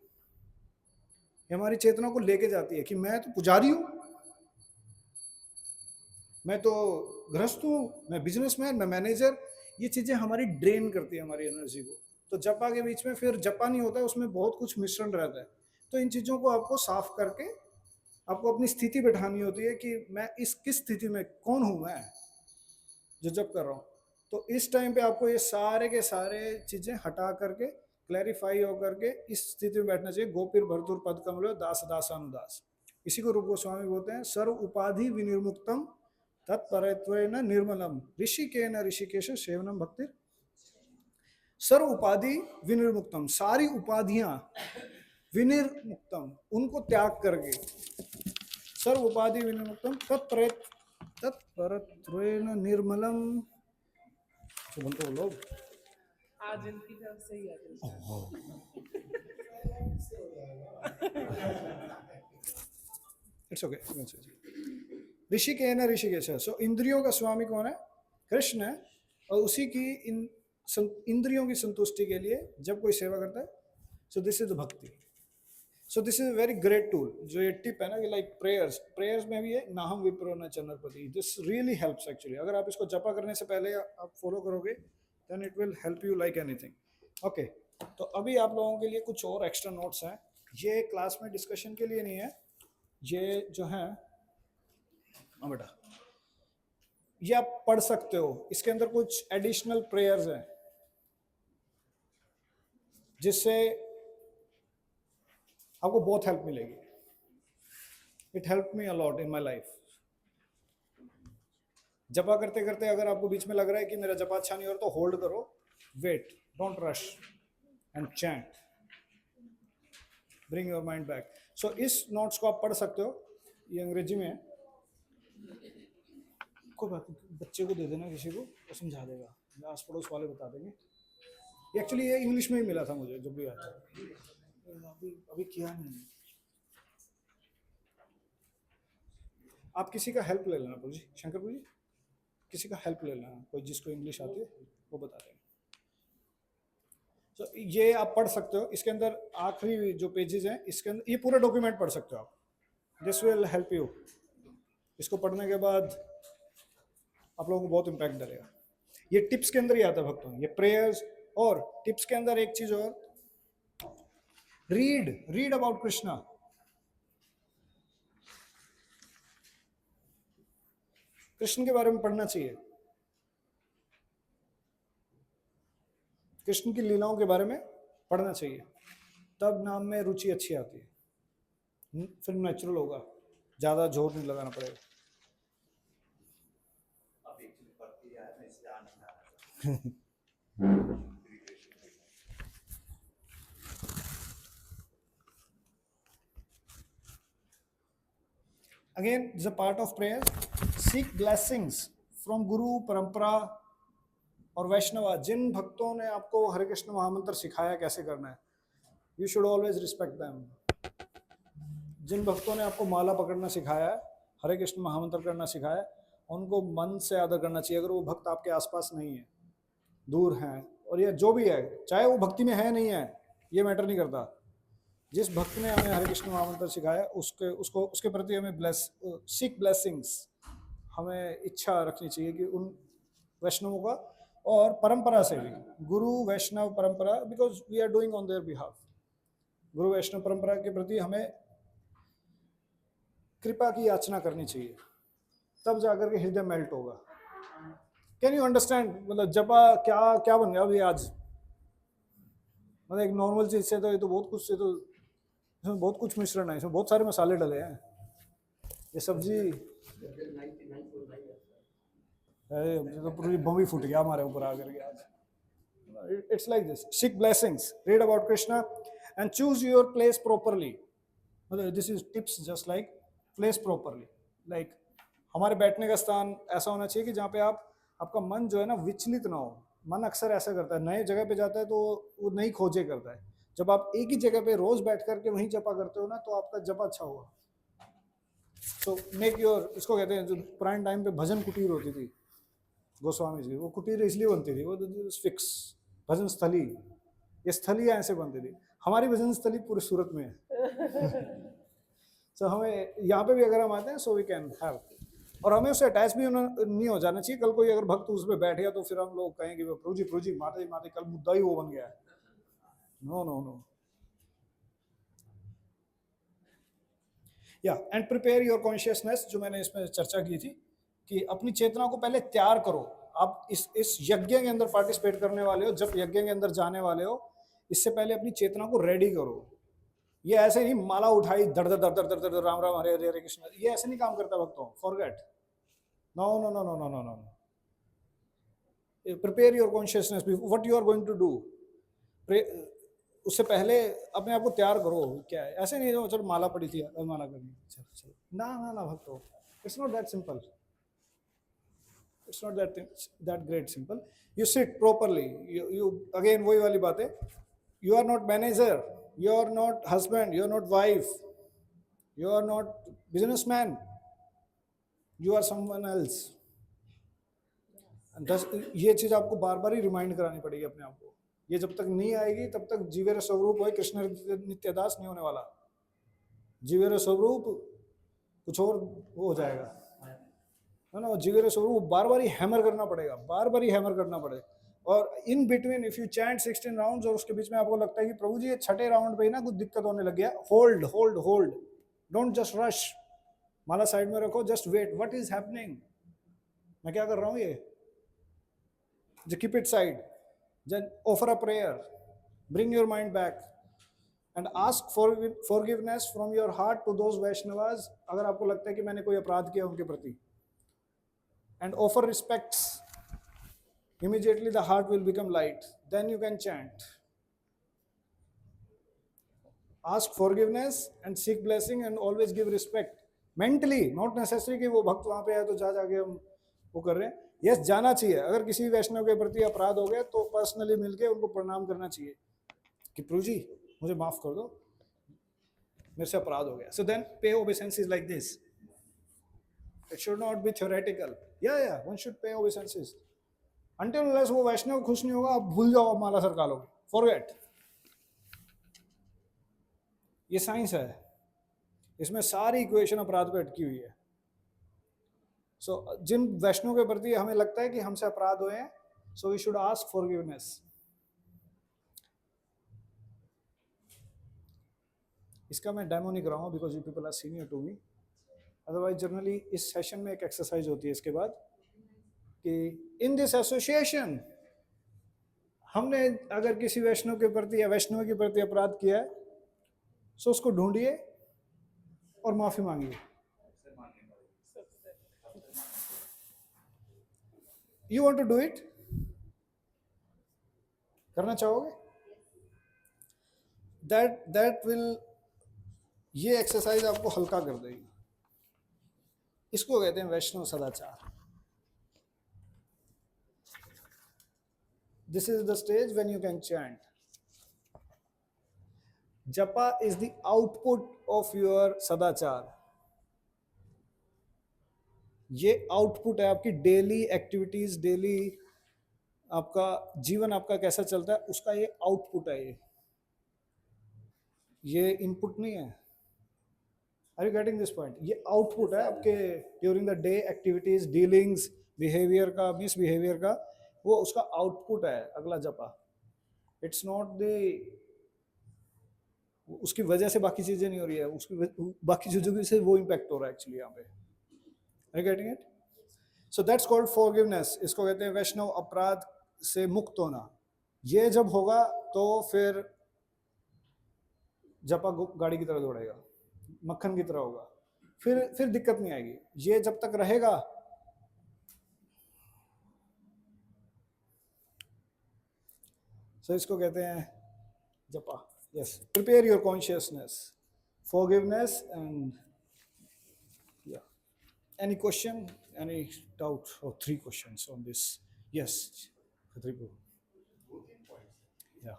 ये हमारी चेतना को लेके जाती है कि मैं तो पुजारी हूँ, मैं तो गृहस्थ हूँ, मैं बिजनेसमैन, मैं मैनेजर। ये चीजें हमारी ड्रेन करती है हमारी एनर्जी को। तो जपा के बीच में फिर जपा नहीं होता है, उसमें बहुत कुछ मिश्रण रहता है। तो इन चीजों को आपको साफ करके आपको अपनी स्थिति बैठानी होती है कि मैं इस किस स्थिति में कौन हूँ मैं जो जप कर रहा हूँ। तो इस टाइम पे आपको ये सारे के सारे चीजें हटा करके क्लैरिफाई होकर के इस स्थिति में बैठना चाहिए। गोपीर भरतुर पद कमलो दास दासानुदास। इसी को रूप गोस्वामी बोलते हैं सर्व उपाधि विनिर्मुक्तम तत्परत्वेन निर्मलम ऋषिकेन ऋषिकेश सेवनम भक्ति। सर्व उपाधि विनिर्मुक्तम, सारी उपाधियां विनिर्मुक्तम, उनको त्याग करके, सर्व उपाधि विनिर्मुक्तम तत्परत्वेन निर्मलम। बोलते हो लोग आज इनकी तरफ से ही इट्स ओके। ऋषिकेन ऋषिकेश, सो इंद्रियों का स्वामी कौन है? कृष्ण है। और उसी की इंद्रियों की संतुष्टि के लिए जब कोई सेवा करता है, सो दिस इज द भक्ति। सो this is very great tool. जो ये टिप है ना कि लाइक प्रेयर्स में भी है नाहम विप्रो न Chandrapati, this really helps actually. अगर आप इसको जपा करने से पहले आप फॉलो करोगे then it will help you like anything. Okay, तो अभी आप लोगों के लिए कुछ और एक्स्ट्रा नोट्स हैं। ये क्लास में डिस्कशन के लिए नहीं है, ये जो है बेटा ये आप पढ़ सकते हो। इसके अंदर कुछ एडिशनल प्रेयर्स हैं जिससे आपको बहुत हेल्प मिलेगी। It help me a lot in my life. जपा करते करते अगर आपको बीच में लग रहा है कि मेरा जपा अच्छा नहीं हो रहा, तो होल्ड करो, wait, don't rush and chant, bring your mind back. So इस नोट्स को आप पढ़ सकते हो, ये अंग्रेजी में है। कोई बात नहीं, बच्चे को दे देना किसी को, वो समझा देगा, आस पड़ोस वाले बता देंगे। एक्चुअली ये इंग्लिश में ही मिला था मुझे जब भी आया था, अभी किया नहीं। आप किसी का हेल्प ले लेना प्रभु जी, शंकर प्रभु जी, किसी का हेल्प ले लेना, कोई जिसको इंग्लिश आती है वो बता देंगे। तो ये आप पढ़ सकते हो। इसके अंदर आखिरी जो पेजेस हैं, इसके अंदर ये पूरा डॉक्यूमेंट पढ़ सकते हो आप। This will help you. इसको पढ़ने के बाद आप लोगों को बहुत इम्पैक्ट डालेगा। ये टिप्स के अंदर ही आता है भक्तों, ये प्रेयर्स। और टिप्स के अंदर एक चीज और, रीड अबाउट कृष्णा। कृष्ण के बारे में पढ़ना चाहिए, कृष्ण की लीलाओं के बारे में पढ़ना चाहिए, तब नाम में रुचि अच्छी आती है, फिर नेचुरल होगा, ज्यादा जोर नहीं लगाना पड़ेगा। अब एक्चुअली पढ़ती है मैं इसलिए आ नहीं रहा। Again, this is a part of prayer. Seek blessings from Guru, परंपरा और वैष्णवा। जिन भक्तों ने आपको हरे कृष्ण महामंत्र सिखाया कैसे करना है, you should always respect them. जिन भक्तों ने आपको माला पकड़ना सिखाया है, हरे कृष्ण महामंत्र करना सिखाया है, उनको मन से आदर करना चाहिए। अगर वो भक्त आपके आसपास नहीं है, दूर हैं, और ये जो भी है, चाहे वो भक्ति में है नहीं है, ये मैटर नहीं करता, जिस भक्त ने हमें हरे कृष्ण महामंत्र सिखाया उसके प्रति हमें सीक ब्लेसिंग्स, हमें इच्छा रखनी चाहिए कि उन वैष्णवों का, और परंपरा से भी, गुरु वैष्णव परंपरा, because we are doing on their behalf, गुरु वैष्णव परंपरा के प्रति हमें कृपा की याचना करनी चाहिए, तब जाकर के हृदय मेल्ट होगा। Can you understand? मतलब जपा क्या क्या बन गया अभी आज, मतलब एक नॉर्मल चीज से तो ये तो बहुत कुछ से, तो इसमें बहुत कुछ मिश्रण है, इसमें बहुत सारे मसाले डले हैं। ये सब्जी तो पूरी बम ही फूट गया हमारे ऊपर आकर के आज। It's like this, seek blessings, read about Krishna and choose your place properly. मतलब this is tips just like place properly, like हमारे बैठने का स्थान ऐसा होना चाहिए कि जहाँ पे आपका मन जो है ना विचलित ना हो। मन अक्सर ऐसा करता है, नए जगह पे जाता है तो वो नई खोजें करता है। जब आप एक ही जगह पे रोज बैठ करके वहीं जपा करते हो ना, तो आपका जपा अच्छा होगा। सो मेक योर, इसको कहते हैं, जो पुराने टाइम पे भजन कुटीर होती थी गोस्वामी जी, वो कुटीर इसलिए बनती थी, वो फिक्स भजन स्थली, ये स्थलियाँ ऐसे बनती थी। हमारी भजन स्थली पूरी सूरत में है। सो हमें यहाँ पे भी अगर हम आते हैं, सो वी कैन हैव, और हमें उससे अटैच भी नहीं हो जाना चाहिए। कल कोई अगर भक्त उस पर बैठ गया तो फिर हम लोग कहेंगे प्रभु जी माता जी माता, कल मुद्दा ही वो बन गया है। No no no. या एंड प्रिपेयर योर कॉन्शियसनेस, जो मैंने इसमें चर्चा की थी कि अपनी चेतना को पहले तैयार करो। आप इस यज्ञ के अंदर पार्टिसिपेट करने वाले हो, जब यज्ञ के अंदर जाने वाले हो, इससे पहले अपनी चेतना को रेडी करो। ये ऐसे नहीं माला उठाई धड़ धड़ धड़ धड़ धड़ धड़ राम राम हरे हरे हरे कृष्ण, ये ऐसे नहीं काम करता भक्तों, forget. No no no no no no no. Prepare your consciousness what you are going to do. उससे पहले अपने आप को तैयार करो। क्या है, ऐसे नहीं चलो माला पड़ी थी माला करनी, चलो चलो, ना ना ना भक्तों, it's not that simple, it's not that great simple. You sit properly, you again वही वाली बात है, you are not manager, you are not husband, you are not wife, you are not businessman, you are someone else। ये चीज आपको बार बार ही remind करानी पड़ेगी अपने आप को। ये जब तक नहीं आएगी तब तक जीवेर स्वरूप है कृष्ण नित्यदास नहीं होने वाला। जीवेर स्वरूप कुछ और वो हो जाएगा, है ना। जीवेर स्वरूप बार बार ही हैमर करना पड़ेगा, बार बार ही हैमर करना पड़ेगा। और in between if you chant 16 rounds और उसके बीच में आपको लगता है कि प्रभु जी ये छठे राउंड पे ही ना कुछ दिक्कत होने लग गया, hold hold hold, don't just rush. माला साइड में रखो, just wait, what is happening, मैं क्या कर रहा हूँ ये, जो keep it side, then offer a prayer, bring your mind back and ask forgiveness from your heart to those Vaishnavas. अगर आपको लगता है कि मैंने कोई अपराध किया उनके प्रति, and offer respects, immediately the heart will become light, then you can chant, ask forgiveness and seek blessing and always give respect mentally, not necessary कि वो भक्त वहां पे है तो जाके हम वो कर रहे हैं। यस, जाना चाहिए। अगर किसी वैष्णव के प्रति अपराध हो गया तो पर्सनली मिलके उनको प्रणाम करना चाहिए कि प्रभु जी मुझे माफ कर दो, मेरे से अपराध हो गया। so then pay obeisances like this, it should not be theoretical। yeah one should pay obeisances until unless वो वैष्णव खुश नहीं होगा, आप भूल जाओ, आप माला सरका लोगे, फॉरगेट। ये साइंस है, इसमें सारी इक्वेशन अपराध पे अटकी हुई है। सो जिन वैष्णव के प्रति हमें लगता है कि हमसे अपराध हुए हैं, so we should ask forgiveness. इसका मैं डेमो नहीं कराऊंगा because you people are senior to me, otherwise generally इस सेशन में एक एक्सरसाइज होती है इसके बाद कि इन दिस एसोसिएशन हमने अगर किसी वैष्णव के प्रति या वैष्णव के प्रति अपराध किया है, सो उसको ढूंढिए और माफी मांगिए। You want to do it, करना चाहोगे? दैट विल, ये एक्सरसाइज आपको हल्का कर देगी। इसको कहते हैं वैष्णव सदाचार। This is the stage when you can chant. Japa is the output of your sadachar. ये आउटपुट है आपकी डेली एक्टिविटीज, डेली आपका जीवन आपका कैसा चलता है उसका ये आउटपुट है। ये इनपुट नहीं है। Are you getting this point? ये आउटपुट है आपके during the day activities, dealings, behaviour का, मिसबिहेवियर का, वो उसका आउटपुट है अगला जपा। इट्स नॉट द, उसकी वजह से बाकी चीजें नहीं हो रही है, उसकी बाकी चीजों से वो इम्पैक्ट हो रहा है एक्चुअली यहाँ पे। Are you getting it? So that's called forgiveness. इसको कहते हैं वैष्णव अपराध से मुक्त होना। ये जब होगा तो फिर जपा गाड़ी की तरह दौड़ेगा, मक्खन की तरह होगा, फिर दिक्कत नहीं आएगी। ये जब तक रहेगा इसको कहते हैं जपा। Yes, prepare your consciousness, forgiveness and yeah. Any question, any doubt? और 3 questions on this. Yes Khatripur. या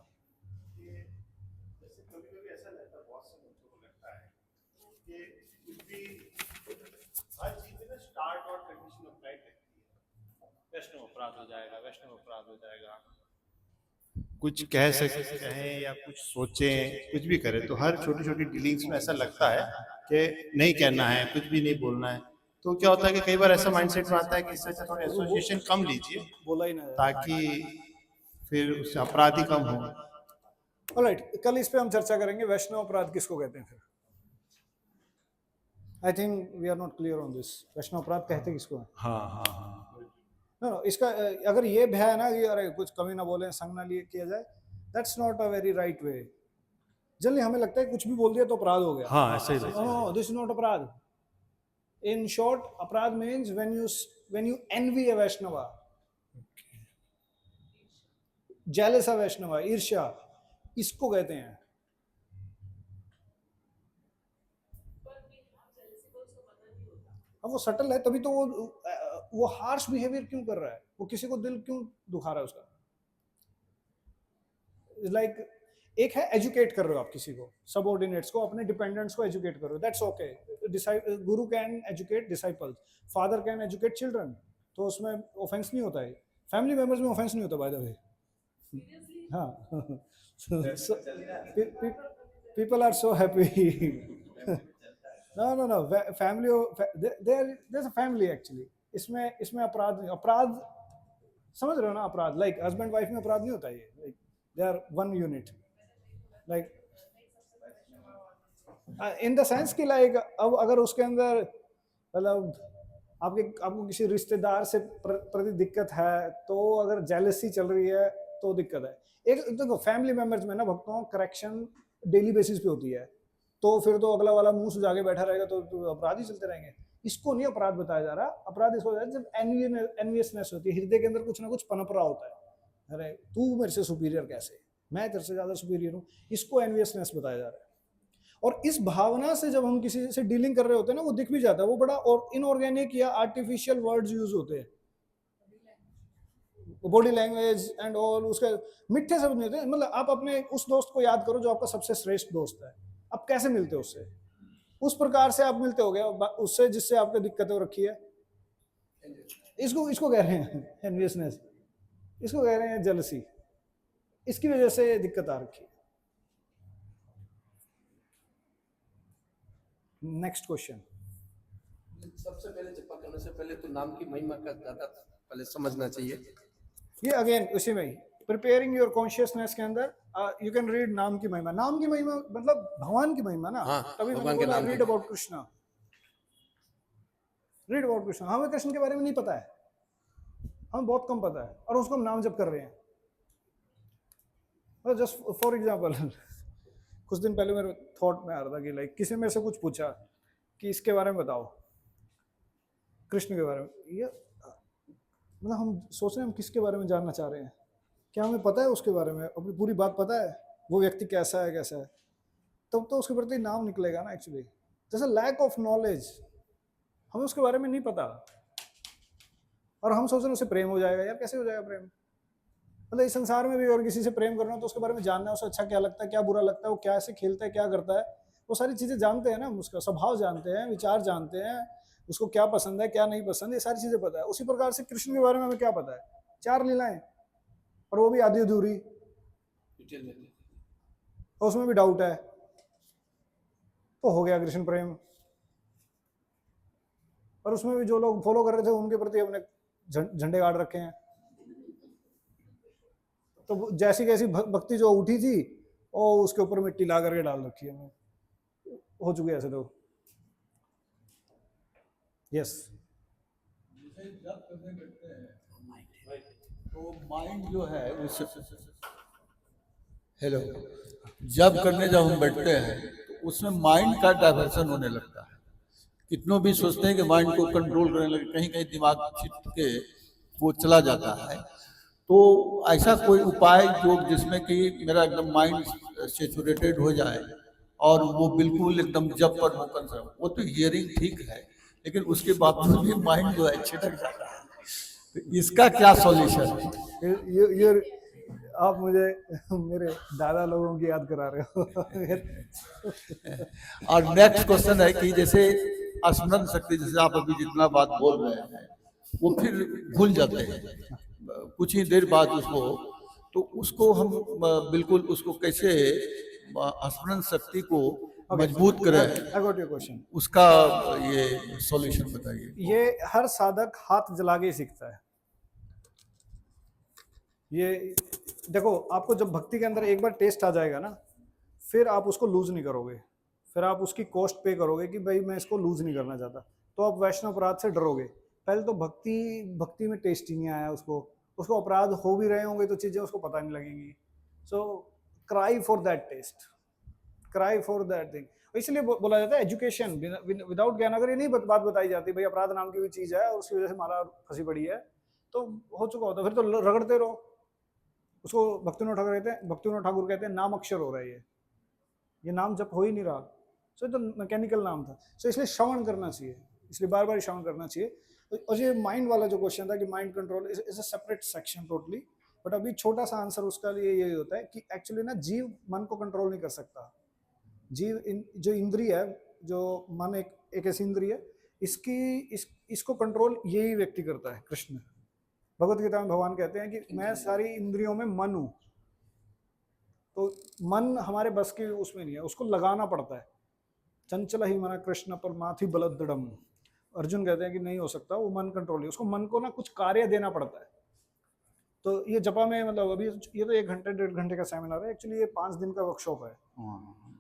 जैसे कभी कभी ऐसा लगता है, बहुत से बच्चों को लगता है कि कुछ भी हर चीज में स्टार्ट और कंडीशन अप्लाई लगती है। वैष्णव अपराध हो जाएगा, वैष्णव अपराध हो जाएगा, कुछ कह सकते हैं या कुछ सोचें, कुछ भी करें, तो हर छोटी छोटी डीलिंग्स में ऐसा लगता है कि नहीं कहना है, कुछ भी नहीं बोलना है। तो क्या होता है कि कई बार ऐसा माइंडसेट में आता है कि इससे थोड़ा एसोसिएशन कम लीजिए, बोला ही ना ताकि फिर उससे अपराध ही कम हो। ऑलराइट, कल इस पे हम चर्चा करेंगे वैष्णव अपराध किसको कहते हैं। फिर I think we are not clear on this. वैष्णव अपराध कहते किसको हैं? हाँ हाँ हाँ। नो, इसका अगर ये भय है ना कि अरे कुछ कमी ना बोले, संग ना लिए किया जाए, that's not a very right way. Generally हमें लगता है कुछ भी बोल दिया तो अपराध हो गया। हाँ ऐसे ही। नो, दिस इज नॉट अपराध। इन शॉर्ट, अपराध means when you envy a Vaishnava, jealous a Vaishnava, ईर्ष्या, इसको कहते हैं। अब वो सटल है, तभी तो वो हार्श बिहेवियर क्यों कर रहा है, वो किसी को दिल क्यों दुखा रहा है उसका। लाइक एक है एजुकेट कर रहे हो आप किसी को, सबऑर्डिनेट्स को, अपने डिपेंडेंट्स को एजुकेट कर रहे हो, that's okay. Guru can educate disciples, father can educate children, तो उसमें ऑफेंस नहीं होता है। फैमिली मेंबर्स में ऑफेंस नहीं होता बाय द वे। हाँ, people are so happy. No, family, there's a family actually. इसमें अपराध समझ रहे हो ना? अपराध लाइक हस्बैंड वाइफ में अपराध नहीं होता ये, like they are one unit, like in the sense कि लाइक अब अगर उसके अंदर मतलब आपको किसी रिश्तेदार से प्रति दिक्कत है, तो अगर जेलसी चल रही है तो दिक्कत है। एक देखो फैमिली मेंबर्स में ना भक्तों करेक्शन डेली बेसिस पे होती है, तो फिर तो अगला वाला मुंह सुजा के बैठा रहेगा तो अपराध ही चलते रहेंगे। इसको नहीं अपराध बताया जा रहा। अपराध इसको जब एनवियसनेस होती है, हृदय के अंदर कुछ ना कुछ पनप रहा होता है, अरे तू मेरे से सुपीरियर कैसे, मैं तेरे से ज्यादा सुपीरियर हूँ, इसको एनवियसनेस बताया जा रहा है। और इस भावना से जब हम किसी से डीलिंग कर रहे होते हैं ना, वो दिख भी जाता है, वो बड़ा और इनऑर्गेनिक या आर्टिफिशियल वर्ड्स यूज होते हैं, बॉडी लैंग्वेज एंड ऑल, उसके मीठे शब्द नहीं होते। मतलब आप अपने उस दोस्त को याद करो जो आपका सबसे श्रेष्ठ दोस्त है, आप कैसे मिलते हो उससे? उस प्रकार से आप मिलते हो गया उससे जिससे आपको दिक्कतें हो रखी है। इसको कह रहे हैं एनवियसनेस, इसको कह रहे हैं जेलसी, इसकी वजह से दिक्कत आ रखी है। Next question. सबसे पहले जपा करने से पहले तो नाम की महिमा का ज्यादा पहले समझना चाहिए। ये अगेन उसी में ही प्रिपेयरिंग योर कॉन्शियसनेस के अंदर यू कैन रीड नाम की महिमा। नाम की महिमा मतलब भगवान की महिमा ना। हाँ, तभी भगवान मैंने के बोला नाम read about Krishna, read about Krishna. हमें कृष्ण के बारे में नहीं पता है, हमें बहुत कम पता है, और उसको हम नाम जप कर रहे हैं। जस्ट फॉर एग्जाम्पल, कुछ दिन पहले मेरे थॉट में आ रहा था कि लाइक किसी में से कुछ पूछा कि इसके बारे में बताओ, कृष्ण के बारे में। ये मतलब हम सोच रहे हैं हम किसके बारे में जानना चाह रहे हैं, क्या हमें पता है उसके बारे में, अपनी पूरी बात पता है, वो व्यक्ति कैसा है कैसा है, तब तो उसके प्रति नाम निकलेगा ना। एक्चुअली जैसे लैक ऑफ नॉलेज, हमें उसके बारे में नहीं पता और हम सोच रहे हैं उससे प्रेम हो जाएगा। यार कैसे हो जाएगा प्रेम? मतलब इस संसार में भी और किसी से प्रेम करना हो तो उसके बारे में जानना है, उसे अच्छा क्या लगता है, क्या बुरा लगता है, वो कैसे खेलता है, क्या करता है, वो सारी चीज़ें जानते हैं ना, हम उसका स्वभाव जानते हैं, विचार जानते हैं, उसको क्या पसंद है क्या नहीं पसंद, ये सारी चीजें पता है। उसी प्रकार से कृष्ण के बारे में हमें क्या पता है, 4 लीलाएं, और वो भी आधी अधूरी, डिटेल में और उसमें भी डाउट है, तो हो गया कृष्ण प्रेम। और उसमें भी जो लोग फॉलो कर रहे थे उनके प्रति हमने झंडे गाड़ रखे हैं। तो जैसी कैसी भक्ति जो उठी थी और उसके ऊपर मिट्टी ला करके डाल रखी है हमने, हो चुके ऐसे तो। यस, जैसे जब करने बैठते हैं तो माइंड जो है उस हेलो जब करने जब हम बैठते हैं तो उसमें माइंड का डाइवर्सन होने लगता है। कितनों भी सोचते हैं कि माइंड को कंट्रोल करने लगे, कहीं कहीं दिमाग छिट के वो चला जाता है। तो ऐसा कोई उपाय जो जिसमें कि मेरा एकदम माइंड सेचुरेटेड हो जाए और वो बिल्कुल एकदम जब पर फोकस है। वो तो हियरिंग ठीक है, लेकिन उसके बावजूद भी माइंड जो है छिटक जाता है। तो इसका क्या सॉल्यूशन है? ये आप मुझे मेरे दादा लोगों की याद करा रहे हो। और नेक्स्ट क्वेश्चन है कि जैसे स्मरण शक्ति, जैसे आप अभी जितना बात बोल रहे हैं वो फिर भूल जाते हैं कुछ ही देर बाद उसको, तो उसको हम बिल्कुल उसको कैसे स्मरण शक्ति को मजबूत करें? I got your question. उसका ये सॉल्यूशन बताइए। ये हर साधक हाथ जला के ही सीखता है। ये देखो, आपको जब भक्ति के अंदर एक बार टेस्ट आ जाएगा ना, फिर आप उसको लूज नहीं करोगे, फिर आप उसकी कॉस्ट पे करोगे कि भाई मैं इसको लूज नहीं करना चाहता, तो आप वैष्णव अपराध से डरोगे। पहले तो भक्ति में टेस्ट ही नहीं आया उसको अपराध हो भी रहे होंगे तो चीजें उसको पता नहीं लगेंगी। So cry for that taste, cry for that thing. इसलिए बोला जाता है एजुकेशन विदाउट ज्ञान, अगर ये नहीं बात बताई जाती भाई अपराध नाम की भी चीज है और उसकी वजह से माला फंसी पड़ी है, तो हो चुका होता, फिर तो रगड़ते रहो उसको। भक्तिविनोद ठाकुर कहते हैं नाम अक्षर हो रहा है, ये नाम जब हो ही नहीं रहा। सो तो मैकेनिकल नाम था। सो इसलिए श्रवण करना चाहिए, इसलिए बार बार श्रवण करना चाहिए। और ये माइंड वाला जो क्वेश्चन था कि mind control is a separate section totally, but अभी छोटा सा आंसर उसका लिए यही होता है कि एक्चुअली ना जीव मन को कंट्रोल नहीं कर सकता। जीव जो इंद्रिय है, जो मन एक ऐसी इंद्रिय है, इसको कंट्रोल यही व्यक्ति करता है। कृष्ण भगवत गीता में भगवान कहते हैं कि मैं सारी इंद्रियों में मन हूँ। तो मन हमारे बस की उसमें नहीं है, उसको लगाना पड़ता है। चंचल ही मना कृष्ण पर माथि बलदृढ़। अर्जुन कहते हैं कि नहीं हो सकता, वो मन कंट्रोल है, उसको मन को ना कुछ कार्य देना पड़ता है। तो ये जपा में मतलब अभी ये तो 1 घंटे 1.5 घंटे का सेमिनार है, एक्चुअली ये 5 दिन का वर्कशॉप है।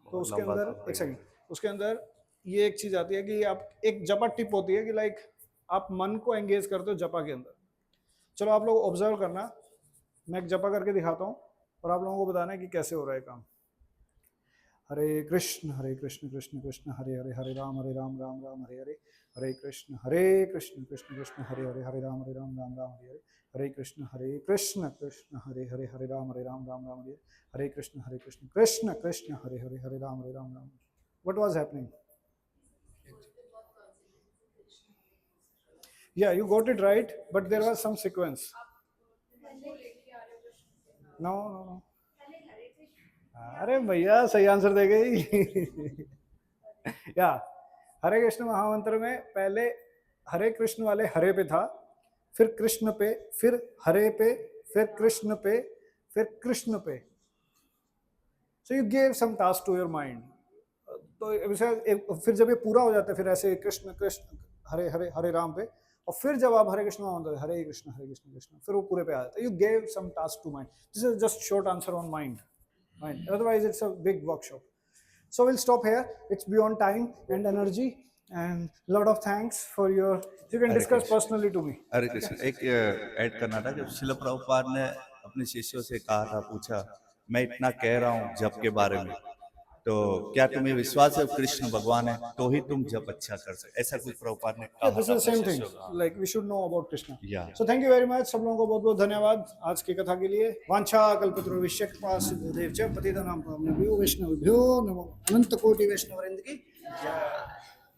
तो उसके अंदर एक सेकंड, उसके अंदर ये एक चीज आती है कि आप एक जपा टिप होती है कि लाइक आप मन को एंगेज करते हो जपा के अंदर। चलो आप लोग ऑब्जर्व करना, मैं एक जपा करके दिखाता हूँ और आप लोगों को बताना है कि कैसे हो रहा है काम। हरे कृष्ण कृष्ण कृष्ण हरे हरे, हरे राम राम राम हरे हरे, हरे कृष्ण कृष्ण कृष्ण हरे हरे, हरे राम राम राम हरे हरे, हरे कृष्ण कृष्ण हरे हरे, हरे राम राम हरे, हरे कृष्ण कृष्ण कृष्ण हरे हरे, Hare Ram Ram. What was happening? Yeah, you got it right, but there was some sequence. No. अरे भैया सही आंसर दे गई। या हरे कृष्ण महामंत्र में पहले हरे कृष्ण वाले हरे पे था, फिर कृष्ण पे, फिर हरे पे, फिर कृष्ण पे, फिर कृष्ण पे। So you gave some task to your mind. तो फिर जब ये पूरा हो जाता है, फिर ऐसे कृष्ण कृष्ण हरे हरे, हरे राम पे, और फिर जब आप हरे कृष्ण महामंत्र हरे कृष्ण कृष्ण, फिर वो पूरे पे आ जाता है। You gave some task to mind. This is just short answer on mind. Otherwise it's a big workshop. So we'll stop here. It's beyond time and energy, and lot of thanks for your, you can discuss personally to me. हरे कृष्ण। एक add करना था, जब शिल प्रभुपाद ने अपने शिष्यों से कहा था, पूछा मैं इतना कह रहा हूँ जप के बारे में, तो क्या तुम्हें विश्वास है कृष्ण भगवान है तो ही तुम जप अच्छा कर सकते, ऐसा कुछ प्रभुपाद ने कहा। This is the same thing, like we should know about Krishna. Yeah. So thank you very much. सब लोगों को बहुत बहुत धन्यवाद आज की कथा के लिए। वांछा कल्पतरुभ्यश्च कृपा सिन्धुभ्यो च पतितानां पावनेभ्यो वैष्णवेभ्यो नमो। अनंत कोटि वैष्णववृंद की जय।